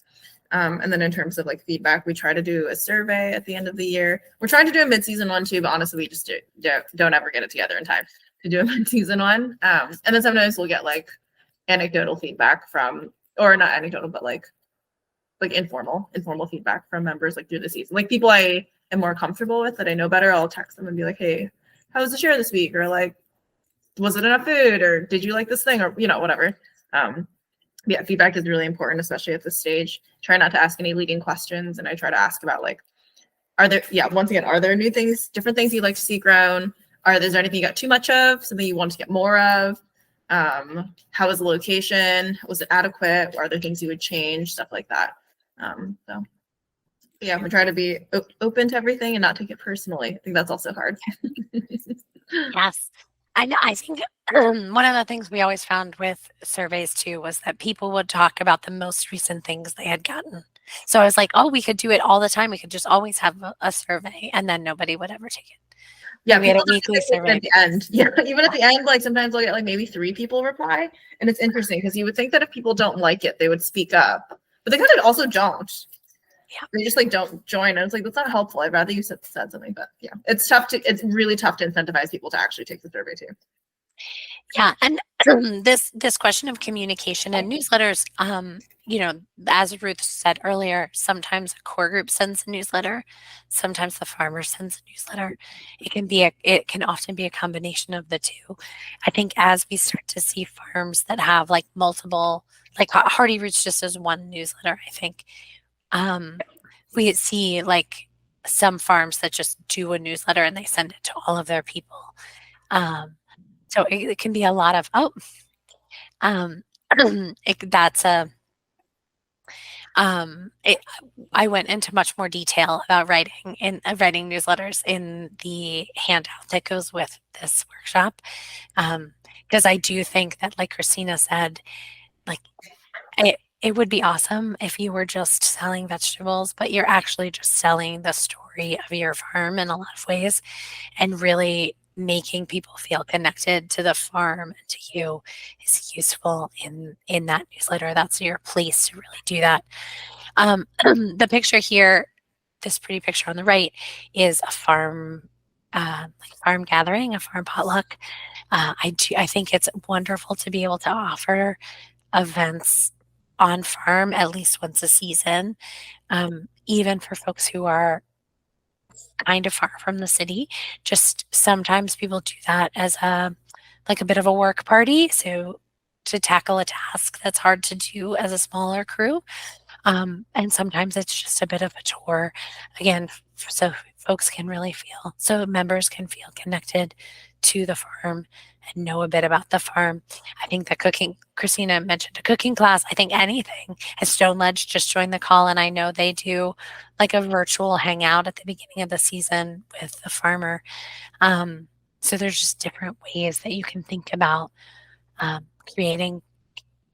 And then in terms of like feedback, we try to do a survey at the end of the year. We're trying to do a mid-season one too, but honestly, we just don't ever get it together in time to do a mid-season one. And then sometimes we'll get like anecdotal feedback from, or not anecdotal, but like informal feedback from members like through the season. Like people I am more comfortable with, that I know better, I'll text them and be like, hey, how was the share this week? Or like, was it enough food, or did you like this thing, or whatever. Yeah, feedback is really important, especially at this stage. Try not to ask any leading questions, and I try to ask about like, are there new things, different things you'd like to see grown? Is there anything you got too much of, something you want to get more of? How was the location? Was it adequate? Are there things you would change? Stuff like that. So yeah, we try to be open to everything and not take it personally. I think that's also hard. Yes. I think one of the things we always found with surveys too was that people would talk about the most recent things they had gotten. So I was like, oh, we could do it all the time. We could just always have a survey, and then nobody would ever take it. Yeah, we had a weekly survey at the end. Yeah, even at the end, like sometimes we'll get like maybe 3 people reply, and it's interesting because you would think that if people don't like it, they would speak up, but they kind of also don't. Yeah, they just like don't join, and it's like that's not helpful. I'd rather you said something, but yeah, it's really tough to incentivize people to actually take the survey too. Yeah, and this question of communication and newsletters, as Ruth said earlier, sometimes a core group sends a newsletter, sometimes the farmer sends a newsletter. It can often be a combination of the two. I think as we start to see farms that have like multiple, like Hardy Roots just as one newsletter, I think we see like some farms that just do a newsletter and they send it to all of their people. So it can be a lot of, I went into much more detail about writing newsletters in the handout that goes with this workshop. Because I do think that, like Christina said, like it would be awesome if you were just selling vegetables, but you're actually just selling the story of your farm in a lot of ways, and really making people feel connected to the farm and to you is useful in that newsletter. That's your place to really do that. The picture here, this pretty picture on the right, is a farm farm gathering, a farm potluck. I think it's wonderful to be able to offer events on farm at least once a season, even for folks who are kind of far from the city. Just sometimes people do that as a bit of a work party, so to tackle a task that's hard to do as a smaller crew. And sometimes it's just a bit of a tour, again, so members can feel connected to the farm and know a bit about the farm. I think the cooking, Christina mentioned a cooking class. I think anything. At Stone Ledge just joined the call, and I know they do like a virtual hangout at the beginning of the season with the farmer. So there's just different ways that you can think about creating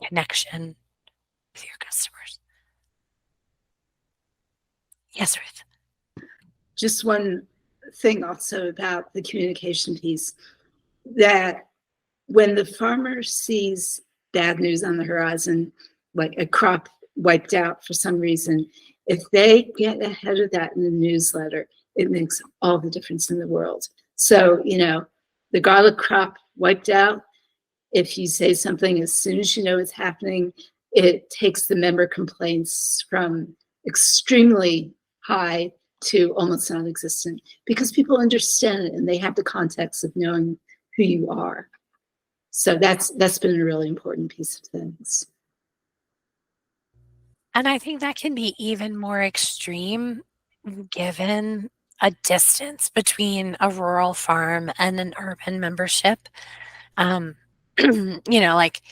connection with your customers. Yes, Ruth. Just one thing also about the communication piece, that when the farmer sees bad news on the horizon, like a crop wiped out for some reason, if they get ahead of that in the newsletter, it makes all the difference in the world. So, the garlic crop wiped out, if you say something as soon as you know it's happening, it takes the member complaints from extremely high to almost non-existent, because people understand it and they have the context of knowing who you are. So that's been a really important piece of things. And I think that can be even more extreme given a distance between a rural farm and an urban membership. Like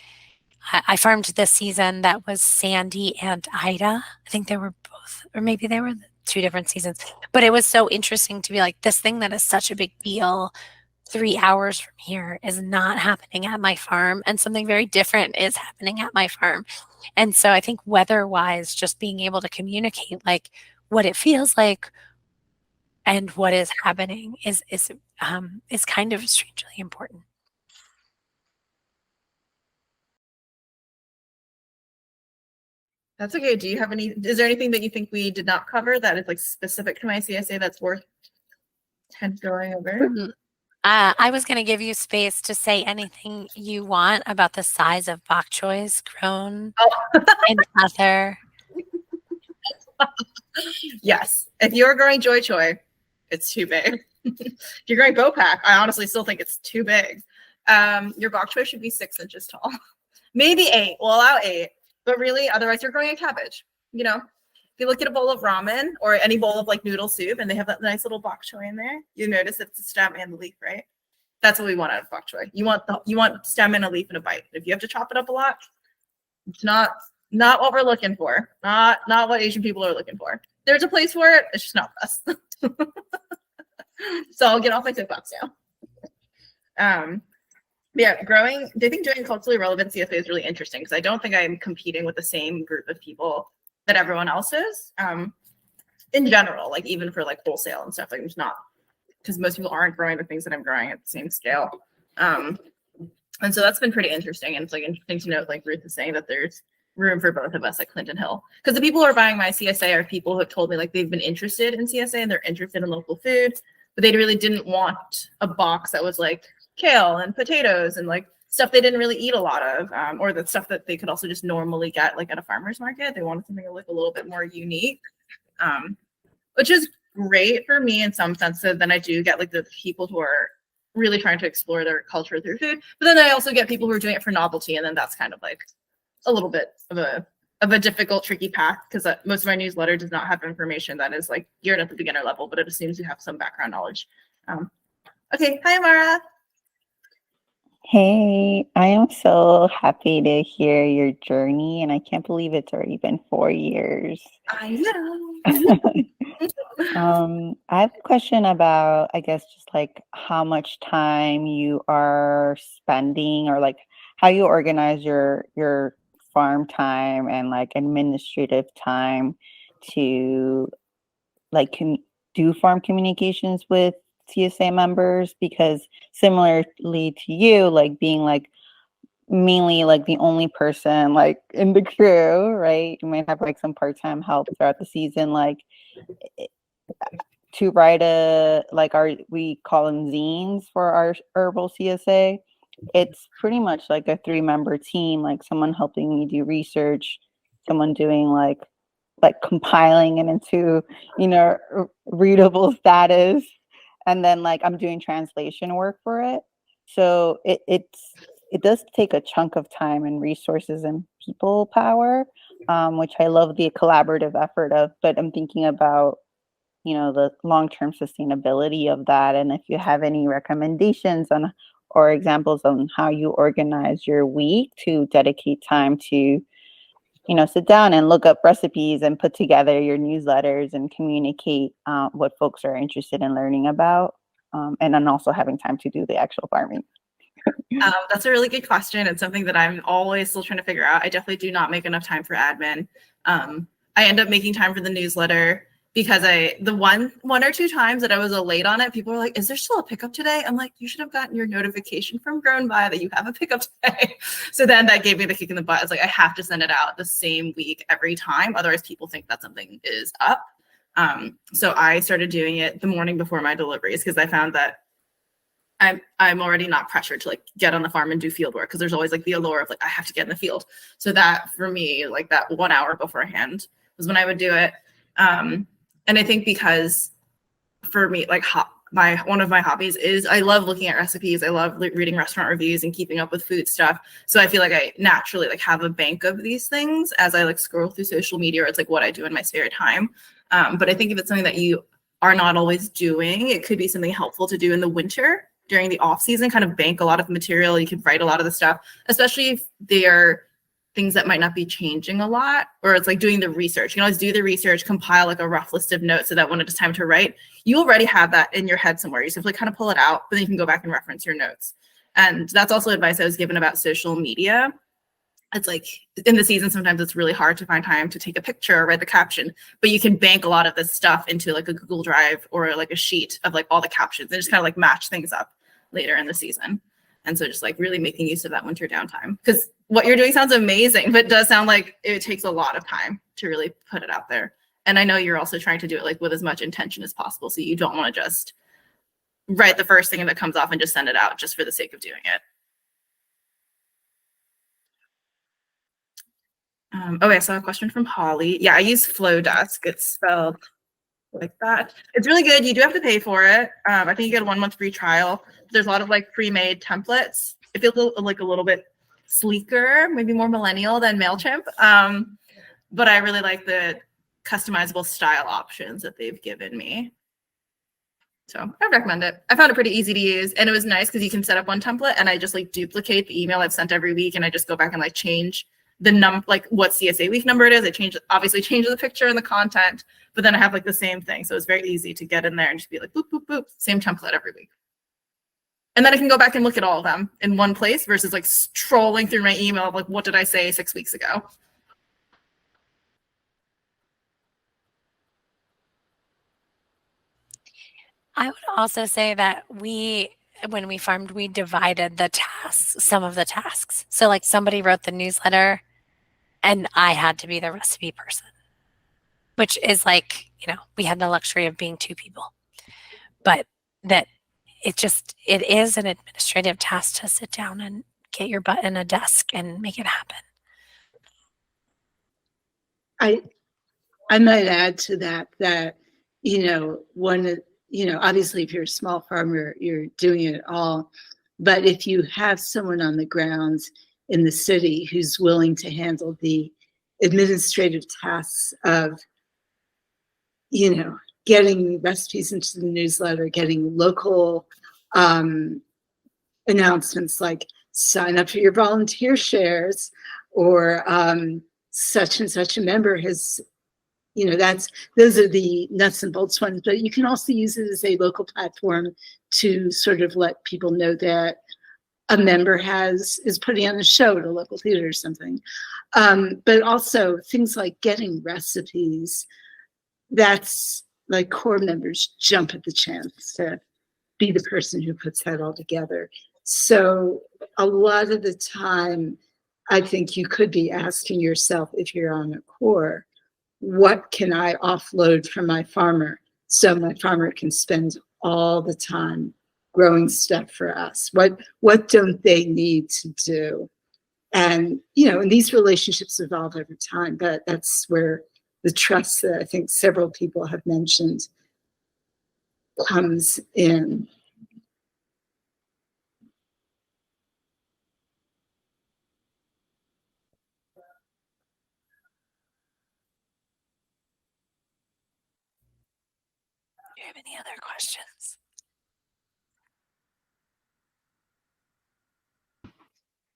I farmed this season that was Sandy and Ida. I think they were both, or maybe they were 2 different seasons. But it was so interesting to be like, this thing that is such a big deal 3 hours from here is not happening at my farm, and something very different is happening at my farm. And so I think weather-wise, just being able to communicate like what it feels like and what is happening is kind of strangely important. That's okay. Is there anything that you think we did not cover that is like specific to my CSA that's worth going over? I was going to give you space to say anything you want about the size of bok choys grown in other. Yes. If you're growing Joy Choy, it's too big. If you're growing Bopac, I honestly still think it's too big. Your bok choy should be 6 inches tall. Maybe 8. We'll allow 8. But really, otherwise you're growing a cabbage. You know, if you look at a bowl of ramen or any bowl of like noodle soup and they have that nice little bok choy in there, you notice it's the stem and the leaf, right? That's what we want out of bok choy. You want stem and a leaf and a bite. If you have to chop it up a lot, it's not what we're looking for. Not what Asian people are looking for. There's a place for it. It's just not us. So I'll get off my soapbox now. Yeah, I think doing culturally relevant CSA is really interesting because I don't think I'm competing with the same group of people that everyone else is. In general, like even for like wholesale and stuff, like there's not, because most people aren't growing the things that I'm growing at the same scale. And so that's been pretty interesting. And it's like interesting to note, like Ruth is saying, that there's room for both of us at Clinton Hill. Because the people who are buying my CSA are people who have told me like they've been interested in CSA and they're interested in local food, but they really didn't want a box that was like kale and potatoes and like stuff they didn't really eat a lot of, or the stuff that they could also just normally get like at a farmer's market. They wanted something like a little bit more unique, which is great for me in some sense. So then I do get like the people who are really trying to explore their culture through food, but then I also get people who are doing it for novelty, and then that's kind of like a little bit of a difficult, tricky path, because most of my newsletter does not have information that is like geared at the beginner level, but it assumes you have some background knowledge. Okay, hi Amara. Hey, I am so happy to hear your journey, and I can't believe it's already been 4 years. I know. I have a question about, I guess, just like how much time you are spending, or like how you organize your farm time and like administrative time to like do farm communications with CSA members, because similarly to you, like being like mainly like the only person like in the crew, right? You might have like some part-time help throughout the season, like to write we call them zines for our herbal CSA. It's pretty much like a 3-member team, like someone helping me do research, someone doing like compiling it into, readable status. And then like I'm doing translation work for it. So it does take a chunk of time and resources and people power, which I love the collaborative effort of, but I'm thinking about, the long-term sustainability of that. And if you have any recommendations on or examples on how you organize your week to dedicate time to, sit down and look up recipes and put together your newsletters and communicate what folks are interested in learning about, and then also having time to do the actual farming. That's a really good question. It's something that I'm always still trying to figure out. I definitely do not make enough time for admin. I end up making time for the newsletter because the one or two times that I was late on it, people were like, is there still a pickup today? I'm like, you should have gotten your notification from Grown By that you have a pickup today. So then that gave me the kick in the butt. It's like, I have to send it out the same week every time. Otherwise people think that something is up. So I started doing it the morning before my deliveries, because I found that I'm already not pressured to like get on the farm and do field work, because there's always like the allure of like, I have to get in the field. So that for me, like that 1 hour beforehand was when I would do it. And I think because for me, like one of my hobbies is I love looking at recipes. I love reading restaurant reviews and keeping up with food stuff. So I feel like I naturally like have a bank of these things as I like scroll through social media, or it's like what I do in my spare time. But I think if it's something that you are not always doing, it could be something helpful to do in the winter during the off season, kind of bank a lot of material. You can write a lot of the stuff, especially if they're things that might not be changing a lot, or it's like doing the research. You can always do the research, compile like a rough list of notes so that when it is time to write, you already have that in your head somewhere. You simply kind of pull it out, but then you can go back and reference your notes. And that's also advice I was given about social media. It's like in the season, sometimes it's really hard to find time to take a picture or write the caption, but you can bank a lot of this stuff into like a Google Drive or like a sheet of like all the captions and just kind of like match things up later in the season. And so just like really making use of that winter downtime, because what you're doing sounds amazing, but it does sound like it takes a lot of time to really put it out there. And I know you're also trying to do it like with as much intention as possible. So you don't want to just write the first thing that comes off and just send it out just for the sake of doing it. Okay, so a question from Holly. Yeah, I use Flowdesk. It's spelled like that. It's really good. You do have to pay for it. I think you get a 1 month free trial. there's a lot of like pre-made templates. It feels like a little bit sleeker, maybe more millennial than MailChimp. But I really like the customizable style options that they've given me. So I recommend it. I found it pretty easy to use, and it was nice because you can set up one template and I just like duplicate the email I've sent every week, and I just go back and like change the like what CSA week number it is. I obviously change the picture and the content, but then I have like the same thing. So it's very easy to get in there and just be like, boop, boop, boop, same template every week. And then I can go back and look at all of them in one place versus like trolling through my email of like, what did I say 6 weeks ago? I would also say that when we farmed, we divided the tasks, some of the tasks. So like somebody wrote the newsletter and I had to be the recipe person, which is like, we had the luxury of being 2 people, but that it is an administrative task to sit down and get your butt in a desk and make it happen. I might add to that, obviously if you're a small farmer, you're doing it all. But if you have someone on the ground in the city who's willing to handle the administrative tasks of, getting recipes into the newsletter, getting local announcements like sign up for your volunteer shares, or such and such a member has, those are the nuts and bolts ones, but you can also use it as a local platform to sort of let people know that a member is putting on a show at a local theater or something. But also things like getting recipes, that's like core members jump at the chance to be the person who puts that all together. So a lot of the time, I think you could be asking yourself, if you're on a core, what can I offload from my farmer so my farmer can spend all the time growing stuff for us? What don't they need to do? And, and these relationships evolve over time, but that's where the trust that I think several people have mentioned comes in. Do you have any other questions?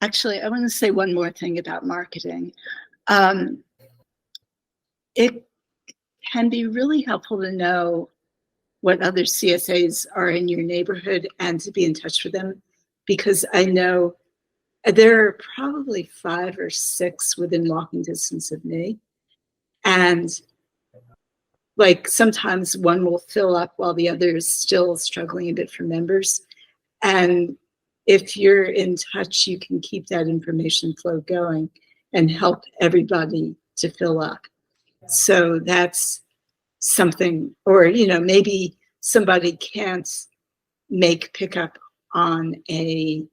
Actually, I want to say one more thing about marketing. It can be really helpful to know what other CSAs are in your neighborhood and to be in touch with them, because I know there are probably 5 or 6 within walking distance of me. And like sometimes one will fill up while the other is still struggling a bit for members. And if you're in touch, you can keep that information flow going and help everybody to fill up. So that's something, or, maybe somebody can't make pickup on a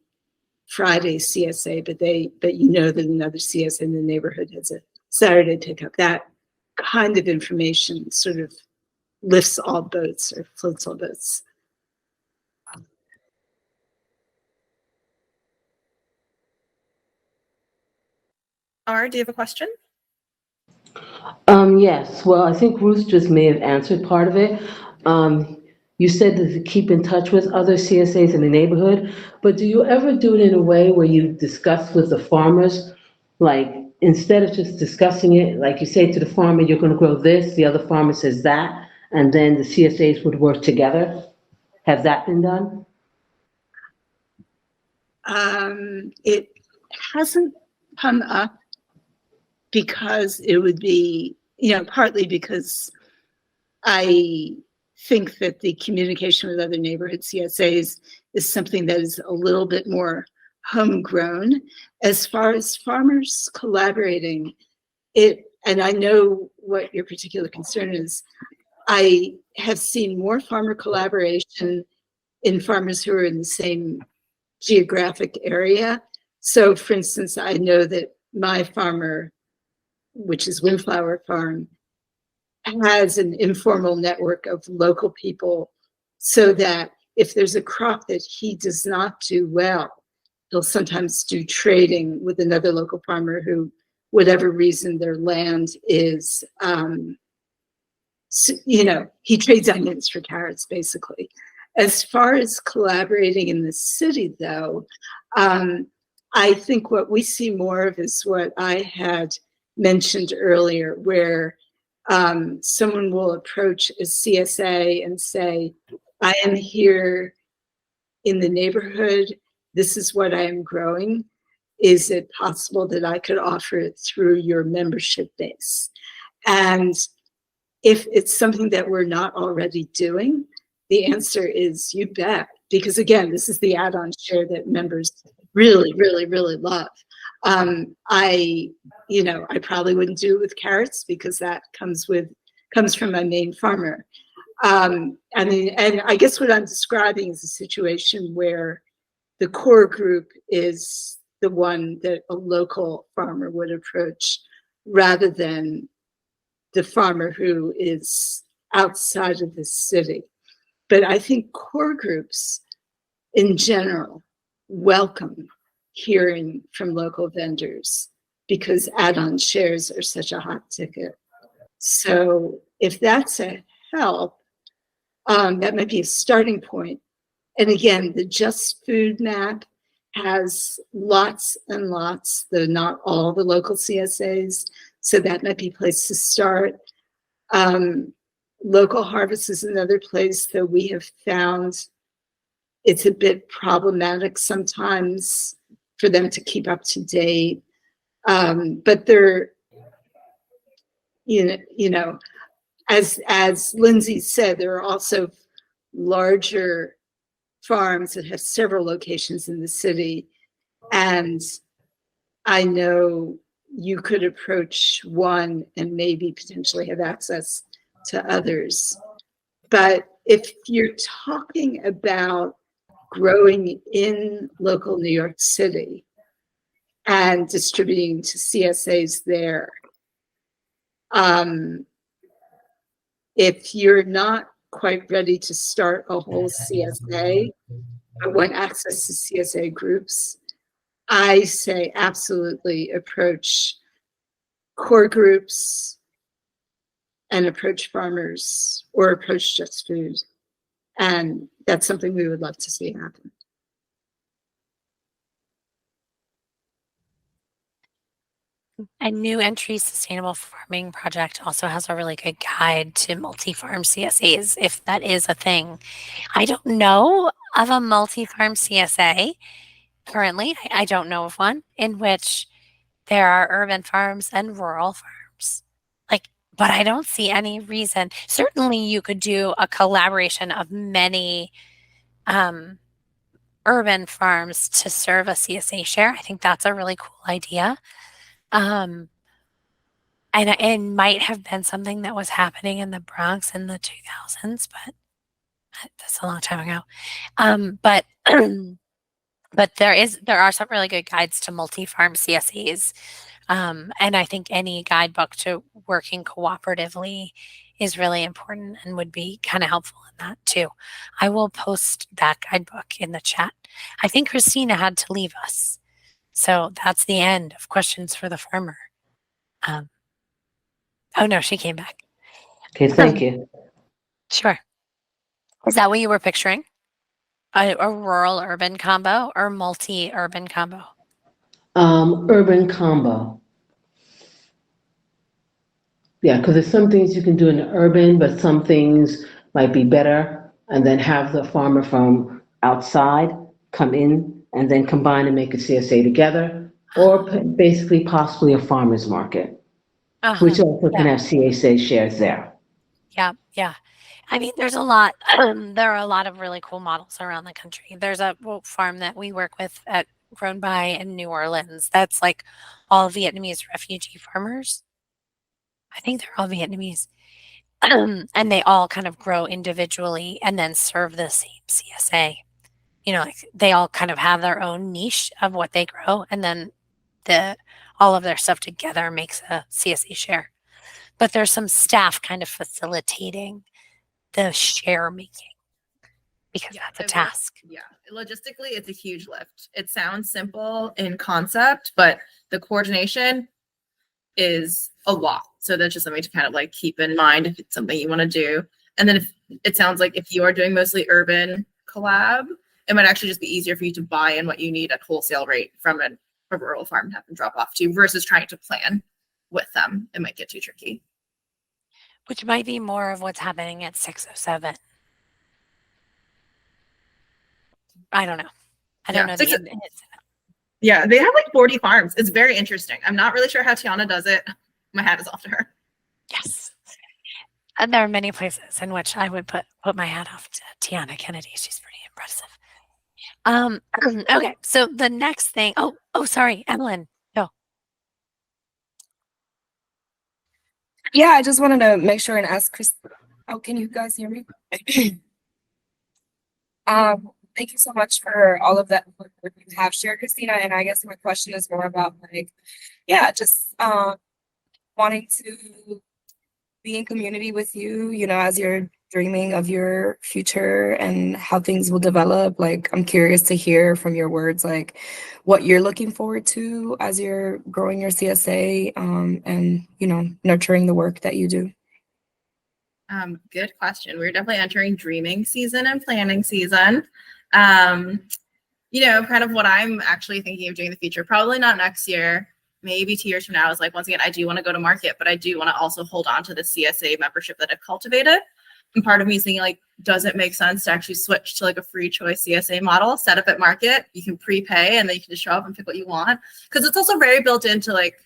Friday CSA, but that another CSA in the neighborhood has a Saturday pickup. That kind of information sort of lifts all boats or floats all boats. R, do you have a question? Yes. Well, I think Ruth just may have answered part of it. You said that to keep in touch with other CSAs in the neighborhood, but do you ever do it in a way where you discuss with the farmers, like instead of just discussing it, like you say to the farmer, you're going to grow this, the other farmer says that, and then the CSAs would work together? Has that been done? It hasn't come up because it would be, partly because I think that the communication with other neighborhood CSAs is something that is a little bit more homegrown. As far as farmers collaborating, and I know what your particular concern is, I have seen more farmer collaboration in farmers who are in the same geographic area. So for instance, I know that my farmer, which is Windflower Farm, has an informal network of local people so that if there's a crop that he does not do well, he'll sometimes do trading with another local farmer who, whatever reason, their land is, he trades onions for carrots, basically. As far as collaborating in the city, though, I think what we see more of is what I had mentioned earlier, where someone will approach a CSA and say, I am here in the neighborhood. This is what I am growing. Is it possible that I could offer it through your membership base? And if it's something that we're not already doing, the answer is you bet. Because again, this is the add-on share that members really, really, really love. I probably wouldn't do it with carrots because that comes from my main farmer. And I guess what I'm describing is a situation where the core group is the one that a local farmer would approach rather than the farmer who is outside of the city. But I think core groups in general welcome hearing from local vendors because add-on shares are such a hot ticket. So if that's a help, that might be a starting point. And again, the Just Food map has lots and lots, though not all the local CSAs. So that might be a place to start. Local Harvest is another place that we have found it's a bit problematic sometimes for them to keep up to date. But they're, as Lindsay said, there are also larger farms that have several locations in the city. And I know you could approach one and maybe potentially have access to others. But if you're talking about growing in local New York City and distributing to CSAs there, if you're not quite ready to start a whole CSA, but want access to CSA groups, I say absolutely approach core groups and approach farmers or approach Just Food. And that's something we would love to see happen. A New Entry Sustainable Farming Project also has a really good guide to multi-farm CSAs, if that is a thing. I don't know of a multi-farm CSA currently. I don't know of one in which there are urban farms and rural farms. But I don't see any reason. Certainly you could do a collaboration of many urban farms to serve a CSA share. I think that's a really cool idea. And it might have been something that was happening in the Bronx in the 2000s, but that's a long time ago. But there are some really good guides to multi-farm CSAs. And I think any guidebook to working cooperatively is really important and would be kind of helpful in that too. I will post that guidebook in the chat. I think Christina had to leave us. So that's the end of questions for the farmer. Oh no, she came back. Okay, thank you. Sure. Is that what you were picturing? A rural-urban combo or multi-urban combo? Urban combo. Yeah, because there's some things you can do in the urban, but some things might be better, and then have the farmer from outside come in and then combine and make a CSA together, or basically possibly a farmer's market, which also can have CSA shares there. Yeah. I mean, there's a lot. There are a lot of really cool models around the country. There's a farm that we work with at Grown By in New Orleans. That's like all Vietnamese refugee farmers. I think they're all Vietnamese. And they all kind of grow individually and then serve the same CSA. They all kind of have their own niche of what they grow, and then all of their stuff together makes a CSA share. But there's some staff kind of facilitating the share making. because Yeah, that's a it will- task. Yeah, logistically, it's a huge lift. It sounds simple in concept, but the coordination is a lot. So that's just something to kind of like keep in mind if it's something you want to do. And then if it sounds like if you are doing mostly urban collab, it might actually just be easier for you to buy in what you need at wholesale rate from a rural farm and have them drop off to you versus trying to plan with them. It might get too tricky. Which might be more of what's happening at 607. I don't know. I don't know the Yeah, they have like 40 farms. It's very interesting. I'm not really sure how Tiana does it. My hat is off to her. Yes. And there are many places in which I would put my hat off to Tiana Kennedy. She's pretty impressive. Okay, so the next thing. Oh, sorry, Evelyn. Go. Yeah, I just wanted to make sure and ask Chris. Oh, can you guys hear me? Thank you so much for all of that work you have shared, Christina. And I guess my question is more about like, yeah, just wanting to be in community with you, you know, as you're dreaming of your future and how things will develop. Like, I'm curious to hear from your words, like what you're looking forward to as you're growing your CSA, and, you know, nurturing the work that you do. Good question. We're definitely entering dreaming season and planning season. You know, kind of what I'm actually thinking of doing in the future, probably not next year, maybe 2 years from now, is like, once again, I do want to go to market, but I do want to also hold on to the CSA membership that I've cultivated. And part of me is thinking like, does it make sense to actually switch to like a free choice CSA model, set up at market, you can prepay and then you can just show up and pick what you want. Because it's also very built into like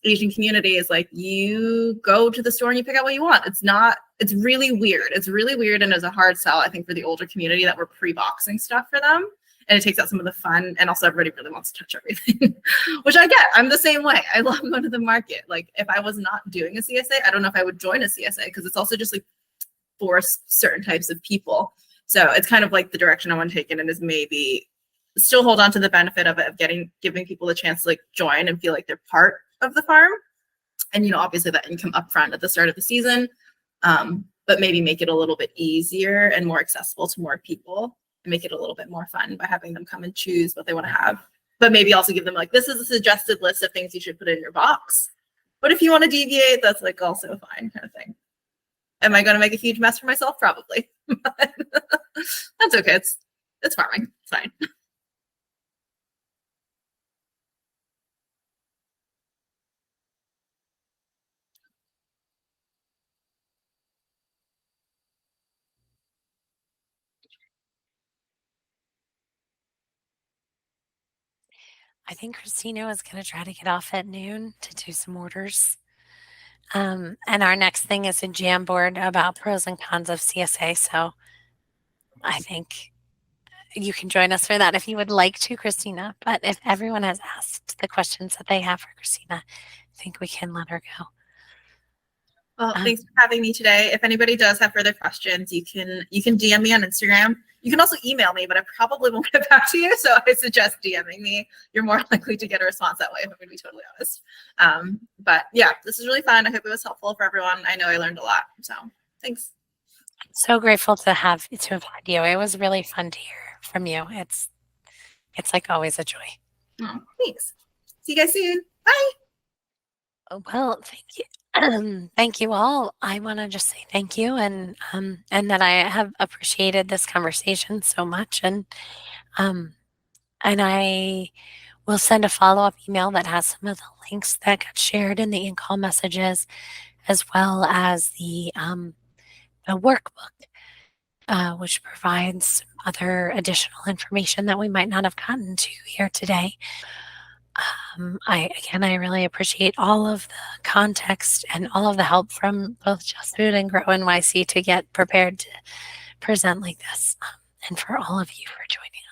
Asian community is like, you go to the store and you pick out what you want. It's really weird. It's really weird. And as a hard sell, I think, for the older community that we're pre-boxing stuff for them. And it takes out some of the fun. And also everybody really wants to touch everything, which I get. I'm the same way. I love going to the market. Like if I was not doing a CSA, I don't know if I would join a CSA because it's also just like for certain types of people. So it's kind of like the direction I want to take it in is maybe still hold on to the benefit of it, of giving people the chance to like join and feel like they're part of the farm. And, you know, obviously that income upfront at the start of the season, but maybe make it a little bit easier and more accessible to more people and make it a little bit more fun by having them come and choose what they want to have. But maybe also give them like, this is a suggested list of things you should put in your box. But if you want to deviate, that's like also fine, kind of thing. Am I going to make a huge mess for myself? Probably. But that's okay. It's farming. It's fine. I think Christina is going to try to get off at noon to do some orders. And our next thing is a jam board about pros and cons of CSA. So I think you can join us for that if you would like to, Christina. But if everyone has asked the questions that they have for Christina, I think we can let her go. Well, thanks for having me today. If anybody does have further questions, you can DM me on Instagram. You can also email me, but I probably won't get back to you. So I suggest DMing me. You're more likely to get a response that way, if I'm going to be totally honest. But yeah, this is really fun. I hope it was helpful for everyone. I know I learned a lot. So thanks. So grateful to have had you. It was really fun to hear from you. It's like always a joy. Oh, thanks. See you guys soon. Bye. Oh, well, thank you. Thank you all. I want to just say thank you and that I have appreciated this conversation so much, and I will send a follow-up email that has some of the links that got shared in the in-call messages, as well as the workbook, which provides other additional information that we might not have gotten to here today. I really appreciate all of the context and all of the help from both Just Food and Grow NYC to get prepared to present like this, and for all of you for joining us.